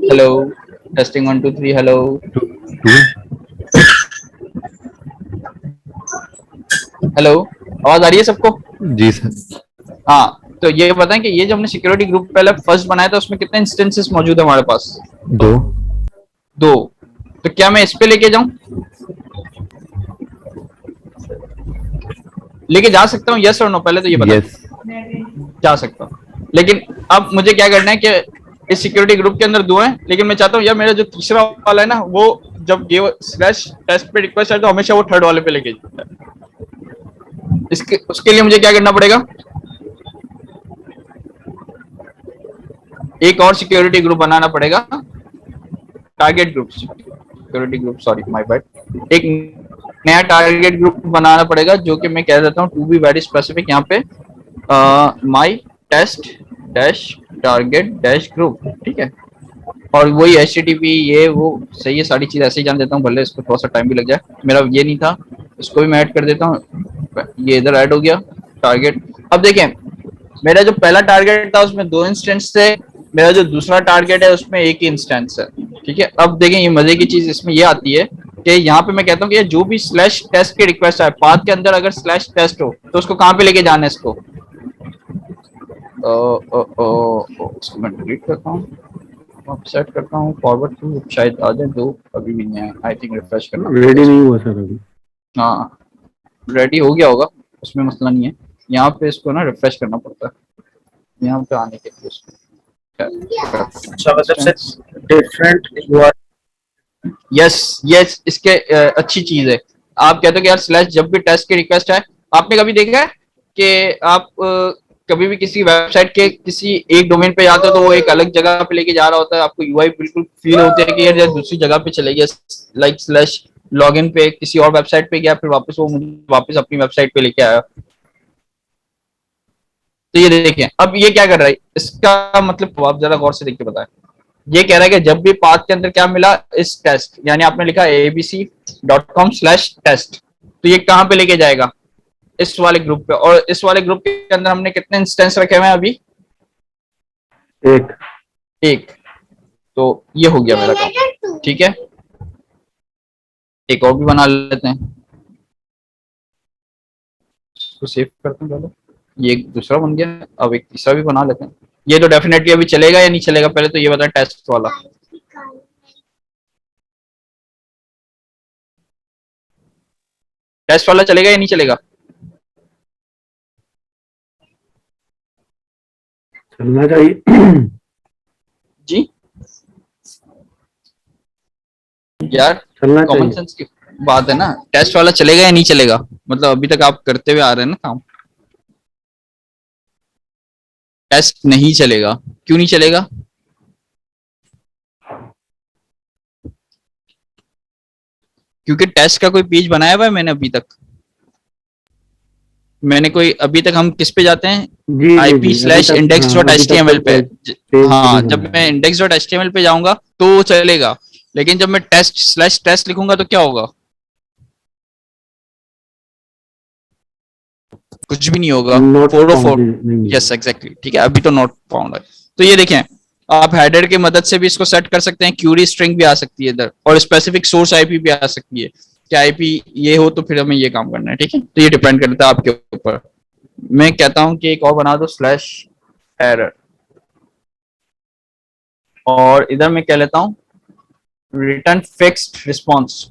Hello, testing 1 2 3, hello. हेलो, आवाज आ रही है सबको? जी सर। हाँ, तो ये बताएं कि ये जो हमने सिक्योरिटी ग्रुप पहले फर्स्ट बनाया था उसमें कितने इंस्टेंसेस मौजूद है हमारे पास? 2। तो क्या मैं इस पे लेके जाऊं? लेके जा सकता हूँ, यस और नो? पहले तो ये बताएं। जा सकता हूँ, लेकिन अब मुझे क्या करना है कि इस सिक्योरिटी ग्रुप के अंदर 2 हैं, लेकिन मैं चाहता हूँ यार मेरा जो तीसरा वाला है ना, वो जब ये /टेस्ट पे रिक्वेस्ट आए तो हमेशा वो थर्ड वाले पे लेके जाता है। इसके उसके लिए मुझे क्या करना पड़ेगा? एक और सिक्योरिटी ग्रुप बनाना पड़ेगा, target group, security group, sorry my bad. एक नया टारगेट ग्रुप बनाना पड़ेगा जो कि मैं कह देता हूँ टू बी वेरी स्पेसिफिक, यहाँ पे my test dash target dash group. ठीक है, और वही HTTP ये वो सही है, सारी चीज ऐसे ही जान देता हूँ, भले इसको थोड़ा सा टाइम भी लग जाए। मेरा ये नहीं था, इसको भी मैं ऐड कर देता हूँ, ये इधर ऐड हो गया टारगेट। अब देखें मेरा जो पहला टारगेट था उसमें 2 इंस्टेंस थे, मेरा जो दूसरा टारगेट है उसमें 1 ही इंस्टेंस है। ठीक है, अब देखें ये मजे की चीज इसमें ये आती है कि यहाँ पे मैं कहता हूँ कि जो भी /टेस्ट की रिक्वेस्ट है पाथ के अंदर अगर /टेस्ट हो तो उसको कहाँ पे लेके जाना है? इसको इसको मैं डिलीट करता हूँ, सेट करता हूँ फॉरवर्ड टू, शायद आ जाए 2, अभी भी नहीं आया। आई थिंक रिफ्रेश करना रेडी नहीं हुआ सर अभी। हाँ रेडी हो गया होगा, उसमें मसला नहीं है। यहाँ पे इसको ना रिफ्रेश करना पड़ता है यहाँ पे आने के लिए उसको। अच्छा, मतलब से डिफरेंट यस यस, इसके अच्छी चीज है। आप कहते हो कि यार / जब भी टेस्ट की रिक्वेस्ट है, आपने कभी देखा है कि आप कभी भी किसी वेबसाइट के किसी एक डोमेन पे जाते हो तो वो एक अलग जगह पे लेके जा रहा होता है, आपको UI बिल्कुल फील होती है कि यार दूसरी जगह पे चले गया, लाइक /लॉगिन पे किसी और वेबसाइट पे गया, फिर वापस वो मुझे वापस अपनी वेबसाइट पे लेके आया। तो ये देखिए अब ये क्या कर रहा है, इसका मतलब आप जरा गौर से देख के बताएं। ये कह रहा है कि जब भी पाथ के अंदर क्या मिला, इस टेस्ट, यानी आपने लिखा abc.com/test, तो ये कहाँ पे लेके जाएगा? इस वाले ग्रुप पे। और इस वाले ग्रुप के अंदर हमने कितने इंस्टेंस रखे हुए हैं अभी? एक। तो ये हो गया मेरा काम। ठीक है, एक और भी बना लेते हैं, इसको सेव करते हैं पहले। ये एक दूसरा बन गया, अब एक तीसरा भी बना लेते हैं। ये तो डेफिनेटली अभी चलेगा या नहीं चलेगा, पहले तो ये बताएं टेस्ट वाला। टेस्ट वाला चलेगा या नहीं चलेगा? चलना चाहिए जी यार, चलना कॉमन चाहिए। सेंस की बात है ना, टेस्ट वाला चलेगा या नहीं चलेगा? मतलब अभी तक आप करते हुए आ रहे हैं ना काम। टेस्ट नहीं चलेगा, क्यों नहीं चलेगा? क्योंकि टेस्ट का कोई पेज बनाया हुआ है मैंने अभी तक? मैंने कोई अभी तक, हम किस पे जाते हैं? जी IP/index.html पे। हाँ, पेज जब मैं index.html पे जाऊंगा तो वो चलेगा, लेकिन जब मैं /test लिखूंगा तो क्या होगा? कुछ भी नहीं होगा। नोट 404, फाउंड नहीं। यस एग्जैक्टली, ठीक है, अभी तो नॉट फाउंड है। तो ये देखें आप हेडर की मदद से भी इसको सेट कर सकते हैं, क्यूरी स्ट्रिंग भी आ सकती है इधर, और स्पेसिफिक सोर्स आईपी भी आ सकती है कि आईपी ये हो तो फिर हमें ये काम करना है, ठीक है। तो ये डिपेंड करता है आपके ऊपर। मैं कहता हूं कि एक और बना दो स्लैश एरर, और इधर मैं कह लेता हूं return fixed response.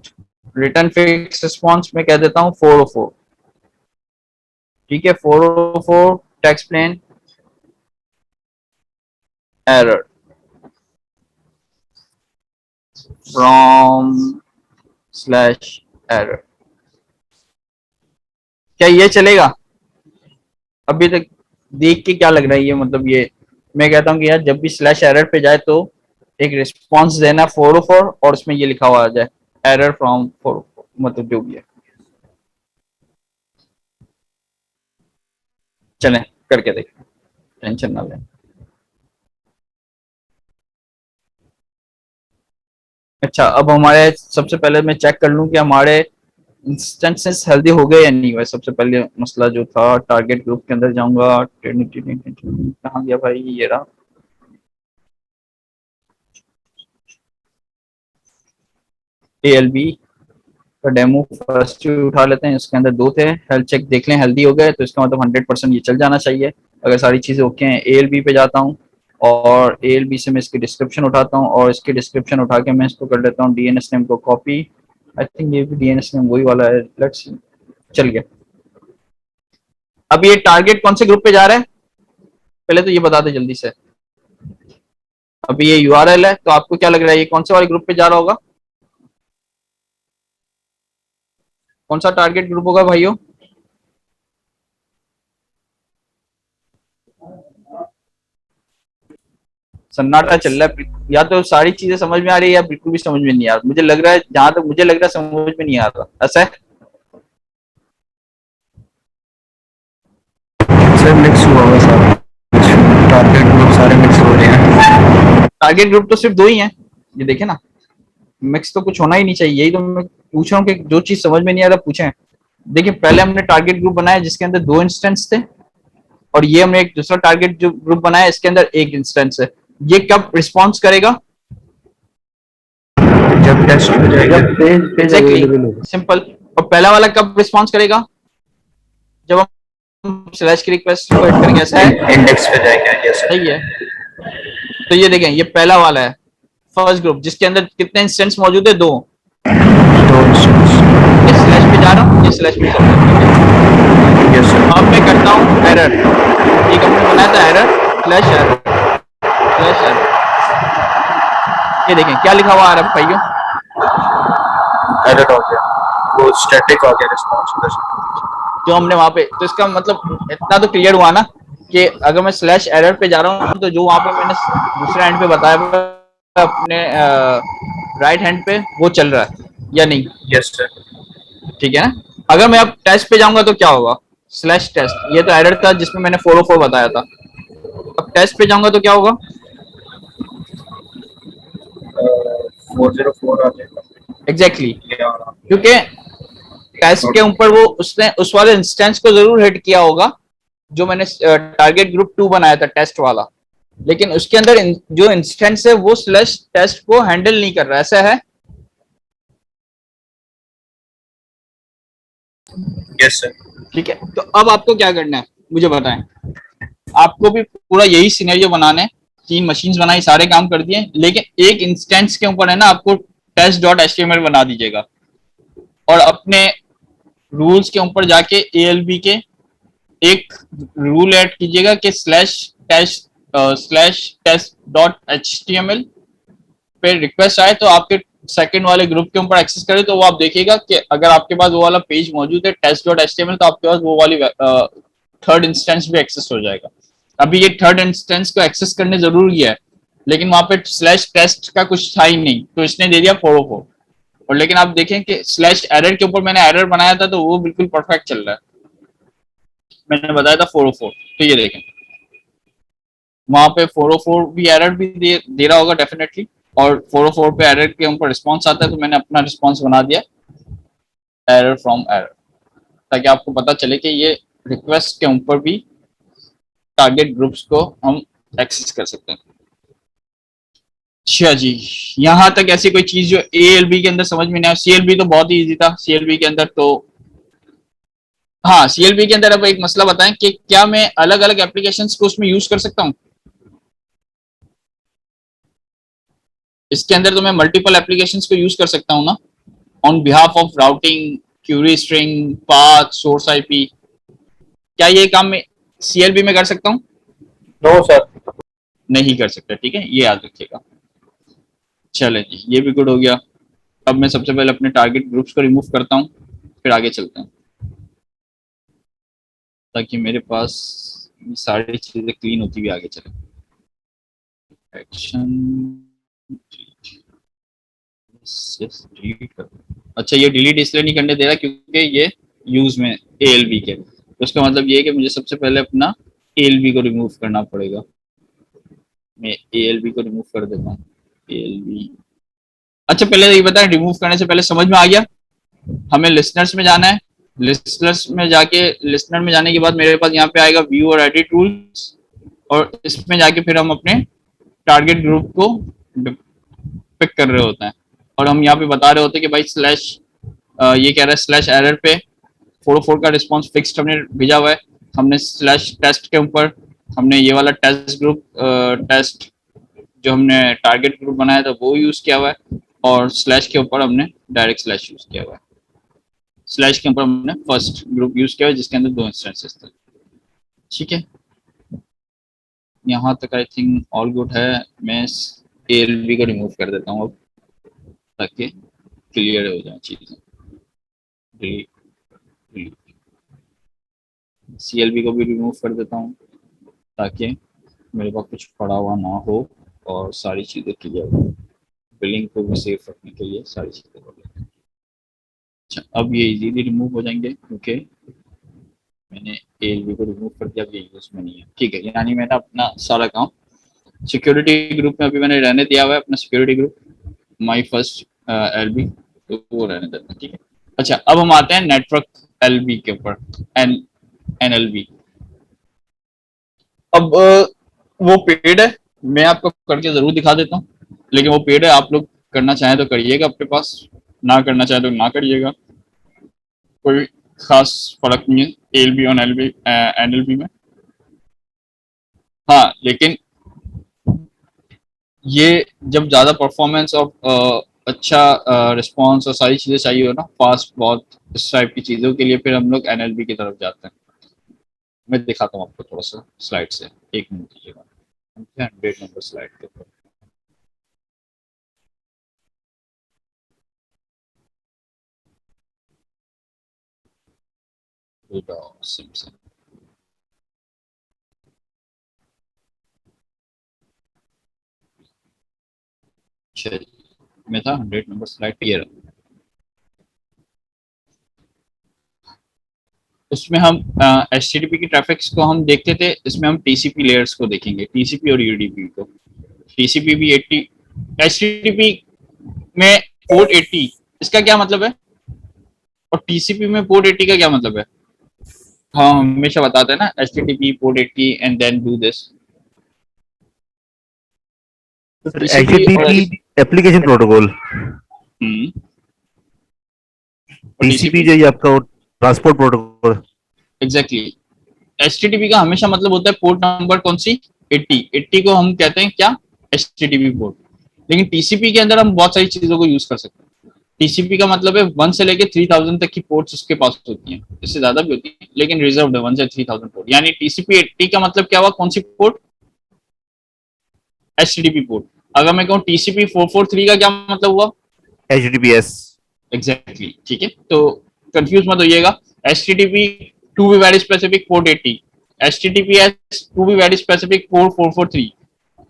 Return fixed response में कह देता हूं 404, ठीक है। 404 text plain error from slash error. क्या ये चलेगा? अभी तक देख के क्या लग रहा है ये, मतलब ये मैं कहता हूँ कि यार जब भी स्लैश एरर पे जाए तो एक रिस्पॉन्स देना 404 और उसमें ये लिखा हुआ आ जाए एरर फ्रॉम 404, मतलब जो भी है। चलें करके देखें, टेंशन ना लें। अच्छा, अब हमारे सबसे पहले मैं चेक कर लूं कि हमारे इंस्टेंसेस हेल्दी हो गए या नहीं हुए। सबसे पहले मसला जो था, टारगेट ग्रुप के अंदर जाऊंगा, कहाँ गया भाई, ये रहा। ALB का डेमो फर्स्ट उठा लेते हैं, इसके अंदर 2 थे। हेल्थ चेक देख लें, हेल्दी हो गए तो इसका मतलब 100% ये चल जाना चाहिए। अगर सारी चीजें ओके हैं, ALB पे जाता हूँ और ALB से मैं इसकी डिस्क्रिप्शन उठाता हूँ, और इसकी डिस्क्रिप्शन उठा के मैं इसको कर लेता हूँ DNS नेम को कॉपी। आई थिंक ये भी DNS नेम वही वाला है, लेट्स, चल गया। अब ये टारगेट कौन से ग्रुप पे जा रहा है, पहले तो ये बता दे जल्दी से। अभी ये URL है, तो आपको क्या लग रहा है ये कौन से वाले ग्रुप पे जा रहा होगा? कौन सा टारगेट ग्रुप होगा भाइयों? सन्नाटा चल रहा है, या तो सारी चीजें समझ में आ रही है या बिल्कुल भी समझ में नहीं आ रहा। मुझे लग रहा है, जहां तक मुझे लग रहा है समझ में नहीं आ रहा, ऐसा है? सर मिक्स हुआ हुआ सारा, टारगेट ग्रुप सारे मिक्स हो रहे हैं। टारगेट ग्रुप तो सिर्फ 2 ही हैं, ये देखे ना, मिक्स तो कुछ होना ही नहीं चाहिए। यही तो मैं पूछ रहा हूँ कि जो चीज समझ में नहीं आ रहा पूछें। देखिए, पहले हमने टारगेट ग्रुप बनाया जिसके अंदर 2 इंस्टेंस थे, और ये हमने एक दूसरा टारगेट जो ग्रुप बनाया इसके अंदर 1 इंस्टेंस है। ये कब रिस्पॉन्स करेगा? जब टेस्ट हो जाएगा, जब पेज पेज अवेलेबल होगा। सिंपल। और पहला वाला कब रिस्पॉन्स करेगा? जब हम स्लैश की रिक्वेस्ट को हिट करेंगे, ऐसा है? इंडेक्स पे जाएगा, यस सर। सही है। तो ये देखें, ये पहला वाला है फर्स्ट ग्रुप, जिसके अंदर कितने इंस्टेंस मौजूद है? 2। ये स्लैश पे जा रहा हूँ, ये स्लैश पे चल रहा है, यस सर। अब मैं करता हूँ एरर। एक हमने बनाया था error slash error slash error. ये देखें क्या लिखा हुआ आ रहा है भाइयों? एरर हो गया, वो स्टैटिक हो गया रिस्पॉन्स। जो हमने वहां पे, तो इसका मतलब इतना तो क्लियर हुआ ना कि अगर मैं स्लैश एरर पे जा रहा हूँ तो जो वहां पे मैंने दूसरे एंड पे बताया अपने राइट हैंड पे वो चल रहा है या नहीं? Yes sir. ठीक है ना। अगर मैं अब टेस्ट पे जाऊंगा तो क्या होगा? स्लैश टेस्ट, ये तो एरर था जिसमें मैंने 404 बताया था। अब टेस्ट पे जाऊंगा तो क्या होगा? 404 आ जाएगा एग्जैक्टली, क्योंकि टेस्ट के ऊपर वो उसने उस वाले इंस्टेंस को जरूर हिट किया होगा जो मैंने टारगेट ग्रुप 2 बनाया था टेस्ट वाला, लेकिन उसके अंदर जो इंस्टेंस है वो स्लैश टेस्ट को हैंडल नहीं कर रहा, ऐसा है? Yes sir. ठीक है, तो अब आपको क्या करना है मुझे बताएं। आपको भी पूरा यही सिनेरियो बनाना है, 3 मशीन्स बनाई, सारे काम कर दिए, लेकिन एक इंस्टेंस के ऊपर है ना आपको test.html बना दीजिएगा, और अपने रूल्स के ऊपर जाके ALB के एक रूल ऐड कीजिएगा कि /test.html पे रिक्वेस्ट आए तो आपके सेकंड वाले ग्रुप के ऊपर एक्सेस करे, तो वो आप देखिएगा कि अगर आपके पास वो वाला पेज मौजूद है test.html तो आपके पास वो वाली थर्ड इंस्टेंस भी एक्सेस हो जाएगा। अभी ये थर्ड इंस्टेंस को एक्सेस करने जरूरी है, लेकिन वहां पे स्लैश टेस्ट का कुछ था ही नहीं, तो इसने दे दिया 404। और लेकिन आप देखें कि स्लैश एरर के ऊपर मैंने एरर बनाया था तो वो बिल्कुल परफेक्ट चल रहा है, मैंने बताया था 404। तो ये देखें वहां पे 404 भी एरर भी दे रहा होगा डेफिनेटली, और 404 पे एरर के ऊपर रिस्पॉन्स आता है, तो मैंने अपना रिस्पॉन्स बना दिया एरर फ्रॉम एरर, ताकि आपको पता चले कि ये रिक्वेस्ट के ऊपर भी टारगेट ग्रुप्स को हम एक्सेस कर सकते हैं। अच्छा जी, यहाँ तक ऐसी कोई चीज जो ALB के अंदर समझ में नहीं आया। CLB तो बहुत ही इजी था। CLB के अंदर तो हाँ, CLB के अंदर अब एक मसला बताएं कि क्या मैं अलग अलग एप्लीकेशंस को उसमें यूज कर सकता हूँ? इसके अंदर तो मैं मल्टीपल एप्लीकेशंस को यूज कर सकता हूँ ना, on behalf of routing, query string, path, source IP। क्या ये काम मैं CLB में कर सकता हूँ? No sir. नहीं कर सकता, ठीक है, ये याद रखिएगा। चले जी, ये भी गुड हो गया। अब मैं सबसे पहले अपने टारगेट ग्रुप्स को रिमूव करता हूँ, फिर आगे चलते हैं, ताकि मेरे पास ये सारी चीजें क्लीन होती हुई आगे चले। एक्शन डिलीट कर दो। अच्छा, ये डिलीट इसलिए नहीं करने दे रहा क्योंकि ये यूज में ALB के, तो उसका मतलब ये है कि मुझे सबसे पहले अपना ALB को रिमूव करना पड़ेगा। मैं ALB को रिमूव कर देता हूँ। ALB, अच्छा पहले ये बताएं, रिमूव करने से पहले समझ में आ गया? हमें लिसनर्स में जाना है। लिसनर्स में जाके, लिसनर में जाने के बाद मेरे पास यहाँ पे आएगा व्यू और एडिट रूल्स, और इसमें जाके फिर हम अपने टारगेट ग्रुप को पिक कर रहे होते हैं, और हम यहाँ पे बता रहे होते हैं कि भाई स्लैश, ये कह रहा है स्लैश एरर पे 404 का रिस्पॉन्स फिक्स्ड हमने भेजा हुआ है। हमने स्लैश टेस्ट के ऊपर हमने ये वाला टेस्ट ग्रुप, टेस्ट जो हमने टारगेट ग्रुप बनाया था वो यूज किया हुआ है, और स्लैश के ऊपर हमने डायरेक्ट स्लैश यूज किया हुआ है। स्लैश के ऊपर हमने फर्स्ट ग्रुप यूज किया हुआ है जिसके अंदर 2 इंस्टेंसेस थे। ठीक है, यहाँ तक आई थिंक ऑल गुड है। मैं ALB को रिमूव कर देता हूँ अब, ताकि क्लियर हो जाए चीजें। Delete, delete. CLB को भी रिमूव कर देता हूँ ताकि मेरे पास कुछ पड़ा हुआ ना हो और सारी चीजें क्लियर हो। बिलिंग को भी सेफ रखने के लिए सारी चीजें कर लेते हैं। अच्छा, अब ये इजीली रिमूव हो जाएंगे क्योंकि मैंने ALB को रिमूव कर दिया, अब ये यूज में नहीं है। ठीक है, यानी मैंने अपना सारा काम सिक्योरिटी ग्रुप में अभी मैंने रहने दिया हुआ है, अपना security group my first LB, तो वो रहने देते हैं। ठीक है, अच्छा अब हम आते हैं नेटवर्क LB के ऊपर, NLB। अब वो पेड है, मैं आपको करके जरूर दिखा देता हूँ, लेकिन वो पेड है, आप लोग करना चाहें तो करिएगा अपने पास, ना करना चाहें तो ना करिएगा, कोई खास फर्क नहीं है ALB और NLB में। हाँ, लेकिन ये जब ज़्यादा परफॉर्मेंस और अच्छा रिस्पॉन्स और सारी चीज़ें चाहिए हो ना, फास्ट बहुत, इस टाइप की चीज़ों के लिए फिर हम लोग NLB की तरफ जाते हैं। मैं दिखाता हूँ आपको थोड़ा सा स्लाइड से, 1 मिनट दीजिएगा। 100 नंबर स्लाइड के ऊपर सिम में था 100 नंबर स्लाइड, ये रहा। उसमें हम HTTP की ट्रैफिक्स को हम देखते थे, इसमें हम TCP लेयर्स को देखेंगे, TCP और UDP को। TCP भी 80, HTTP में पोर्ट 80, इसका क्या मतलब है, और TCP में पोर्ट 80 का क्या मतलब है? हाँ, हमेशा बताते हैं ना HTTP port 80 and then do this. HTTP application protocol, TCP जो ये आपका ट्रांसपोर्ट प्रोटोकॉल। एग्जैक्टली, HTTP का हमेशा मतलब होता है पोर्ट नंबर कौन सी, 80 को हम कहते हैं क्या, HTTP पोर्ट। लेकिन TCP के अंदर हम बहुत सारी चीजों को यूज कर सकते हैं। TCP का मतलब है 1 से लेके 3000 तक की पोर्ट्स उसके पास होती हैं, इससे ज्यादा भी होती है लेकिन रिजर्व्ड है 1 से 3000 पोर्ट। यानी TCP 80 का मतलब क्या हुआ, कौन सी पोर्ट, HTTP पोर्ट। अगर मैं कहूँ TCP 443 का क्या मतलब हुआ, HTTPS। एग्जैक्टली, ठीक है, तो कंफ्यूज मत होइएगा। HTTP to be very specific port 80, HTTPS to be very specific port 443।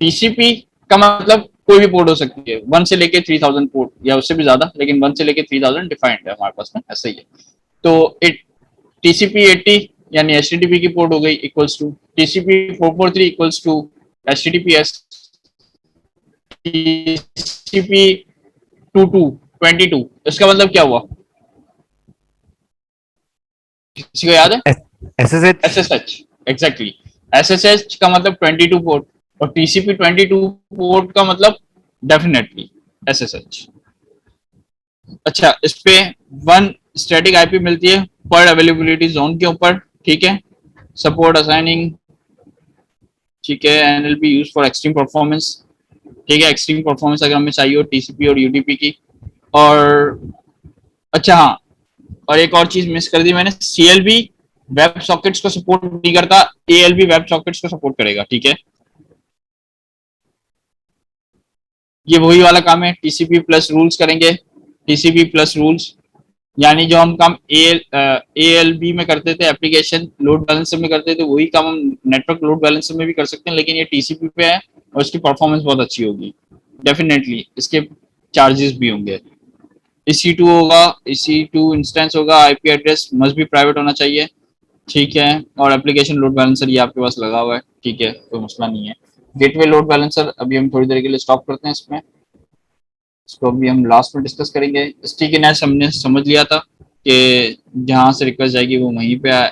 TCP का मतलब कोई भी पोर्ट हो सकती है, 1 से लेके 3000 पोर्ट या उससे भी ज्यादा, लेकिन 1 से लेके 3000 डिफाइंड है हमारे पास में, ऐसा ही है। तो TCP 80 यानी HTTP की पोर्ट हो गई, equals to TCP 443 equals to HTTPS। TCP 22 इसका मतलब क्या हुआ, किसी को याद है? SSH, एग्जैक्टली, SSH का मतलब 22 पोर्ट, और TCP 22 पोर्ट का मतलब डेफिनेटली SSH। अच्छा, इस पे 1 स्टैटिक आईपी मिलती है पर अवेलेबिलिटी जोन के ऊपर, ठीक है। सपोर्ट असाइनिंग, ठीक है। NLP use for extreme performance, ठीक है। एक्सट्रीम परफॉर्मेंस अगर हमें चाहिए हो टीसीपी और यूडीपी की। और अच्छा हाँ, और एक और चीज मिस कर दी मैंने, सीएलबी वेब सॉकेट्स को सपोर्ट नहीं करता, एएलबी वेब सॉकेट्स को सपोर्ट करेगा, ठीक है। ये वही वाला काम है, टीसीपी प्लस रूल्स करेंगे, टीसीपी प्लस रूल्स, यानी जो हम काम एएलबी में करते थे, एप्लीकेशन लोड बैलेंसर में करते थे, वही काम हम नेटवर्क लोड बैलेंसर में भी कर सकते हैं, लेकिन ये टीसीपी पे है और इसकी परफॉर्मेंस बहुत अच्छी होगी। डेफिनेटली इसके चार्जेस भी होंगे। EC2 होगा, EC2 इंस्टेंस होगा, आईपी एड्रेस मस्ट भी प्राइवेट होना चाहिए, ठीक है। और एप्लीकेशन लोड बैलेंसर ये आपके पास लगा हुआ है, ठीक है, कोई मसला नहीं है। गेटवे लोड बैलेंसर अभी हम थोड़ी देर के लिए स्टॉप करते हैं इसमें, इसको अभी हम लास्ट में डिस्कस करेंगे। स्टिकीनेस हमने समझ लिया था कि जहाँ से रिक्वेस्ट जाएगी वो वहीं पे है,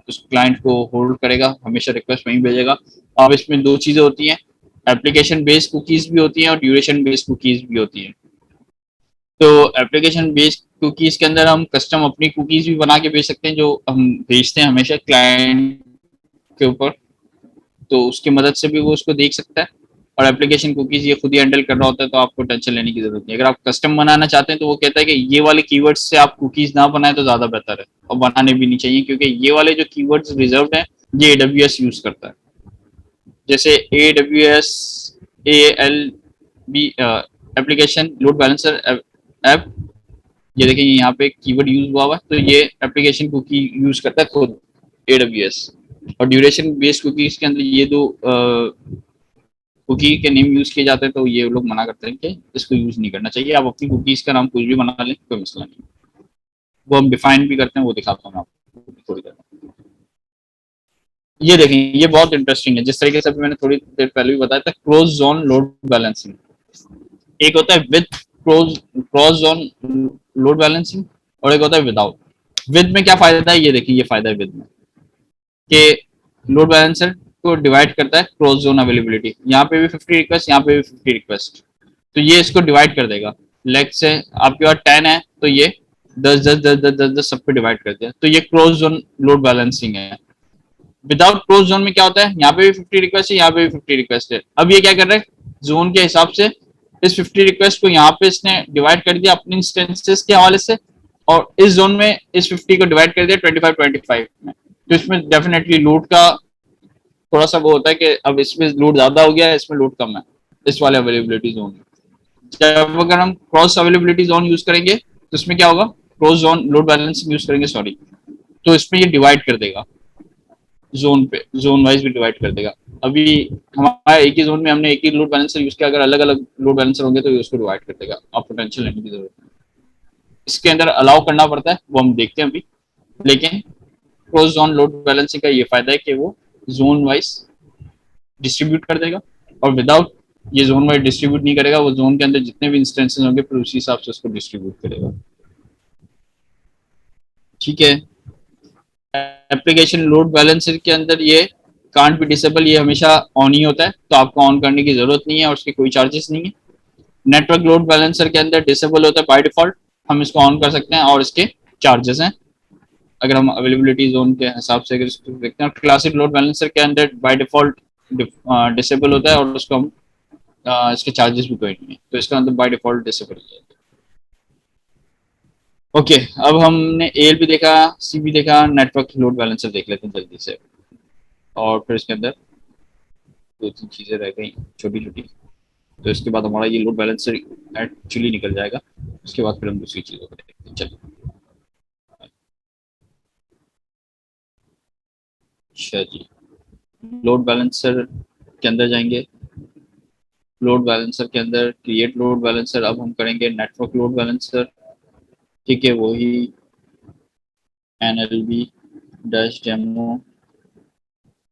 उस क्लाइंट को होल्ड करेगा, हमेशा रिक्वेस्ट वहीं भेजेगा। अब इसमें 2 चीजें होती हैं, एप्लीकेशन बेस्ड कुकीज भी होती हैं और ड्यूरेशन बेस्ड कुकीज भी होती हैं। तो एप्लीकेशन बेस्ड कुकीज के अंदर हम कस्टम अपनी कुकीज भी बना के भेज सकते हैं, जो हम भेजते हैं हमेशा क्लाइंट के ऊपर, तो उसकी मदद से भी वो उसको देख सकता है। और एप्लीकेशन कुकीज ये खुद ही हैंडल कर रहा होता है, तो आपको टेंशन लेने की जरूरत नहीं। अगर आप कस्टम बनाना चाहते हैं तो वो कहता है कि ये वाले कीवर्ड्स से आप कुकीज ना बनाए तो ज्यादा बेहतर है, और बनाने भी नहीं चाहिए, क्योंकि ये वाले जो कीवर्ड्स रिजर्व्ड हैं ये AWS यूज करता है। जैसे AWS ALB application load balancer app, ये देखिए यहाँ पे कीवर्ड यूज हुआ है, तो ये एप्लीकेशन कुकी यूज करता है खुद AWS। और ड्यूरेशन बेस्ड कुकीज के अंदर ये 2 कुकी के नेम यूज किए जाते हैं, तो ये लोग मना करते हैं कि इसको यूज नहीं करना चाहिए। आप अपनी कुकीज का नाम कुछ भी बना लें, कोई मसला नहीं, वो हम डिफाइन भी करते हैं, वो दिखाता हूँ आपको थोड़ी देर। ये देखें, ये बहुत इंटरेस्टिंग है, जिस तरीके से मैंने थोड़ी देर पहले भी बताया था, क्लोज जोन लोड बैलेंसिंग। एक होता है with cross zone load balancing और एक होता है विदाउट। विद में क्या फायदा है, ये देखिए, ये फायदा है विद में कि लोड बैलेंसर को डिवाइड करता है क्रॉस जोन अवेलेबिलिटी। यहाँ पे भी 50 रिक्वेस्ट, यहाँ पे भी 50 रिक्वेस्ट, तो ये इसको डिवाइड कर देगा। लेग से आपके पास 10 है तो ये 10 10 10 10 10 10 सब पे डिवाइड कर दिया, तो ये क्रॉस जोन लोड बैलेंसिंग है। विदाउट क्रॉस जोन में क्या होता है, यहाँ पे भी 50 रिक्वेस्ट है, यहाँ पे भी 50 रिक्वेस्ट है। अब ये क्या कर रहा है, जोन के हिसाब से इस 50 रिक्वेस्ट को यहाँ पे इसने डिवाइड कर दिया अपने इंस्टेंसेस के हवाले से, और इस जोन में इस 50 को डिवाइड कर दिया 25 25 में। तो इसमें डेफिनेटली लोड का थोड़ा सा वो होता है कि अब इसमें लोड ज्यादा हो गया है, इसमें लोड कम है इस वाले अवेलेबिलिटी जोन में। जब अगर हम क्रॉस अवेलेबिलिटी जोन यूज करेंगे तो इसमें क्या होगा, cross zone load balancing use करेंगे, सॉरी, तो इसमें ये डिवाइड कर देगा जोन पे, जोन वाइज भी डिवाइड कर देगा। अभी हमारा एक ही जोन में हमने एक ही लोड बैलेंसर यूज किया, अगर अलग अलग लोड बैलेंसर होंगे तो ये उसको डिवाइड कर देगा, आपको टेंशन लेने की जरूरत नहीं। इसके अंदर अलाउ करना पड़ता है, वो हम देखते हैं अभी, लेकिन क्रॉस जोन लोड बैलेंसिंग का ये फायदा है कि वो जोन वाइज डिस्ट्रीब्यूट कर देगा, और विदाउट ये जोन वाइज डिस्ट्रीब्यूट नहीं करेगा, वो जोन के अंदर जितने भी इंस्टेंसेस होंगे फिर उसी हिसाब से उसको डिस्ट्रीब्यूट करेगा, ठीक है। एप्लीकेशन लोड बैलेंसर के अंदर ये कांट बी डिसेबल, ये हमेशा ऑन ही होता है, तो आपको ऑन करने की जरूरत नहीं है और उसके कोई चार्जेस नहीं है। नेटवर्क लोड बैलेंसर के अंदर डिसेबल होता है बाय डिफॉल्ट, हम इसको ऑन कर सकते हैं और इसके चार्जेस हैं अगर हम अवेलेबिलिटी जोन के हिसाब से अगर इसको देखते हैं। क्लासिक लोड बैलेंसर के अंदर बाय डिफॉल्ट डिसेबल होता है और उसको हम इसके चार्जेस भी कोई नहीं है, तो इसका अंदर बाय डिफॉल्ट डिसेबल है। ओके, अब हमने एल भी देखा, सी भी देखा, नेटवर्क लोड बैलेंसर देख लेते हैं जल्दी से, और फिर इसके अंदर 2 3 चीजें रह गई छोटी छोटी, तो इसके बाद हमारा ये लोड बैलेंसर एक्चुअली निकल जाएगा। उसके बाद फिर हम दूसरी चीजों को देखते हैं। चलिए, अच्छा जी, लोड बैलेंसर के अंदर जाएंगे। लोड बैलेंसर के अंदर क्रिएट लोड बैलेंसर, अब हम करेंगे नेटवर्क लोड बैलेंसर, ठीक है, वही NLB dash demo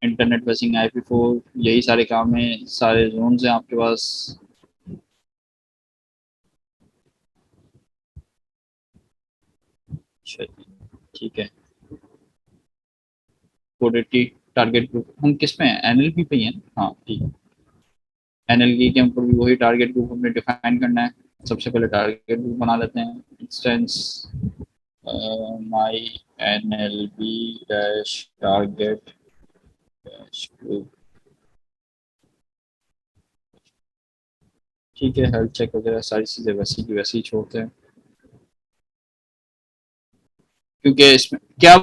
internet basin IP4, यही सारे काम है, सारे जोन्स हैं आपके पास। अच्छा, ठीक है। कोडेटी टारगेट ग्रुप हम किस में है, NLP पे ही है, हाँ ठीक है। एनएलपी के ऊपर भी वही टारगेट ग्रुप हमने डिफाइन करना है। सबसे पहले टारगेट ग्रुप बना लेते हैं, instance my NLP dash target dash group. ठीक है, हेल्थ चेक वगैरह सारी चीज़ें वैसी की वैसी ही छोड़ते हैं, क्योंकि इसमें क्या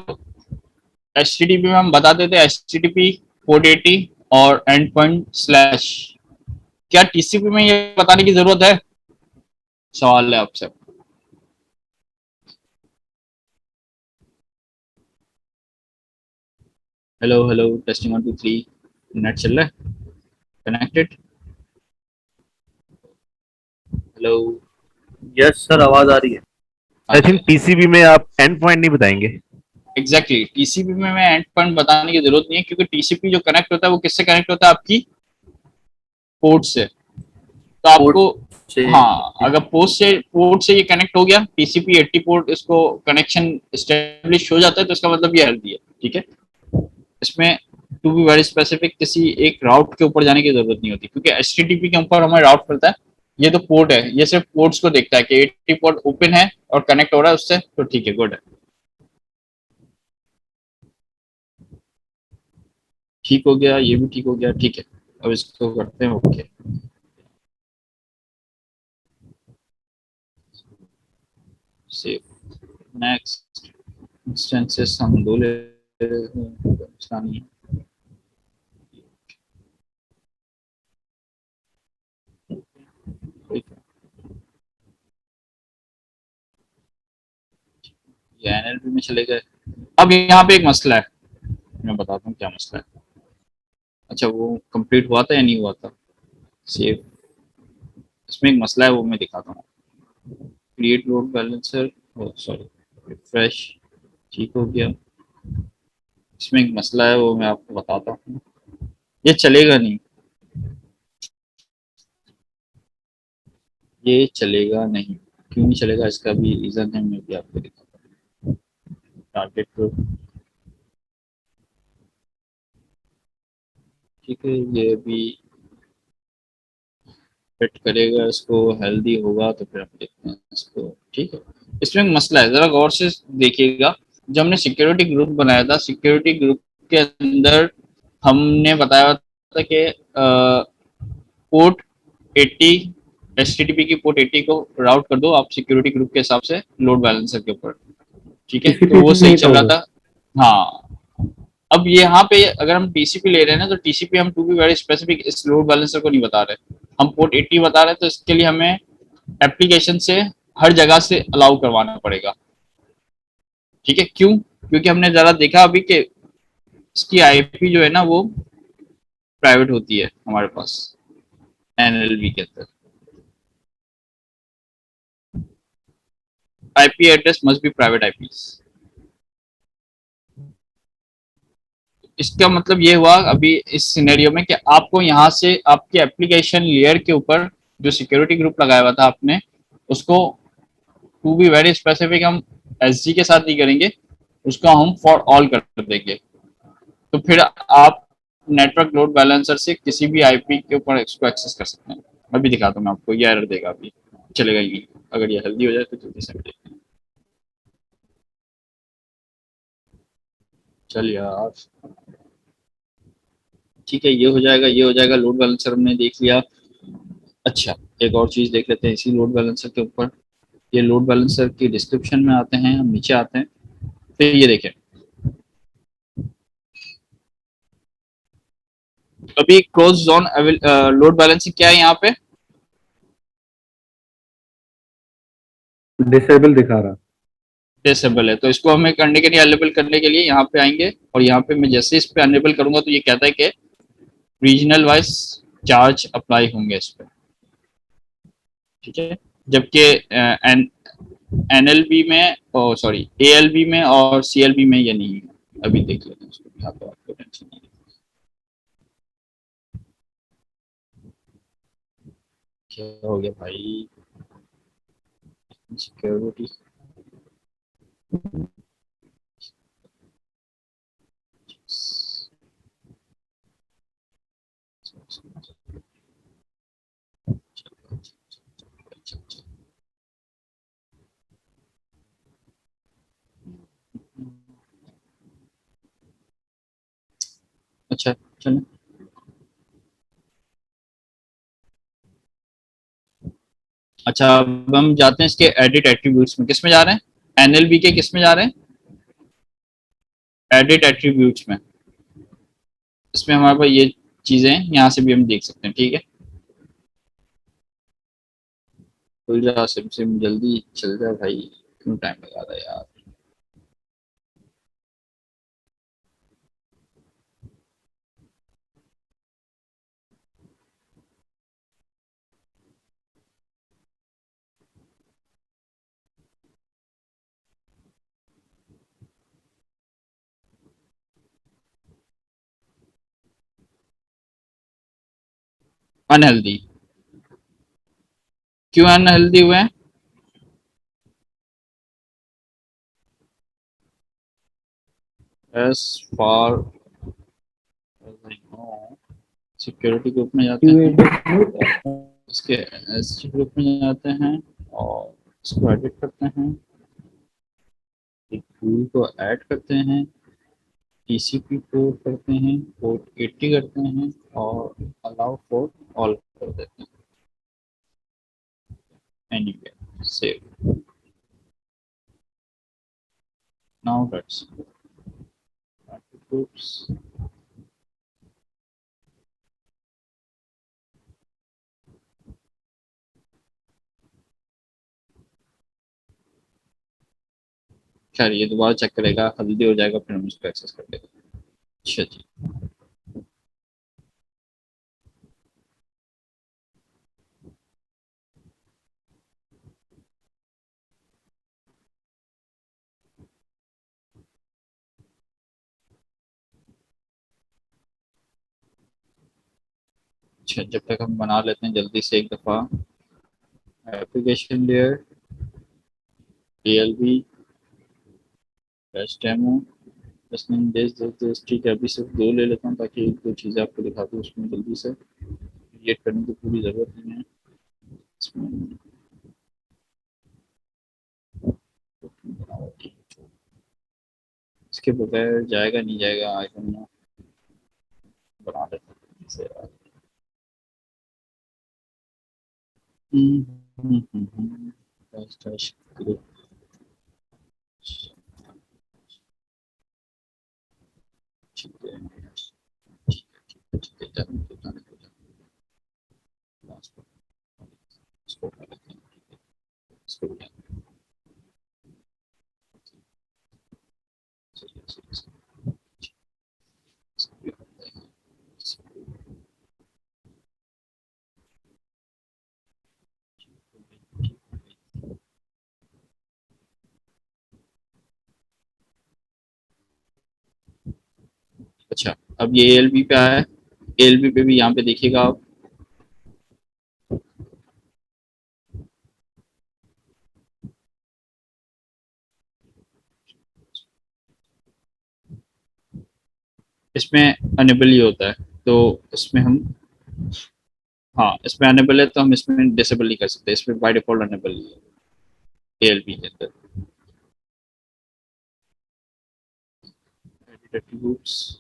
HTTP में हम बताते थे HTTP पोर्ट 80 और एंड पॉइंट स्लैश, क्या TCP में ये बताने की जरूरत है? सवाल है आपसे। हेलो हेलो, टेस्टिंग 1 2 3, नेट चल रहा है? कनेक्टेड? हेलो? यस सर, आवाज आ रही है। आई थिंक टीसीपी में आप एंड पॉइंट नहीं बताएंगे। एग्जैक्टली, टीसीपी में मैं एंड पॉइंट बताने की जरूरत नहीं है, क्योंकि टीसीपी जो कनेक्ट होता है वो किससे कनेक्ट होता है? आपकी पोर्ट से। तो आपको हाँ, अगर पोर्ट से ये कनेक्ट हो गया, टीसीपी 80 पोर्ट, इसको कनेक्शन एस्टेब्लिश हो जाता है, तो इसका मतलब ये हेल्दी है। ठीक है, इसमें टू बी वेरी स्पेसिफिक किसी एक राउट के ऊपर जाने की जरूरत नहीं होती, क्योंकि HTTP के ऊपर हमें राउट मिलता है। ये तो पोर्ट है, ये सिर्फ पोर्ट्स को देखता है कि 80 पोर्ट ओपन है और कनेक्ट हो रहा है उससे, तो ठीक है, गुड है। ठीक हो गया, ये भी ठीक हो गया। ठीक है, अब इसको करते हैं ओके। Save, next. इंस्टेंसेस हम दो ले रहे हैं, इसका नहीं है। ठीक है, ये NLP में चले गए। अब यहाँ पे एक मसला है, मैं बताता हूँ क्या मसला है। अच्छा, वो कंप्लीट हुआ था या नहीं हुआ था? सेव। इसमें एक मसला है, वो मैं दिखाता हूँ। Create load balancer, sorry, refresh. ठीक हो गया। इसमें एक मसला है, वो मैं आपको बताता हूँ। ये चलेगा नहीं, ये चलेगा नहीं। क्यों नहीं चलेगा, इसका भी रीजन है, मैं भी आपको दिखाता हूँ। टारगेट को, ठीक है, ये भी फिट करेगा, इसको हेल्दी होगा तो फिर हम देखते हैं इसको। ठीक है, इसमें एक मसला है, जरा गौर से देखिएगा। जब हमने सिक्योरिटी ग्रुप बनाया था, सिक्योरिटी ग्रुप के अंदर हमने बताया था कि पोर्ट 80, HTTP की पोर्ट 80 को राउट कर दो आप सिक्योरिटी ग्रुप के हिसाब से लोड बैलेंसर के ऊपर। ठीक है, तो टीसीपी वो में सही नहीं था चल रहा वो। था। हाँ, अब यहाँ पे अगर हम TCP ले रहे हैं ना, तो TCP हम टू बी वेरी स्पेसिफिक इस लोड बैलेंसर को नहीं बता रहे, हम पोर्ट 80 बता रहे हैं, तो इसके लिए हमें एप्लीकेशन से हर जगह से अलाउ करवाना पड़ेगा। ठीक है, क्यों? क्योंकि हमने जरा देखा अभी कि इसकी IP जो है ना, वो प्राइवेट होती है हमारे पास NLV के अंदर। IP address must be private IPs। इसका मतलब ये हुआ अभी इस सिनेरियो में कि आपको यहाँ से आपके एप्लीकेशन लेयर के ऊपर जो सिक्योरिटी ग्रुप लगाया हुआ था आपने, उसको टू बी वेरी स्पेसिफिक हम SG के साथ नहीं करेंगे, उसका हम फॉर ऑल कर देंगे। तो फिर आप नेटवर्क लोड बैलेंसर से किसी भी IP के ऊपर इसको एक्सेस कर सकते हैं। अभी दिखाता हूँ मैं आपको, ये एरर देगा अभी, चलेगा ही नहीं। अगर ये हेल्दी हो जाए तो जल्दी से देखते हैं। चल यार, ठीक है, ये हो जाएगा, ये हो जाएगा। लोड बैलेंसर हमने देख लिया। अच्छा, एक और चीज देख लेते हैं इसी लोड बैलेंसर के ऊपर। ये लोड बैलेंसर की डिस्क्रिप्शन में आते हैं, हम नीचे आते हैं, फिर ये देखें। अभी क्लोज जोन लोड बैलेंसिंग क्या है यहाँ पे? डिसेबल दिखा रहा। डिसेबल है, तो इसको हमें करने के लिए, अनेबल करने के लिए यहाँ पे आएंगे, और यहाँ पे मैं जैसे इस पे अनेबल करूंगा तो ये कहता है कि रीजनल वाइज चार्ज अप्लाई होंगे इस पे। ठीक है, जबकि NLB में, सॉरी ALB में और CLB में ये नहीं है। अभी देख लेते हैं इसको, यहाँ पे आपको टेंशन नहीं है। क्या हो गया भाई? सिक्योरिटी, चलें, अच्छा अब हम जाते हैं इसके एडिट एट्रीब्यूट्स में। किस में जा रहे हैं? एनएलबी के किस में जा रहे हैं? एडिट एट्रीब्यूट्स में। इसमें हमारे पास ये चीजें यहाँ से भी हम देख सकते हैं, ठीक है। खुल जा सिम सिम, जल्दी चल जा भाई, क्यों टाइम लगा रहा है यार। अनहेल्दी, क्यों अनहेल्दी हुए हैं? एज फार सिक्योरिटी ग्रुप में जाते हैं, इसके एस ग्रुप में जाते हैं और इसको एडिट करते हैं, एक टूल को ऐड करते हैं, टीसीपी पोर्ट करते हैं, पोर्ट 80 करते हैं और अलाउ फॉर ऑल कर देते हैं। Anywhere save. Now let's groups. खैर ये दोबारा चेक करेगा, हल्दी हो जाएगा फिर हम इसको एक्सेस कर लेंगे। अच्छा जी, अच्छा जब तक हम बना लेते हैं जल्दी से एक दफ़ा एप्लीकेशन लेयर, ALB, डेमो, ठीक है। अभी सिर्फ 2 ले लेता हूँ ताकि 1-2 चीज़ें आपको दिखा दूँ उसमें जल्दी से। क्रिएट करने की पूरी ज़रूरत नहीं है इसमें। इसके बगैर जाएगा नहीं जाएगा, आई डोंट नो। बना लेते हैं इसे यार। डैश डैश ग्रुप, ठीक है ठीक है ठीक है ठीक है, जाने दो जाने दो जाने दो। इसको कर लेते हैं, इसको भी जाने दो। सही है, सही है, सही है। इसको भी करते हैं, इसको भी। अच्छा अब ये ALB पे आया है, ALB पे भी यहाँ पे देखिएगा आप, इसमें अनेबल ही होता है तो इसमें हम, हाँ इसमें अनेबल है तो हम इसमें डिसेबल नहीं कर सकते, इसमें बाय डिफॉल्ट अनेबल ही है ALB के अंदर। एडिट एट्रीब्यूट्स,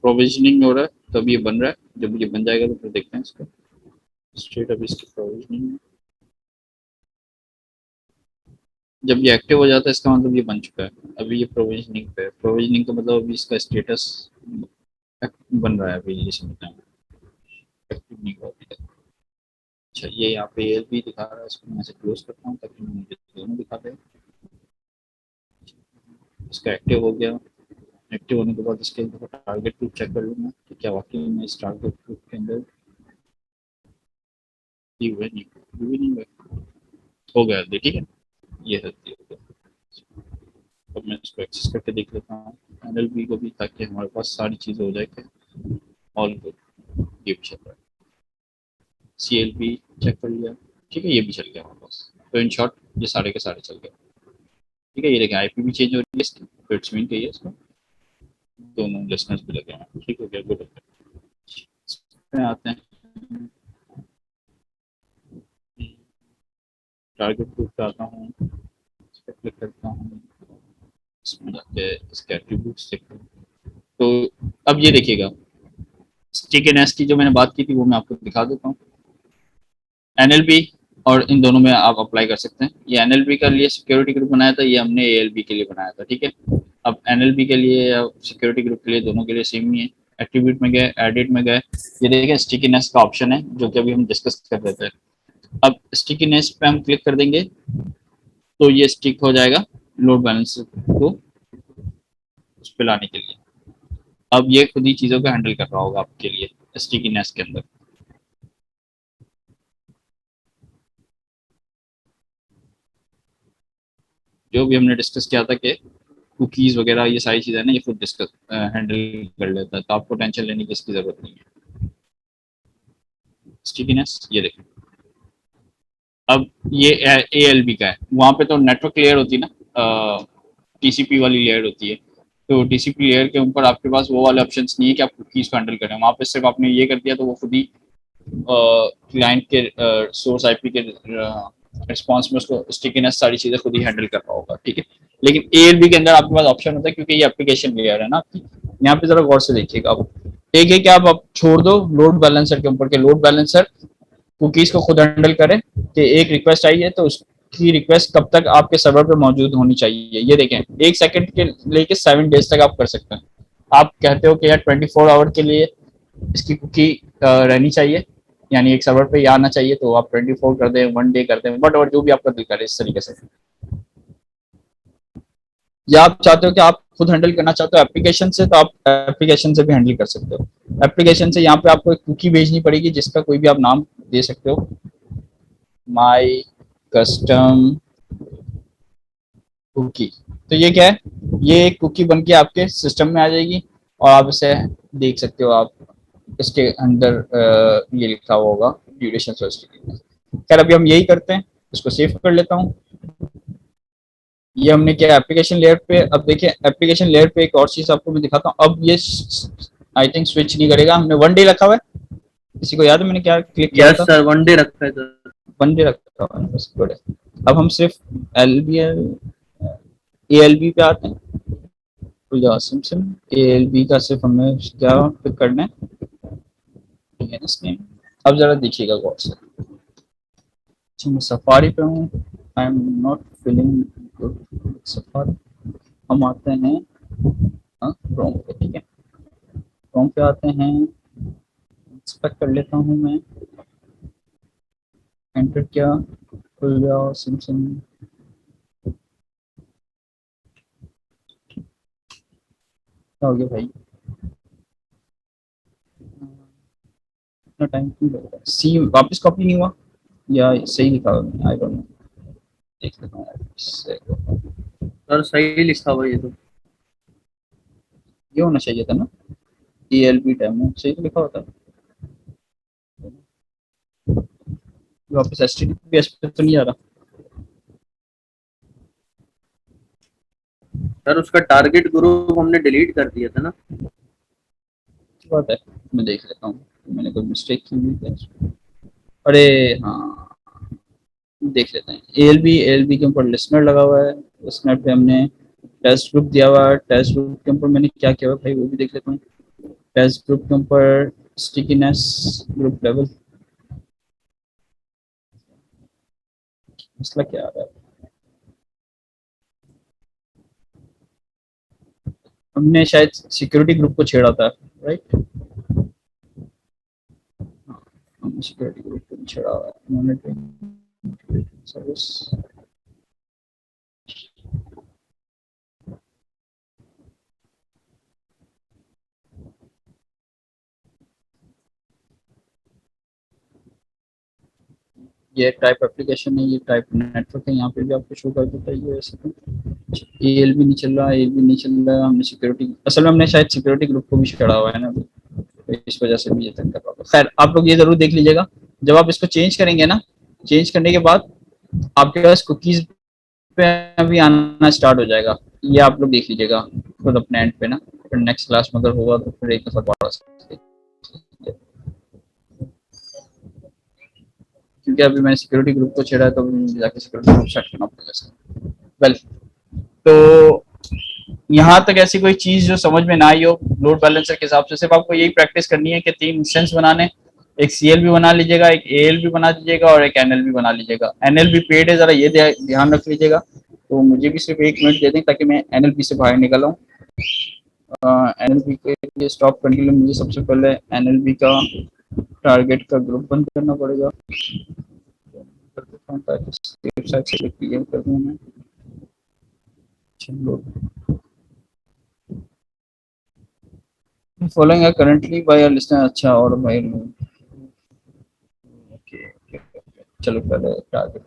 प्रोविजनिंग हो रहा है तो अभी ये बन रहा है, जब ये बन जाएगा तो फिर देखते हैं इसको स्ट्रेट। अभी इसकी प्रोविजनिंग, जब ये एक्टिव हो जाता है इसका मतलब ये बन चुका है। अभी ये प्रोविजनिंग पे, प्रोविजनिंग का मतलब अभी इसका स्टेटस बन रहा है, अभी ये समझना है, एक्टिव नहीं हुआ अभी तक। अच्छा ये यहाँ पे ALB दिखा रहा है, इसको मैं से क्लोज करता हूँ ताकि मुझे दोनों दिखा दे। इसका एक्टिव हो गया, एक्टिव होने के बाद इसके टारगेट ग्रुप चेक कर लूँगा कि क्या वाकई में इस टारगेट ग्रुप के अंदर ये हुआ नहीं, ये भी नहीं हुआ, हो गया ठीक है, ये है, ये हो गया। अब मैं इसको एक्सेस करके देख लेता हूँ NLP को भी, ताकि हमारे पास सारी चीज़ें हो जाए कि ऑल गुड। ये भी चल रहा है, CLP चेक कर लिया, ठीक है, ये भी चल गया हमारे पास। तो इन शॉर्ट ये सारे के सारे चल गए, ठीक है। ये देखें IP भी चेंज हो रही है इसकी, तो इट्स मीन कि इसको दोनों लिसनर्स भी लगे हैं, ठीक हो गया, गुड हो गया। इसमें आते हैं टारगेट ग्रुप पे आता हूँ, इस पर क्लिक करता हूँ, इसमें जाके इसके एट्रीब्यूट्स देखता हूँ। तो अब ये देखिएगा स्टिकीनेस की जो मैंने बात की थी वो मैं आपको दिखा देता हूँ। NLP और इन दोनों में आप अप्लाई कर सकते हैं। ये NLP के लिए सिक्योरिटी ग्रुप बनाया था, ये हमने ALB के लिए बनाया था, ठीक है। अब NLP के लिए या सिक्योरिटी ग्रुप के लिए दोनों के लिए सेम ही है। एट्रीब्यूट में गए, एडिट में गए, ये देखिए स्टिकीनेस का ऑप्शन है जो कि अभी हम डिस्कस कर रहे थे। अब स्टिकीनेस पे हम क्लिक कर देंगे तो ये स्टिक हो जाएगा लोड बैलेंसर को उस पे लाने के लिए। अब ये खुद ही चीज़ों को हैंडल कर रहा होगा आपके लिए स्टिकीनेस के अंदर। जो भी हमने डिस्कस किया था कि कुकीज़ वगैरह ये सारी चीज़ें ना ये खुद डिस्कस हैंडल कर लेता है, तो आपको टेंशन लेने की इसकी ज़रूरत नहीं है। स्टिकीनेस ये देखें, अब ये ALB का है, वहाँ पे तो नेटवर्क लेयर होती है ना, TCP वाली लेयर होती है, तो TCP लेयर के ऊपर आपके पास वो वाले ऑप्शंस नहीं है कि आप कुकीज़ को हैंडल करें। वहाँ पे सिर्फ आपने ये कर दिया तो वो खुद ही क्लाइंट के सोर्स IP के रिस्पॉन्स में उसको स्टिकीनेस सारी चीज़ें खुद ही हैंडल कर रहा होगा, ठीक है। लेकिन ALB के अंदर आपके पास ऑप्शन होता है, क्योंकि ये एप्लीकेशन लेयर है ना आपकी। यहाँ पे जरा गौर से देखिएगा, आप एक है कि आप छोड़ दो लोड बैलेंसर के ऊपर के लोड बैलेंसर कुकीज़ को खुद हैंडल करे कि एक रिक्वेस्ट आई है तो उसकी रिक्वेस्ट कब तक आपके सर्वर पे मौजूद होनी चाहिए। ये देखें 1 सेकंड के लेके 7 डेज तक आप कर सकते हैं। आप कहते हो कि यार 24 आवर के लिए इसकी कुकी रहनी चाहिए, यानी एक सर्वर पे ही आना चाहिए, तो आप 24 कर दें, 1 डे कर दें, बट और जो भी आपका दिल करे इस तरीके से। या आप चाहते हो कि आप खुद हैंडल करना चाहते हो एप्लीकेशन से, तो आप एप्लीकेशन से भी हैंडल कर सकते हो। एप्लीकेशन से यहाँ पे आपको एक कुकी भेजनी पड़ेगी जिसका कोई भी आप नाम दे सकते हो, माई कस्टम कुकी। तो ये क्या है, ये एक कुकी बन के आपके सिस्टम में आ जाएगी और आप इसे देख सकते हो। आप इसके अंदर ये लिखा हुआ होगा ड्यूरेशन। खैर अभी हम यही करते हैं, इसको सेव कर लेता हूँ। ये हमने क्या एप्लीकेशन लेयर पे। अब देखिए एप्लीकेशन लेयर पे एक और चीज आपको मैं दिखाता हूँ। अब ये आई थिंक स्विच नहीं करेगा, हमने 1 डे रखा हुआ है। किसी को याद है मैंने क्या क्लिक किया था? सर 1 डे रखा है सर। 1 डे रखा हुआ है, बस गुड है। अब हम सिर्फ ALB पे आते हैं, तो सिम ALB का सिर्फ हमें क्या पिक करना है, अब जरा देखिएगा गौर से। अच्छा मैं सफारी पे हूँ, I am not feeling good safari. हम आते हैं क्रोम पे, ठीक है। क्रोम पे आते हैं, एक्सपेक्ट कर लेता हूँ मैं, एंटर किया, खुल जाओ सिम। क्या हो गया भाई, इतना टाइम क्यों लग रहा है? सी वापस कॉपी नहीं हुआ या सही लिखा हुआ? आई डोंट नो, देख लेता हूँ सर सही लिखा हुआ ये तो। ये होना चाहिए था ना, ALB टाइम में सही तो लिखा होता है। वापस HTTPS पे तो नहीं आ रहा। सर उसका टारगेट ग्रुप हमने डिलीट कर दिया था ना। बात है, मैं देख लेता हूँ मैंने कोई मिस्टेक की हुई है। अरे हाँ, देख लेते हैं। ALB के ऊपर लिसनर लगा हुआ है, लिसनर पे हमने टेस्ट ग्रुप दिया हुआ है। टेस्ट ग्रुप के ऊपर मैंने क्या किया हुआ भाई वो भी देख लेता हूँ। टेस्ट ग्रुप के ऊपर स्टिकीनेस ग्रुप लेवल, मसला क्या आ रहा है? हमने शायद सिक्योरिटी ग्रुप को छेड़ा था, राइट? हमने सिक्योरिटी ग्रुप को छेड़ा हुआ है, मॉनिटरिंग सर्विस। ये टाइप एप्लीकेशन है, ये टाइप नेटवर्क है, यहाँ पे भी आपको शो कर देता है ये ऐसे। ALB नहीं चल रहा, ALB नहीं चल रहा, हमने सिक्योरिटी, असल में हमने शायद सिक्योरिटी ग्रुप को भी चढ़ा हुआ है ना, तो इस वजह से भी ये तक कर रहा होगा। खैर आप लोग ये जरूर देख लीजिएगा, जब आप इसको चेंज करेंगे ना, चेंज करने के बाद आपके पास कुकीज पे भी आना स्टार्ट हो जाएगा। ये आप लोग देख लीजिएगा खुद अपने एंड पे ना, फिर नेक्स्ट क्लास में अगर होगा तो फिर एक दफा पढ़ा सकते हैं। क्योंकि अभी मैंने सिक्योरिटी ग्रुप को छेड़ा है तो मुझे जाके सिक्योरिटी ग्रुप सेट करना पड़ेगा। वेल, तो यहाँ तक ऐसी कोई चीज जो समझ में ना आई हो लोड बैलेंसर के हिसाब से, सिर्फ आपको यही प्रैक्टिस करनी है कि 3 इंस्टेंस बनाने, एक CLB बना लीजिएगा, एक ALB बना दीजिएगा और एक NLB बना लीजिएगा। NLB पेड है, जरा ये ध्यान रख लीजिएगा। तो मुझे भी सिर्फ 1 मिनट दे दें ताकि मैं NLB से बाहर निकल आऊँ। NLB के लिए स्टॉप करने के लिए मुझे सबसे पहले NLB का टारगेट का ग्रुप बंद करना पड़ेगा। साइड से क्लियर कर दूँ मैं। Following are currently by a listener, अच्छा, और भाई ओके, चलो पहले टारगेट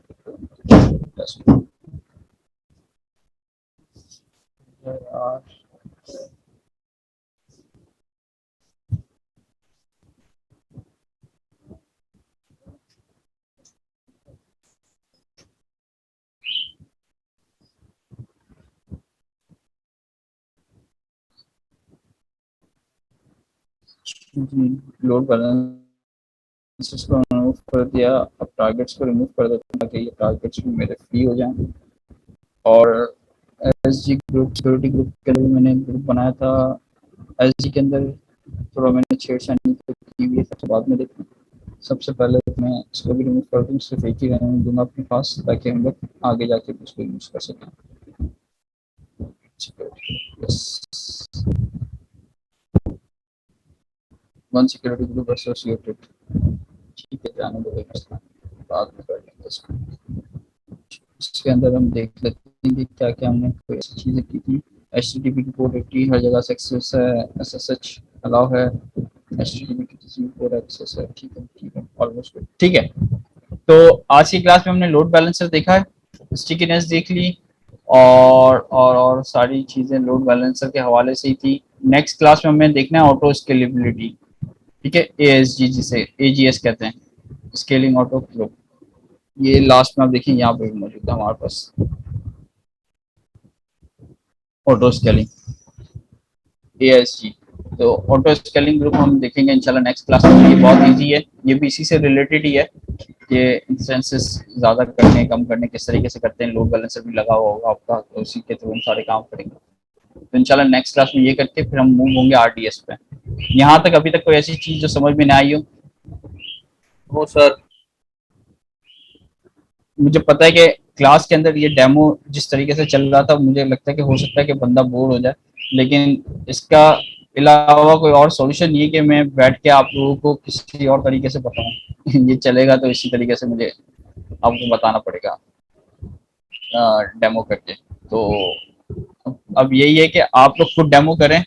लोड बैलेंस को रिमूव कर दिया, अब टारगेट्स को रिमूव कर देता हूं ताकि ये टारगेट्स भी मेरे फ्री हो जाएं। और SG ग्रुप, सिक्योरिटी ग्रुप के लिए मैंने ग्रुप बनाया था, SG के अंदर थोड़ा मैंने छेड़छाड़ी की हुई है, सबसे बाद में देखना। सबसे पहले मैं इसको भी रिमूव कर दूँ, सिर्फ एक ही रहने दूंगा अपने पास ताकि हम लोग आगे जाके उसको यूज कर सकें। वन सिक्योरिटी ग्रुप एसोसिएटेड, ठीक है, जाने दो, बाद में कर लेंगे इसको। इसके अंदर हम देख लेते हैं कि क्या क्या हमने कोई ऐसी चीज़ें की थी। HTTP की पोर्ट 80 हर जगह से एक्सेस है, SSH अलाउ है, HTTP की किसी भी पोर्ट एक्सेस है, ठीक है, ऑलमोस्ट ठीक है। तो आज की क्लास में हमने लोड बैलेंसर देखा है, स्टिकीनेस देख ली, और सारी चीज़ें लोड बैलेंसर के हवाले से ही थी। नेक्स्ट क्लास में हमें देखना है ऑटो स्केलेबिलिटी, ठीक है, ASG जिसे AGS कहते हैं, स्केलिंग ऑटो ग्रुप। ये लास्ट में आप देखिए यहाँ पे मौजूद है हमारे पास ऑटो स्केलिंग ASG। तो ऑटो स्केलिंग ग्रुप हम देखेंगे इंशाल्लाह नेक्स्ट क्लास में। ये बहुत इजी है, ये भी इसी से रिलेटेड ही है कि इंस्टेंसेस ज़्यादा करने कम करने किस तरीके से करते हैं। लोड बैलेंसर भी लगा हुआ होगा आपका, तो उसी के थ्रू हम सारे काम करेंगे। तो इंशाल्लाह नेक्स्ट क्लास में ये करके फिर हम मूव होंगे RDS पे। यहाँ तक अभी तक कोई ऐसी चीज़ जो समझ में ना आई हो? वो सर मुझे पता है कि क्लास के अंदर ये डेमो जिस तरीके से चल रहा था, मुझे लगता है कि हो सकता है कि बंदा बोर हो जाए, लेकिन इसका अलावा कोई और सॉल्यूशन नहीं है कि मैं बैठ के आप लोगों को किसी और तरीके से बताऊं। ये चलेगा तो इसी तरीके से मुझे आपको बताना पड़ेगा डेमो करके। तो अब यही है कि आप लोग खुद डेमो करें,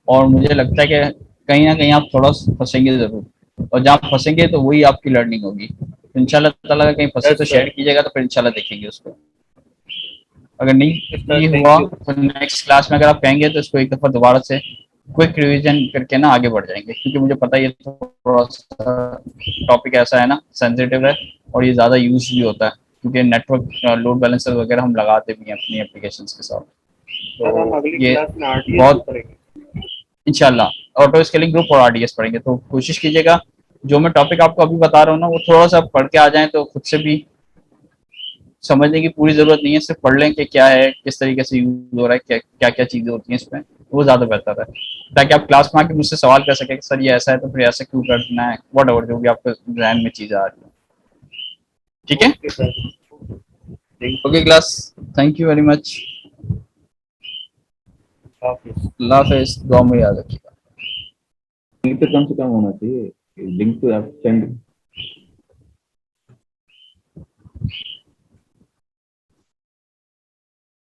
और मुझे लगता है कि कहीं ना कहीं आप थोड़ा फंसेंगे जरूर, और जहाँ फंसेंगे तो वही आपकी लर्निंग होगी। तो इंशाल्लाह ताला कहीं फंसे तो शेयर कीजिएगा, तो फिर इंशाल्लाह देखेंगे उसको। अगर नहीं हुआ तो नेक्स्ट क्लास में अगर आप कहेंगे तो इसको एक दफा दोबारा से क्विक रिवीजन करके ना आगे बढ़ जाएंगे, क्योंकि मुझे पता है ये थोड़ा सा टॉपिक ऐसा है ना, सेंसिटिव है, और ये ज़्यादा यूज भी होता है क्योंकि नेटवर्क लोड बैलेंसर वगैरह हम लगाते भी हैं अपनी एप्लीकेशंस के साथ। तो ये बहुत इंशाल्लाह ऑटो स्केलिंग ग्रुप और RDS पढ़ेंगे। तो कोशिश कीजिएगा जो मैं टॉपिक आपको अभी बता रहा हूँ ना, वो थोड़ा सा पढ़ के आ जाए, तो खुद से भी समझने की पूरी जरूरत नहीं है, सिर्फ पढ़ लें कि क्या है, किस तरीके से यूज हो रहा है, क्या क्या चीजें होती हैं इसमें, वो ज्यादा बेहतर है, ताकि आप क्लास में आके मुझसे सवाल कर सके कि सर ये ऐसा है तो फिर ऐसा क्यों करना है, वट एवर जो भी आपके ध्यान में चीजें आ रही है। ठीक है, okay class, thank you very much, Allah हाफिज़, दुआ में याद रखिएगा। लिंक तो कम से कम होना चाहिए, लिंक तो आप सेंड